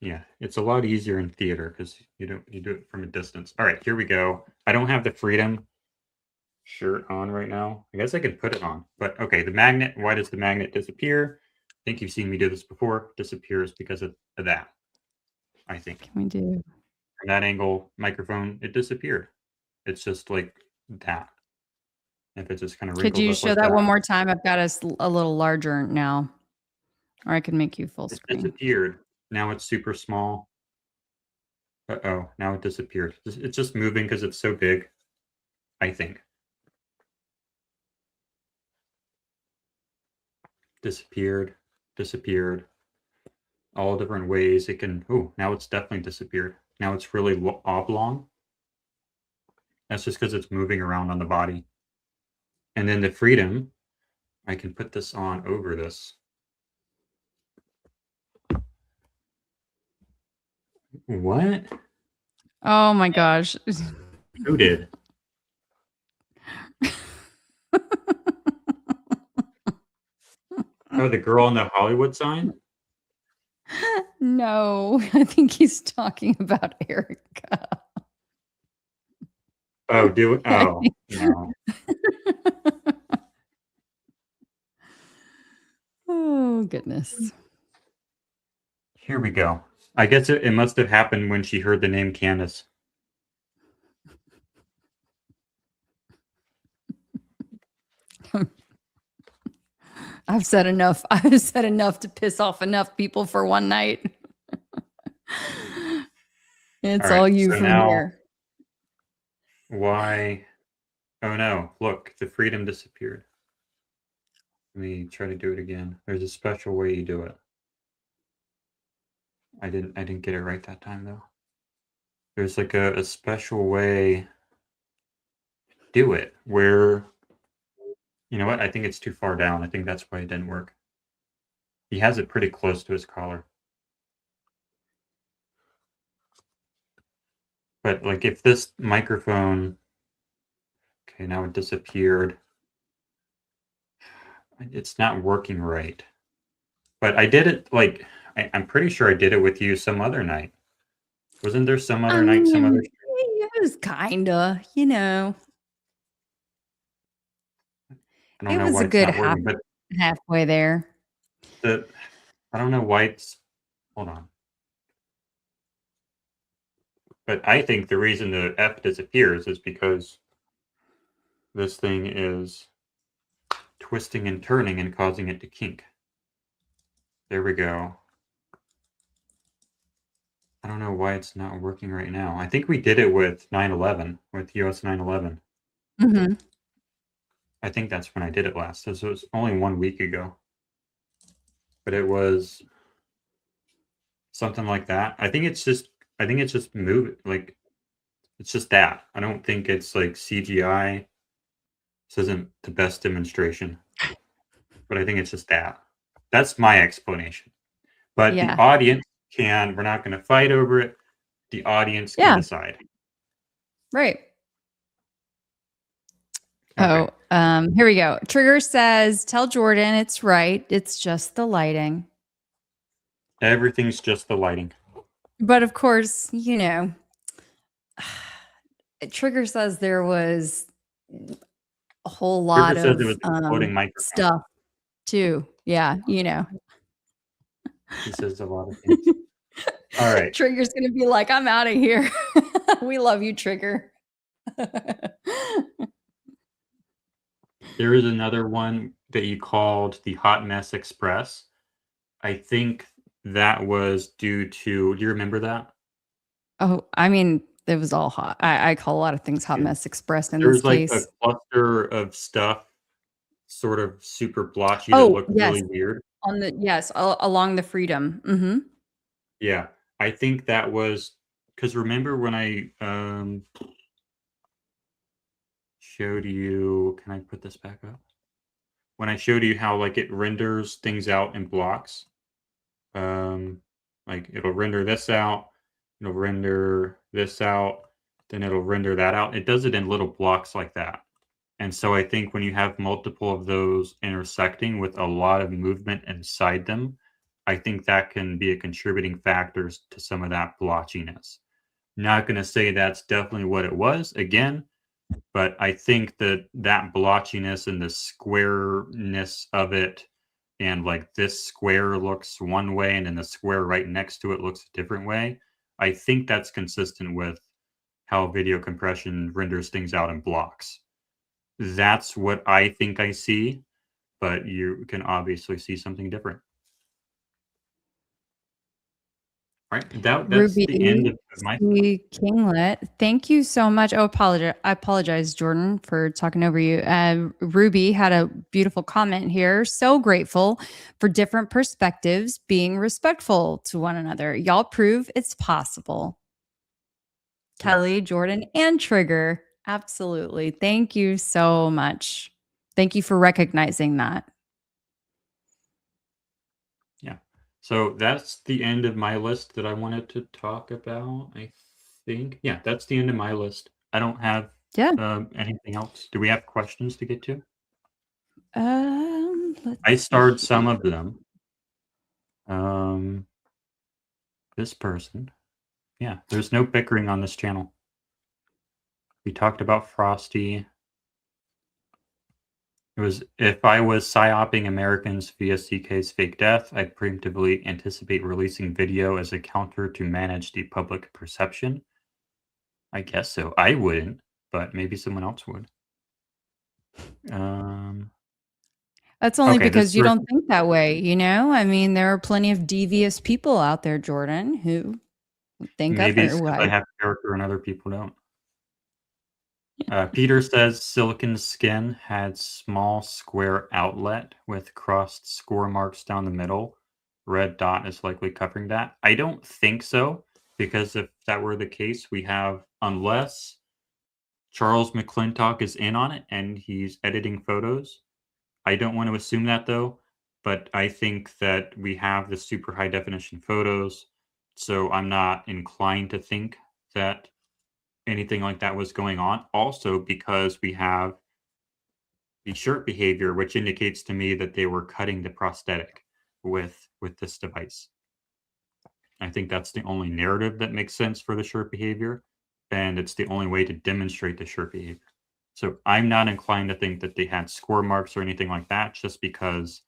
Yeah, it's a lot easier in theater because you do it from a distance. All right, here we go. I don't have the Freedom shirt on right now. I guess I could put it on, but okay. The magnet. Why does the magnet disappear? I think you've seen me do this before. Disappears because of that. I think. Can we do From that angle, microphone, it disappeared. It's just like that. If it just kind of Could you show that one more time? I've got us a little larger now. Or I could make you full It screen. disappeared. Now it's super small. Uh-oh, now it disappeared. It's just moving because it's so big, I think. Disappeared. All different ways it can. Oh, now it's definitely disappeared. Now it's really oblong. That's just because it's moving around on the body. And then the Freedom, I can put this on over this. What? Oh my gosh. Who did? Oh, the girl on the Hollywood sign? No, I think he's talking about Erica. Oh, do it? Oh, no. Oh, goodness. Here we go. I guess it must have happened when she heard the name Candace. I've said enough. I've said enough to piss off enough people for one night. It's all you so from now, here. Why? Oh no, look, the Freedom disappeared. Let me try to do it again. There's a special way you do it. I didn't get it right that time though. There's like a special way to do it where, you know what? I think it's too far down. I think that's why it didn't work. He has it pretty close to his collar. But like if this microphone, okay, now it disappeared. It's not working right. But I did it like, I'm pretty sure I did it with you some other night. Wasn't there some other night, some other? It was kinda, you know. I don't It know was why a it's good not working, but halfway there. I don't know why it's, hold on. But I think the reason the F disappears is because this thing is twisting and turning and causing it to kink. There we go. I don't know why it's not working right now. I think we did it with 9/11, with US 9/11. Hmm. I think that's when I did it last. So it was only 1 week ago. But it was something like that. I think it's just move, like, it's just that. I don't think it's like CGI. This isn't the best demonstration, but I think it's just that. That's my explanation. But the Yeah. audience we're not going to fight over it. The audience can Yeah. decide. Right. Okay. Here we go. Trigger says, tell Jordan it's right. It's just the lighting. Everything's just the lighting. But of course, Trigger says there was a whole lot Trigger says it of was exploding microphone. stuff too. Yeah, He says a lot of things. All right. Trigger's gonna be like, I'm out of here. We love you, Trigger. There is another one that you called the Hot Mess Express. I think that was due to, do you remember that? Oh, I mean, it was all hot. I call a lot of things Hot Yeah. Mess Express in There this was like a case. cluster of stuff, sort of super blotchy that Oh, looked yes. really weird. Along the Freedom. Mm-hmm. Yeah. I think that was because remember when I showed you, can I put this back up? When I showed you how like it renders things out in blocks. Like it'll render this out, it'll render this out, then it'll render that out. It does it in little blocks like that. And so I think when you have multiple of those intersecting with a lot of movement inside them, I think that can be a contributing factor to some of that blotchiness. Not going to say that's definitely what it was again, but I think that blotchiness and the squareness of it, and like this square looks one way and then the square right next to it looks a different way, I think that's consistent with how video compression renders things out in blocks. That's what I think I see, but you can obviously see something different. All right, that's the end of my Kinglet, thank you so much. Oh, I apologize, Jordan, for talking over you. Ruby had a beautiful comment here. So grateful for different perspectives, being respectful to one another. Y'all prove it's possible. Keli, Jordan, and Trigger. Absolutely. Thank you so much. Thank you for recognizing that. Yeah. So that's the end of my list that I wanted to talk about, I think. Yeah, that's the end of my list. I don't have anything else. Do we have questions to get to? I starred some of them. This person. Yeah, there's no bickering on this channel. We talked about Frosty. It was, if I was psyoping Americans via CK's fake death, I'd preemptively anticipate releasing video as a counter to manage the public perception. I guess so. I wouldn't, but maybe someone else would. That's only Okay, because you don't think that way, I mean, there are plenty of devious people out there, Jordan, who think maybe it's 'cause I otherwise. have character and other people don't. Peter says silicon skin had small square outlet with crossed score marks down the middle. Red dot is likely covering that. I don't think so, because if that were the case, we have, unless Charles McClintock is in on it and he's editing photos. I don't want to assume that though, but I think that we have the super high definition photos, so I'm not inclined to think that anything like that was going on. Also, because we have the shirt behavior, which indicates to me that they were cutting the prosthetic with this device. I think that's the only narrative that makes sense for the shirt behavior, and it's the only way to demonstrate the shirt behavior. So I'm not inclined to think that they had score marks or anything like that, just because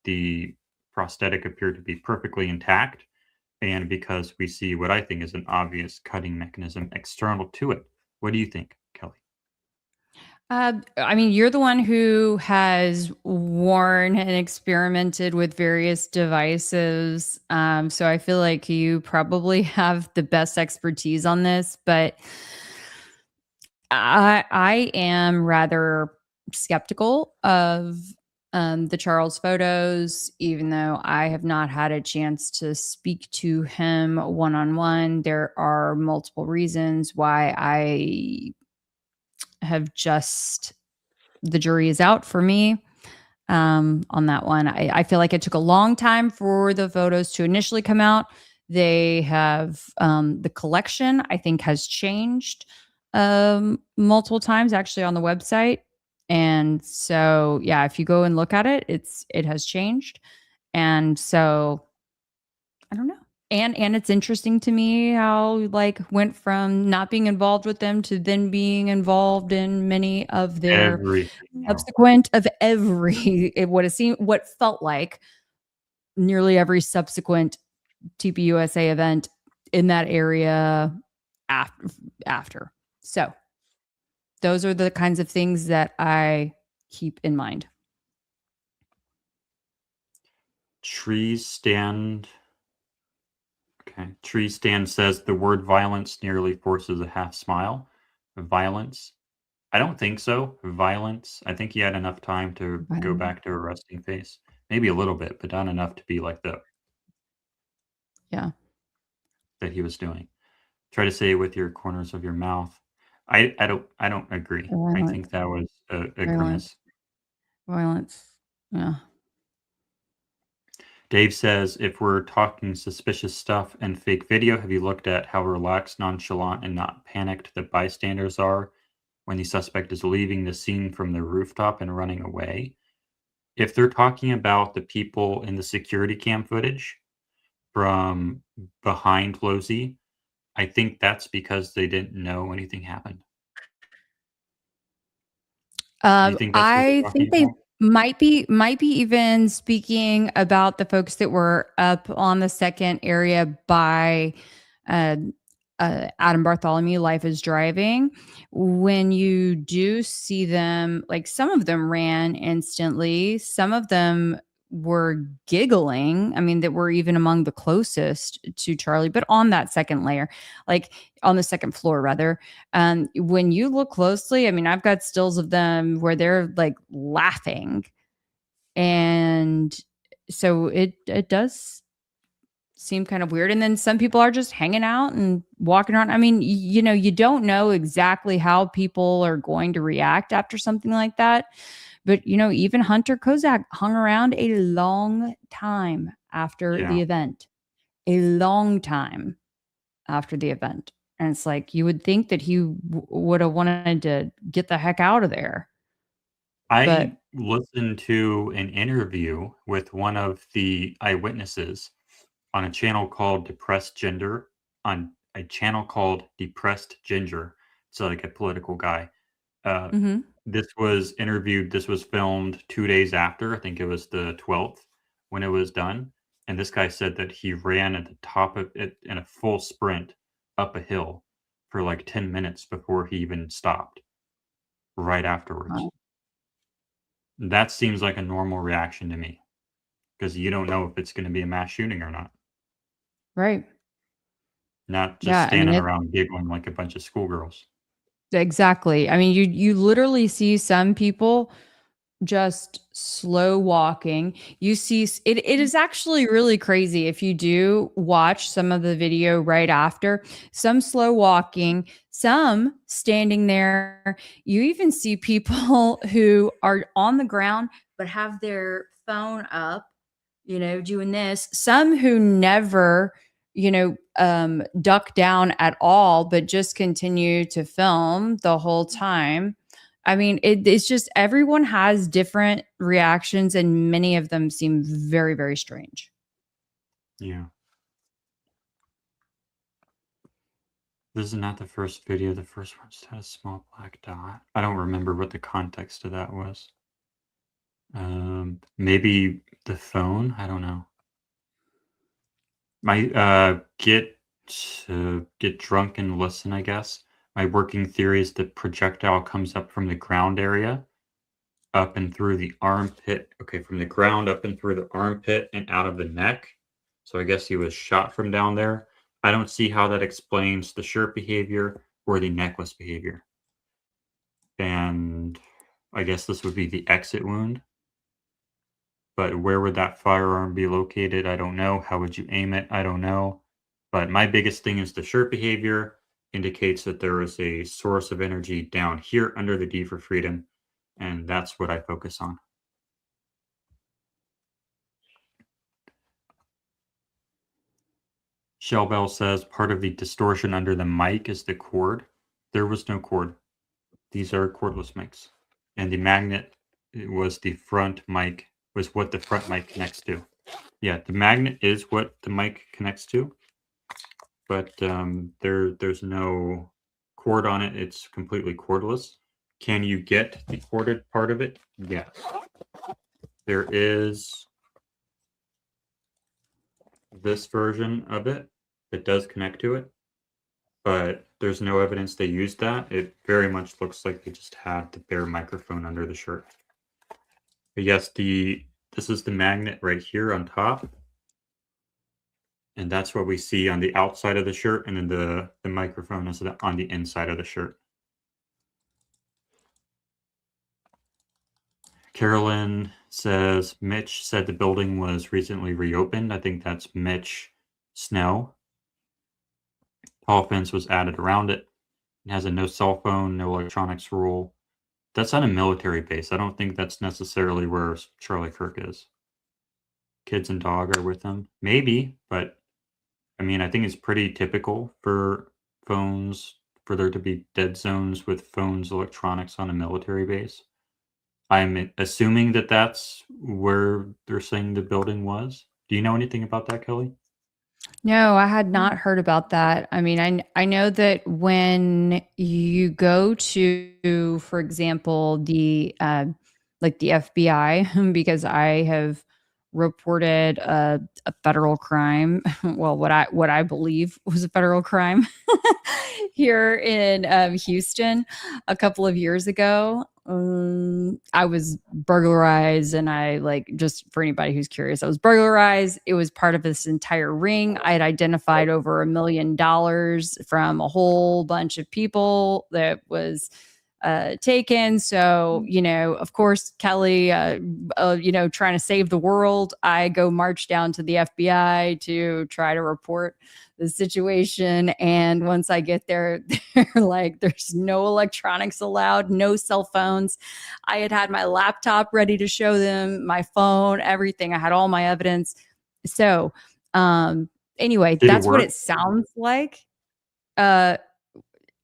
the prosthetic appeared to be perfectly intact, and because we see what I think is an obvious cutting mechanism external to it. What do you think, Kelly? I mean, you're the one who has worn and experimented with various devices. So I feel like you probably have the best expertise on this, but I am rather skeptical of the Charles photos, even though I have not had a chance to speak to him one on one. There are multiple reasons why I have just, the jury is out for me on that one. I feel like it took a long time for the photos to initially come out. They have, the collection, I think, has changed multiple times actually on the website. And so, yeah, if you go and look at it, it has changed. And so I don't know. And it's interesting to me how like went from not being involved with them to then being involved in many of their Everything. subsequent of every what felt like nearly every subsequent TPUSA event in that area after. So those are the kinds of things that I keep in mind. Trees stand. Okay. Tree stand says the word violence nearly forces a half smile. Violence. I don't think so. Violence. I think he had enough time to go back to a resting face. Maybe a little bit, but not enough to be like that he was doing. Try to say it with your corners of your mouth. I don't agree. I think that was a grimace. Violence. Yeah. Dave says, if we're talking suspicious stuff and fake video, have you looked at how relaxed, nonchalant, and not panicked the bystanders are when the suspect is leaving the scene from the rooftop and running away? If they're talking about the people in the security cam footage from behind Losey, I think that's because they didn't know anything happened. Do you think that's what they're I talking think they about? might be even speaking about the folks that were up on the second area by uh, Adam Bartholomew, Life is Driving. When you do see them, like some of them ran instantly, some of them were giggling. I mean, that were even among the closest to Charlie, but on that second layer, like on the second floor, rather. When you look closely, I mean, I've got stills of them where they're like laughing. And so it does seem kind of weird. And then some people are just hanging out and walking around. I mean, you know, you don't know exactly how people are going to react after something like that. But, you know, even Hunter Kozak hung around a long time after the event, a long time after the event. And it's like, you would think that he would have wanted to get the heck out of there. I listened to an interview with one of the eyewitnesses on a channel called Depressed Ginger, on a channel called Depressed Ginger. So like a political guy. This was filmed 2 days after, I think it was the 12th when it was done. And this guy said that he ran at the top of it in a full sprint up a hill for like 10 minutes before he even stopped right afterwards. Wow. That seems like a normal reaction to me because you don't know if it's going to be a mass shooting or not. Right. Not just standing around giggling like a bunch of schoolgirls. Exactly. I mean, you literally see some people just slow walking. You see it is actually really crazy if you do watch some of the video right after. Some slow walking, some standing there. You even see people who are on the ground but have their phone up, you know, doing this. Some who never, you know, duck down at all, but just continue to film the whole time. I mean, it's just everyone has different reactions, and many of them seem very, very strange. Yeah. This is not the first video. The first one just had a small black dot. I don't remember what the context of that was. Maybe the phone. I don't know. My get drunk and listen, I guess. My working theory is the projectile comes up from the ground area, up and through the armpit. Okay, from the ground up and through the armpit and out of the neck. So I guess he was shot from down there. I don't see how that explains the shirt behavior or the necklace behavior. And I guess this would be the exit wound. But where would that firearm be located? I don't know. How would you aim it? I don't know. But my biggest thing is the shirt behavior indicates that there is a source of energy down here under the D for freedom. And that's what I focus on. Shellbell says part of the distortion under the mic is the cord. There was no cord. These are cordless mics. And the magnet was the front mic, was what the front mic connects to. Yeah, the magnet is what the mic connects to. But there's no cord on it. It's completely cordless. Can you get the corded part of it? Yes. There is this version of it that does connect to it, but there's no evidence they used that. It very much looks like they just had the bare microphone under the shirt. But yes, this is the magnet right here on top. And that's what we see on the outside of the shirt, and then the microphone is on the inside of the shirt. Carolyn says, Mitch said the building was recently reopened. I think that's Mitch Snow. Tall fence was added around it. It has a no cell phone, no electronics rule. That's on a military base. I don't think that's necessarily where Charlie Kirk is. Kids and dog are with him. Maybe, but I mean, I think it's pretty typical for phones, for there to be dead zones with phones, electronics on a military base. I'm assuming that that's where they're saying the building was. Do you know anything about that, Kelly? No, I had not heard about that. I mean, I know that when you go to, for example, the like the FBI, because I have reported a federal crime, well, what I believe was a federal crime here in Houston a couple of years ago. I was burglarized, and I, like, just for anybody who's curious, I was burglarized. It was part of this entire ring. I had identified over $1 million from a whole bunch of people that was taken. So, you know, of course, Kelly, you know, trying to save the world, I go march down to the FBI to try to report the situation. And once I get there, they're like, there's no electronics allowed, no cell phones. I had my laptop ready to show them, my phone, everything. I had all my evidence. So anyway, that's what it sounds like. I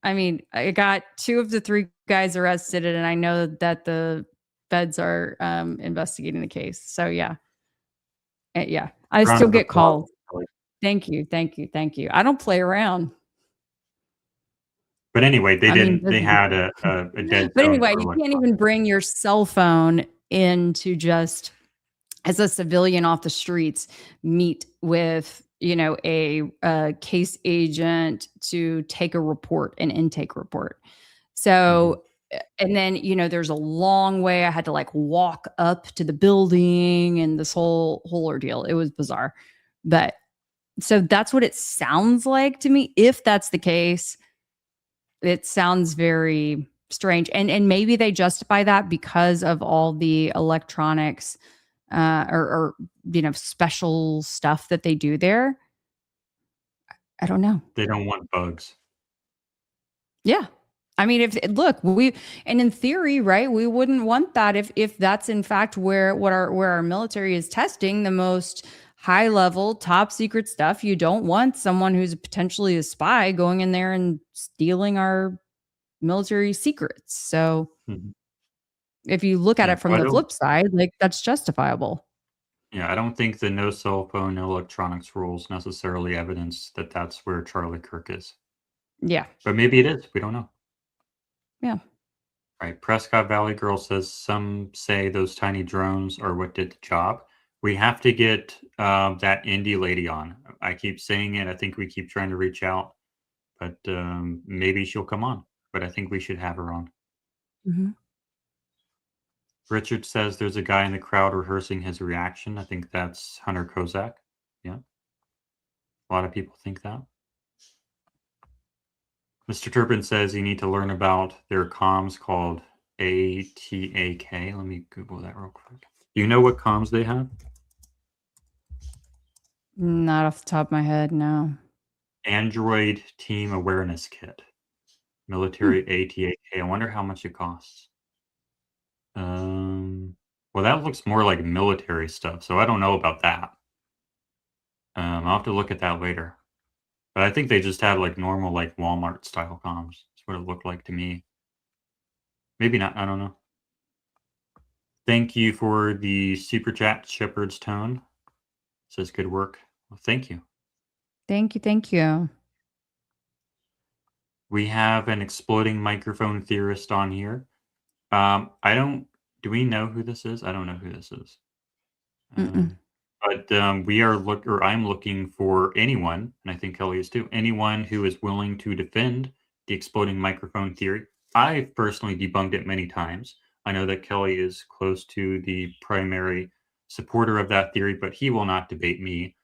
mean, I got 2 of the 3 guys arrested, and I know that the feds are investigating the case. So yeah. Yeah, I still get called. Thank you. I don't play around. But anyway, they had a dead But zone. anyway, you can't even bring your cell phone in to just, as a civilian off the streets, meet with, you know, a case agent to take a report, an intake report. So, and then, you know, there's a long way. I had to, like, walk up to the building and this whole ordeal. It was bizarre. But so that's what it sounds like to me. If that's the case, it sounds very strange. And maybe they justify that because of all the electronics or you know, special stuff that they do there. I don't know. They don't want bugs. Yeah. I mean, and in theory, right, we wouldn't want that if that's in fact where our military is testing the most high level, top secret stuff. You don't want someone who's potentially a spy going in there and stealing our military secrets. So if you look at it from the flip side, like, that's justifiable. Yeah, I don't think the no cell phone, no electronics rules necessarily evidence that that's where Charlie Kirk is. Yeah. But maybe it is. We don't know. Yeah. All right. Prescott Valley Girl says some say those tiny drones are what did the job. We have to get that indie lady on. I keep saying it. I think we keep trying to reach out, but maybe she'll come on. But I think we should have her on. Mm-hmm. Richard says there's a guy in the crowd rehearsing his reaction. I think that's Hunter Kozak. Yeah. A lot of people think that. Mr. Turpin says you need to learn about their comms called ATAK. Let me Google that real quick. You know what comms they have? Not off the top of my head, no. Android Team Awareness Kit. Military ATAK. I wonder how much it costs. Well, that looks more like military stuff, so I don't know about that. I'll have to look at that later. But I think they just have like normal, like Walmart style comms. That's what it looked like to me. Maybe not. I don't know. Thank you for the super chat, Shepherd's Tone. Says good work. Well, thank you. Thank you. Thank you. We have an exploding microphone theorist on here. Do we know who this is? I don't know who this is. But I'm looking for anyone, and I think Kelly is too, anyone who is willing to defend the exploding microphone theory. I've personally debunked it many times. I know that Kelly is close to the primary supporter of that theory, but he will not debate me,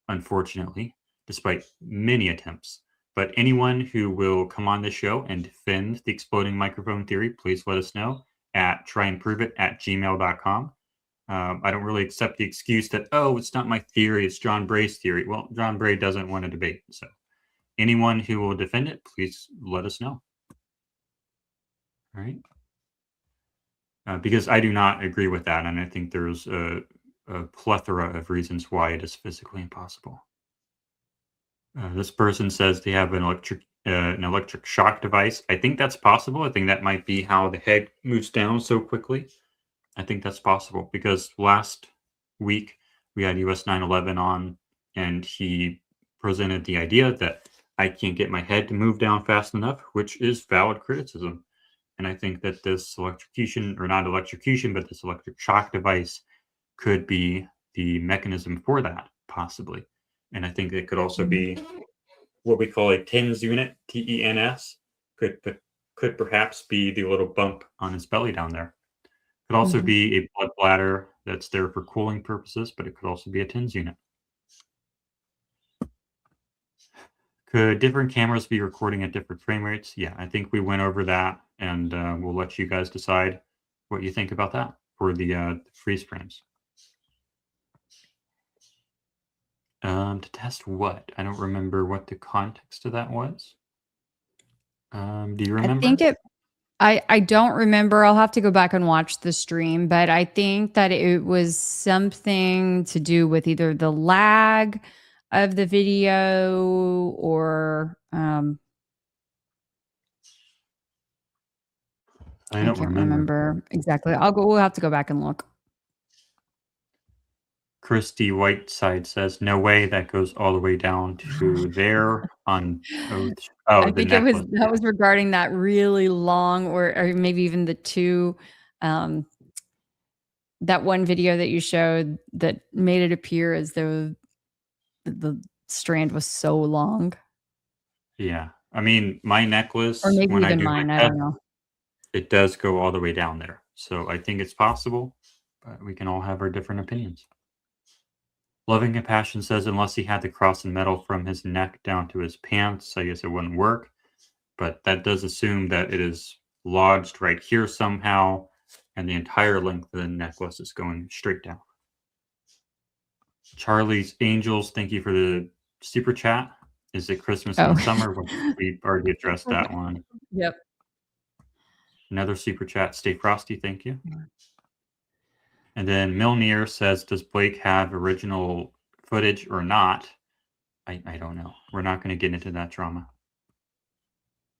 unfortunately, despite many attempts. But anyone who will come on the show and defend the exploding microphone theory, please let us know at tryandproveit@gmail.com. I don't really accept the excuse that, oh, it's not my theory, it's John Bray's theory. Well, John Bray doesn't want to debate. So anyone who will defend it, please let us know. All right. Because I do not agree with that. And I think there's a plethora of reasons why it is physically impossible. This person says they have an electric shock device. I think that's possible. I think that might be how the head moves down so quickly. I think that's possible because last week we had US 911 on, and he presented the idea that I can't get my head to move down fast enough, which is valid criticism. And I think that this electrocution, or not electrocution, but this electric shock device could be the mechanism for that, possibly. And I think it could also be what we call a TENS unit, TENS, could perhaps be the little bump on his belly down there. Could also be a blood bladder that's there for cooling purposes, but it could also be a TENS unit. Could different cameras be recording at different frame rates? Yeah, I think we went over that, and we'll let you guys decide what you think about that for the freeze frames. To test what? I don't remember what the context of that was. Do you remember? I don't remember. I'll have to go back and watch the stream, but I think that it was something to do with either the lag of the video or I can't remember exactly. We'll have to go back and look. Christy Whiteside says, no way, that goes all the way down to there on I think that was regarding that really long or maybe even the two that one video that you showed that made it appear as though the strand was so long. Yeah. I mean, my necklace, or maybe when even I do mine, my I test, don't know. it does go all the way down there. So I think it's possible, but we can all have our different opinions. Loving Compassion says, unless he had the cross and metal from his neck down to his pants, I guess it wouldn't work. But that does assume that it is lodged right here somehow, and the entire length of the necklace is going straight down. Charlie's Angels, thank you for the super chat. Is it Christmas in the summer? We've already addressed that one. Yep. Another super chat. Stay frosty, thank you. And then Milnier says, does Blake have original footage or not? I don't know. We're not going to get into that drama.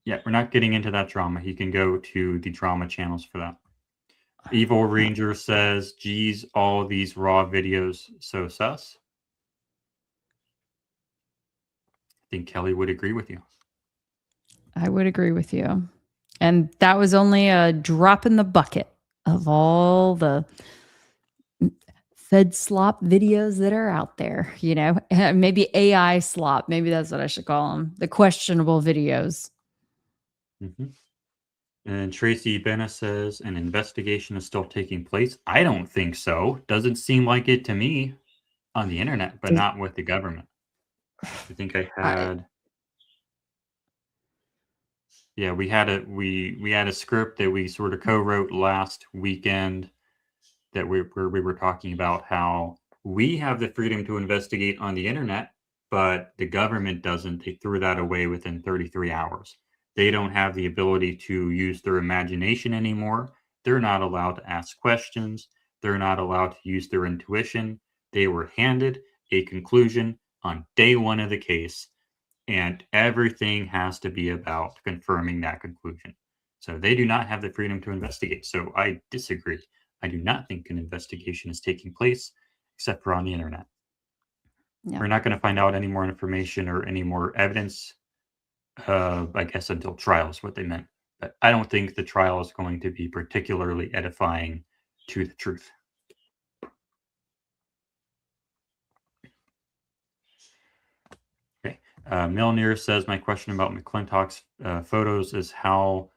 Yeah, we're not getting into that drama. He can go to the drama channels for that. Evil Ranger says, geez, all these raw videos so sus. I think Kelly would agree with you. I would agree with you. And that was only a drop in the bucket of all the Fed slop videos that are out there, you know, maybe AI slop. Maybe that's what I should call them. The questionable videos. Mhm. And Tracy Benna says an investigation is still taking place. I don't think so. Doesn't seem like it to me on the internet, but Does- not with the government. I think I I, had yeah, we had a script that we sort of co-wrote last weekend that where we were talking about how we have the freedom to investigate on the internet, but the government doesn't. They threw that away within 33 hours. They don't have the ability to use their imagination anymore. They're not allowed to ask questions. They're not allowed to use their intuition. They were handed a conclusion on day one of the case, and everything has to be about confirming that conclusion. So they do not have the freedom to investigate. So I disagree. I do not think an investigation is taking place except for on the internet. yeah. We're not going to find out any more information or any more evidence, I guess, until trial is what they meant. But I don't think the trial is going to be particularly edifying to the truth. Okay. Milner says, my question about McClintock's photos is how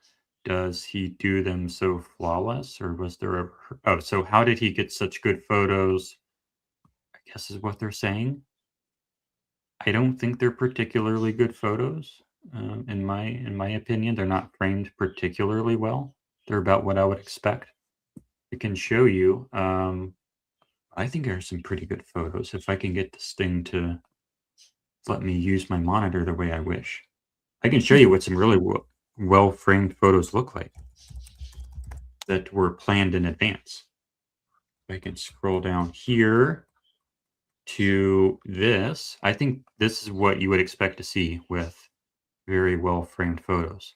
does he do them so flawless? Or was there a... Oh, so how did he get such good photos? I guess is what they're saying. I don't think they're particularly good photos. In my opinion, they're not framed particularly well. They're about what I would expect. I can show you. I think there are some pretty good photos. If I can get this thing to let me use my monitor the way I wish, I can show you what some really well framed photos look like that were planned in advance. I can scroll down here to this. I think this is what you would expect to see with very well framed photos.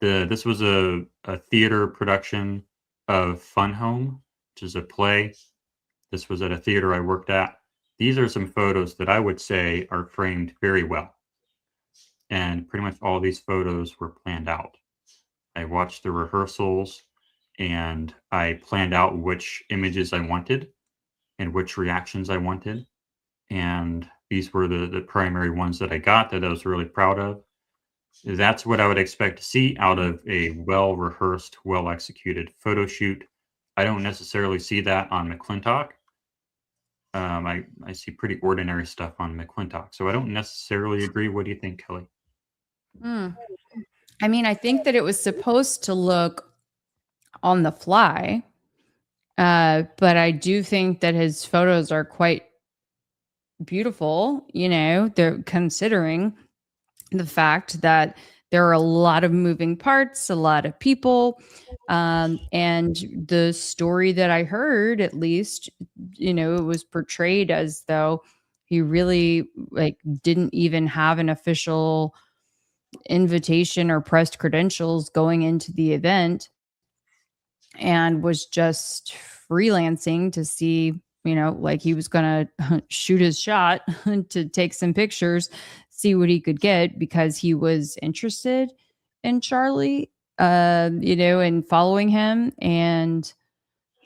This was a theater production of Fun Home, which is a play. This was at a theater I worked at. These are some photos that I would say are framed very well. And pretty much all these photos were planned out. I watched the rehearsals and I planned out which images I wanted and which reactions I wanted. And these were the primary ones that I got that I was really proud of. That's what I would expect to see out of a well-rehearsed, well-executed photo shoot. I don't necessarily see that on McClintock. I see pretty ordinary stuff on McClintock, so I don't necessarily agree. What do you think, Kelly? I mean, I think that it was supposed to look on the fly, but I do think that his photos are quite beautiful. You know, they're considering the fact that there are a lot of moving parts, a lot of people, and the story that I heard, at least, you know, it was portrayed as though he really like didn't even have an official invitation or pressed credentials going into the event and was just freelancing to see, you know, like he was going to shoot his shot to take some pictures, see what he could get because he was interested in Charlie, you know, and following him. And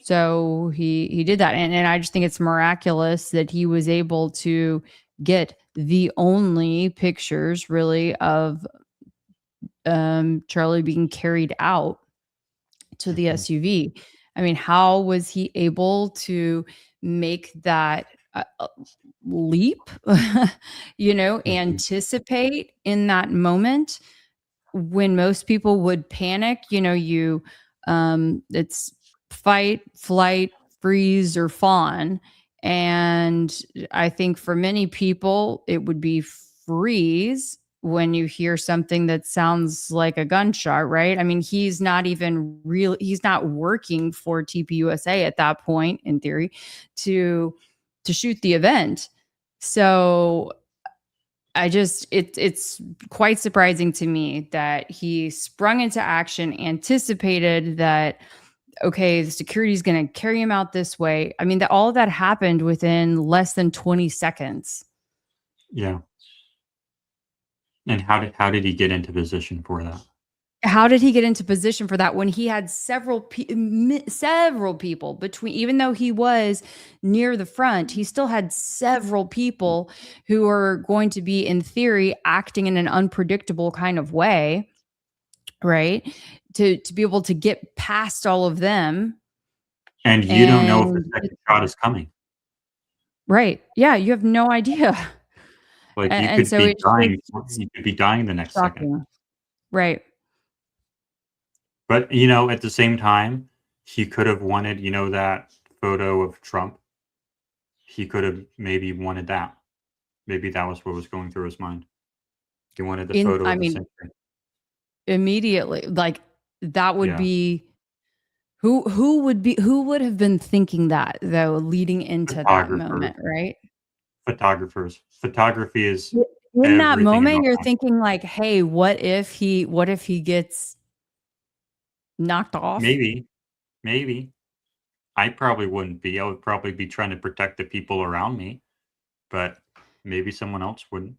so he did that. And I just think it's miraculous that he was able to get the only pictures really of Charlie being carried out to the SUV. I mean, how was he able to make that leap, you know, anticipate in that moment when most people would panic? You know, it's fight, flight, freeze, or fawn. And I think for many people, it would be freeze when you hear something that sounds like a gunshot, right? I mean, he's not working for TPUSA at that point, in theory, to shoot the event. So it's quite surprising to me that he sprung into action, anticipated that, okay, the security is going to carry him out this way. I mean, that all of that happened within less than 20 seconds. Yeah. And how did he get into position for that? How did he get into position for that when he had several people between, even though he was near the front, he still had several people who are going to be, in theory, acting in an unpredictable kind of way, right? To be able to get past all of them. And you don't know if the And second shot is coming. right. Yeah, you have no idea. Like, you And could so be it's dying just you could be dying the next second. shocking. Right. But, at the same time, he could have wanted, that photo of Trump. He could have maybe wanted that. Maybe that was what was going through his mind. He wanted the photo I of the mean, century. immediately, like, that would Yeah. be who would have been thinking that, though, leading into that Photographers. moment, right? Photographers. Photography is In that everything in moment, our you're life. thinking like, "Hey, what if he gets knocked off?" Maybe. I probably wouldn't be. I would probably be trying to protect the people around me, but maybe someone else wouldn't.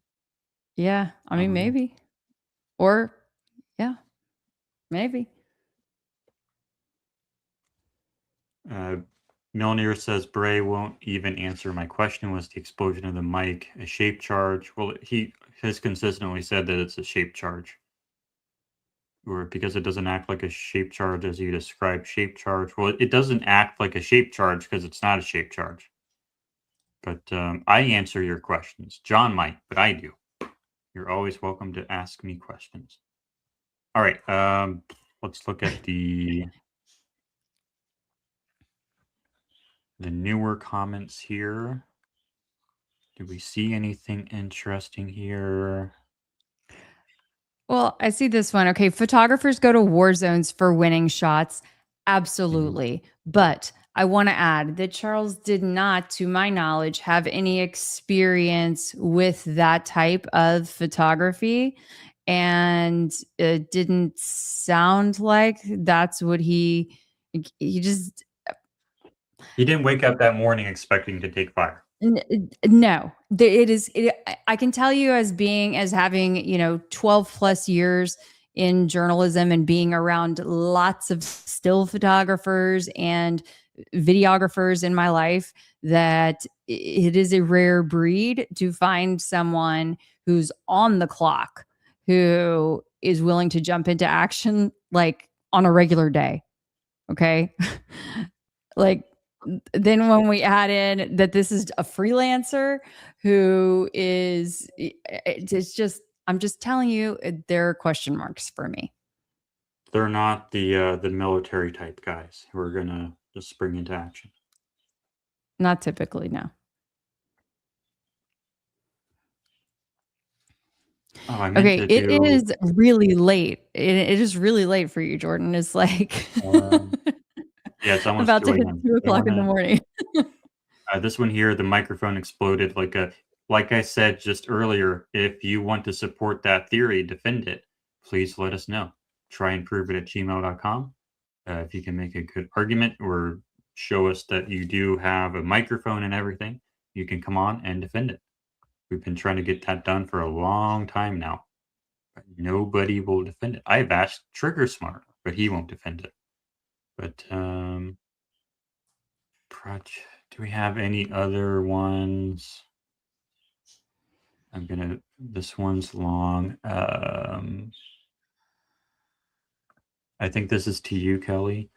Yeah, I I mean, don't know. maybe. Or yeah, maybe. Milner says Bray won't even answer my question. Was the explosion of the mic a shape charge? Well, he has consistently said that it's a shape charge. Or because it doesn't act like a shape charge as you describe shape charge. Well, it doesn't act like a shape charge because it's not a shape charge. But I answer your questions. John might, but I do. You're always welcome to ask me questions. All right. Let's look at the newer comments here. Do we see anything interesting here? Well, I see this one. Okay, photographers go to war zones for winning shots. Absolutely. But I want to add that Charles did not, to my knowledge, have any experience with that type of photography. And it didn't sound like that's what he just He didn't wake up that morning expecting to take fire. No, it is. I can tell you, as having 12 plus years in journalism and being around lots of still photographers and videographers in my life, that it is a rare breed to find someone who's on the clock, who is willing to jump into action like on a regular day. Okay. Like, then when we add in that this is a freelancer who is, it's just, I'm just telling you, there are question marks for me. They're not the military type guys who are gonna just spring into action. Not typically, no. Oh, I meant Okay, to it do. is really late. It is really late for you, Jordan. It's like Yeah, it's almost about to 2 hit a.m. 2 o'clock in the morning. This one here, the microphone exploded like I said just earlier. If you want to support that theory, defend it, please let us know. Try and prove it at gmail.com. If you can make a good argument or show us that you do have a microphone and everything, you can come on and defend it. We've been trying to get that done for a long time now, but nobody will defend it. I've asked Trigger Smart, but he won't defend it. But do we have any other ones? This one's long. I think this is to you, Kelly.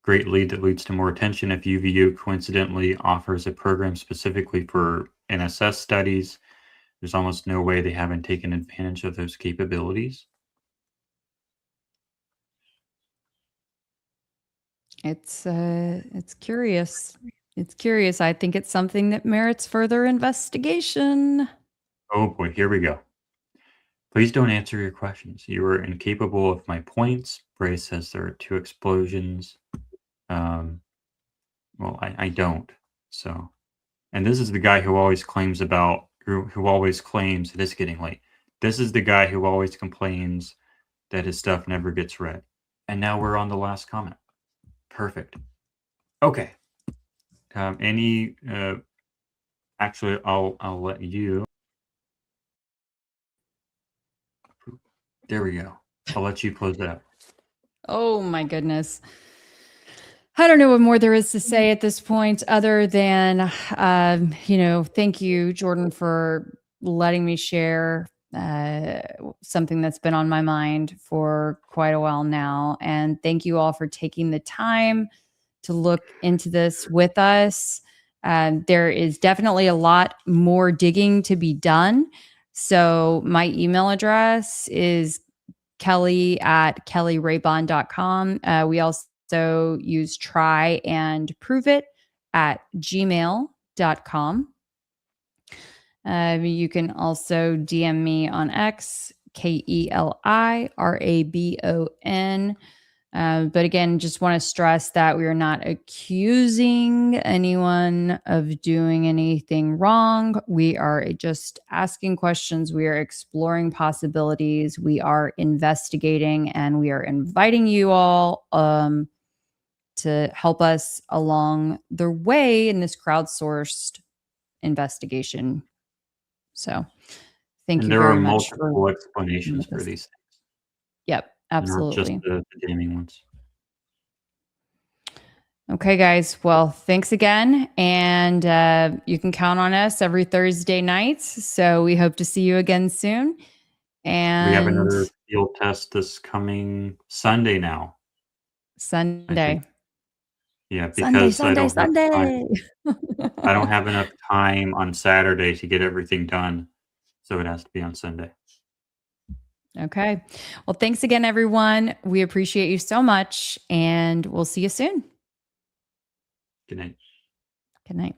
Great lead that leads to more attention. If UVU coincidentally offers a program specifically for NSS studies, there's almost no way they haven't taken advantage of those capabilities. It's curious. It's curious. I think it's something that merits further investigation. Oh boy, here we go. Please don't answer your questions. You are incapable of my points. Bray says there are 2 explosions. Well, I don't. So, and this is the guy who always claims who always claims it is getting late. This is the guy who always complains that his stuff never gets read. And now we're on the last comment. Perfect. Okay. Actually, I'll let you. There we go. I'll let you close it up. Oh my goodness. I don't know what more there is to say at this point other than, thank you, Jordan, for letting me share something that's been on my mind for quite a while now. And thank you all for taking the time to look into this with us. There is definitely a lot more digging to be done. So my email address is Keli@KeliRabon.com. We also use try and prove it at gmail.com. You can also DM me on X, KeliRabon. But again, just want to stress that we are not accusing anyone of doing anything wrong. We are just asking questions. We are exploring possibilities. We are investigating, and we are inviting you all to help us along the way in this crowdsourced investigation. So thank you there very are much multiple explanations for these things. Yep, absolutely. Not just the gaming ones. Okay, guys. Well, thanks again. And you can count on us every Thursday nights. So we hope to see you again soon. And we have another field test this coming Sunday now. Sunday. Yeah, because Sunday. I don't have enough time on Saturday to get everything done. So it has to be on Sunday. Okay. Well, thanks again, everyone. We appreciate you so much. And we'll see you soon. Good night. Good night.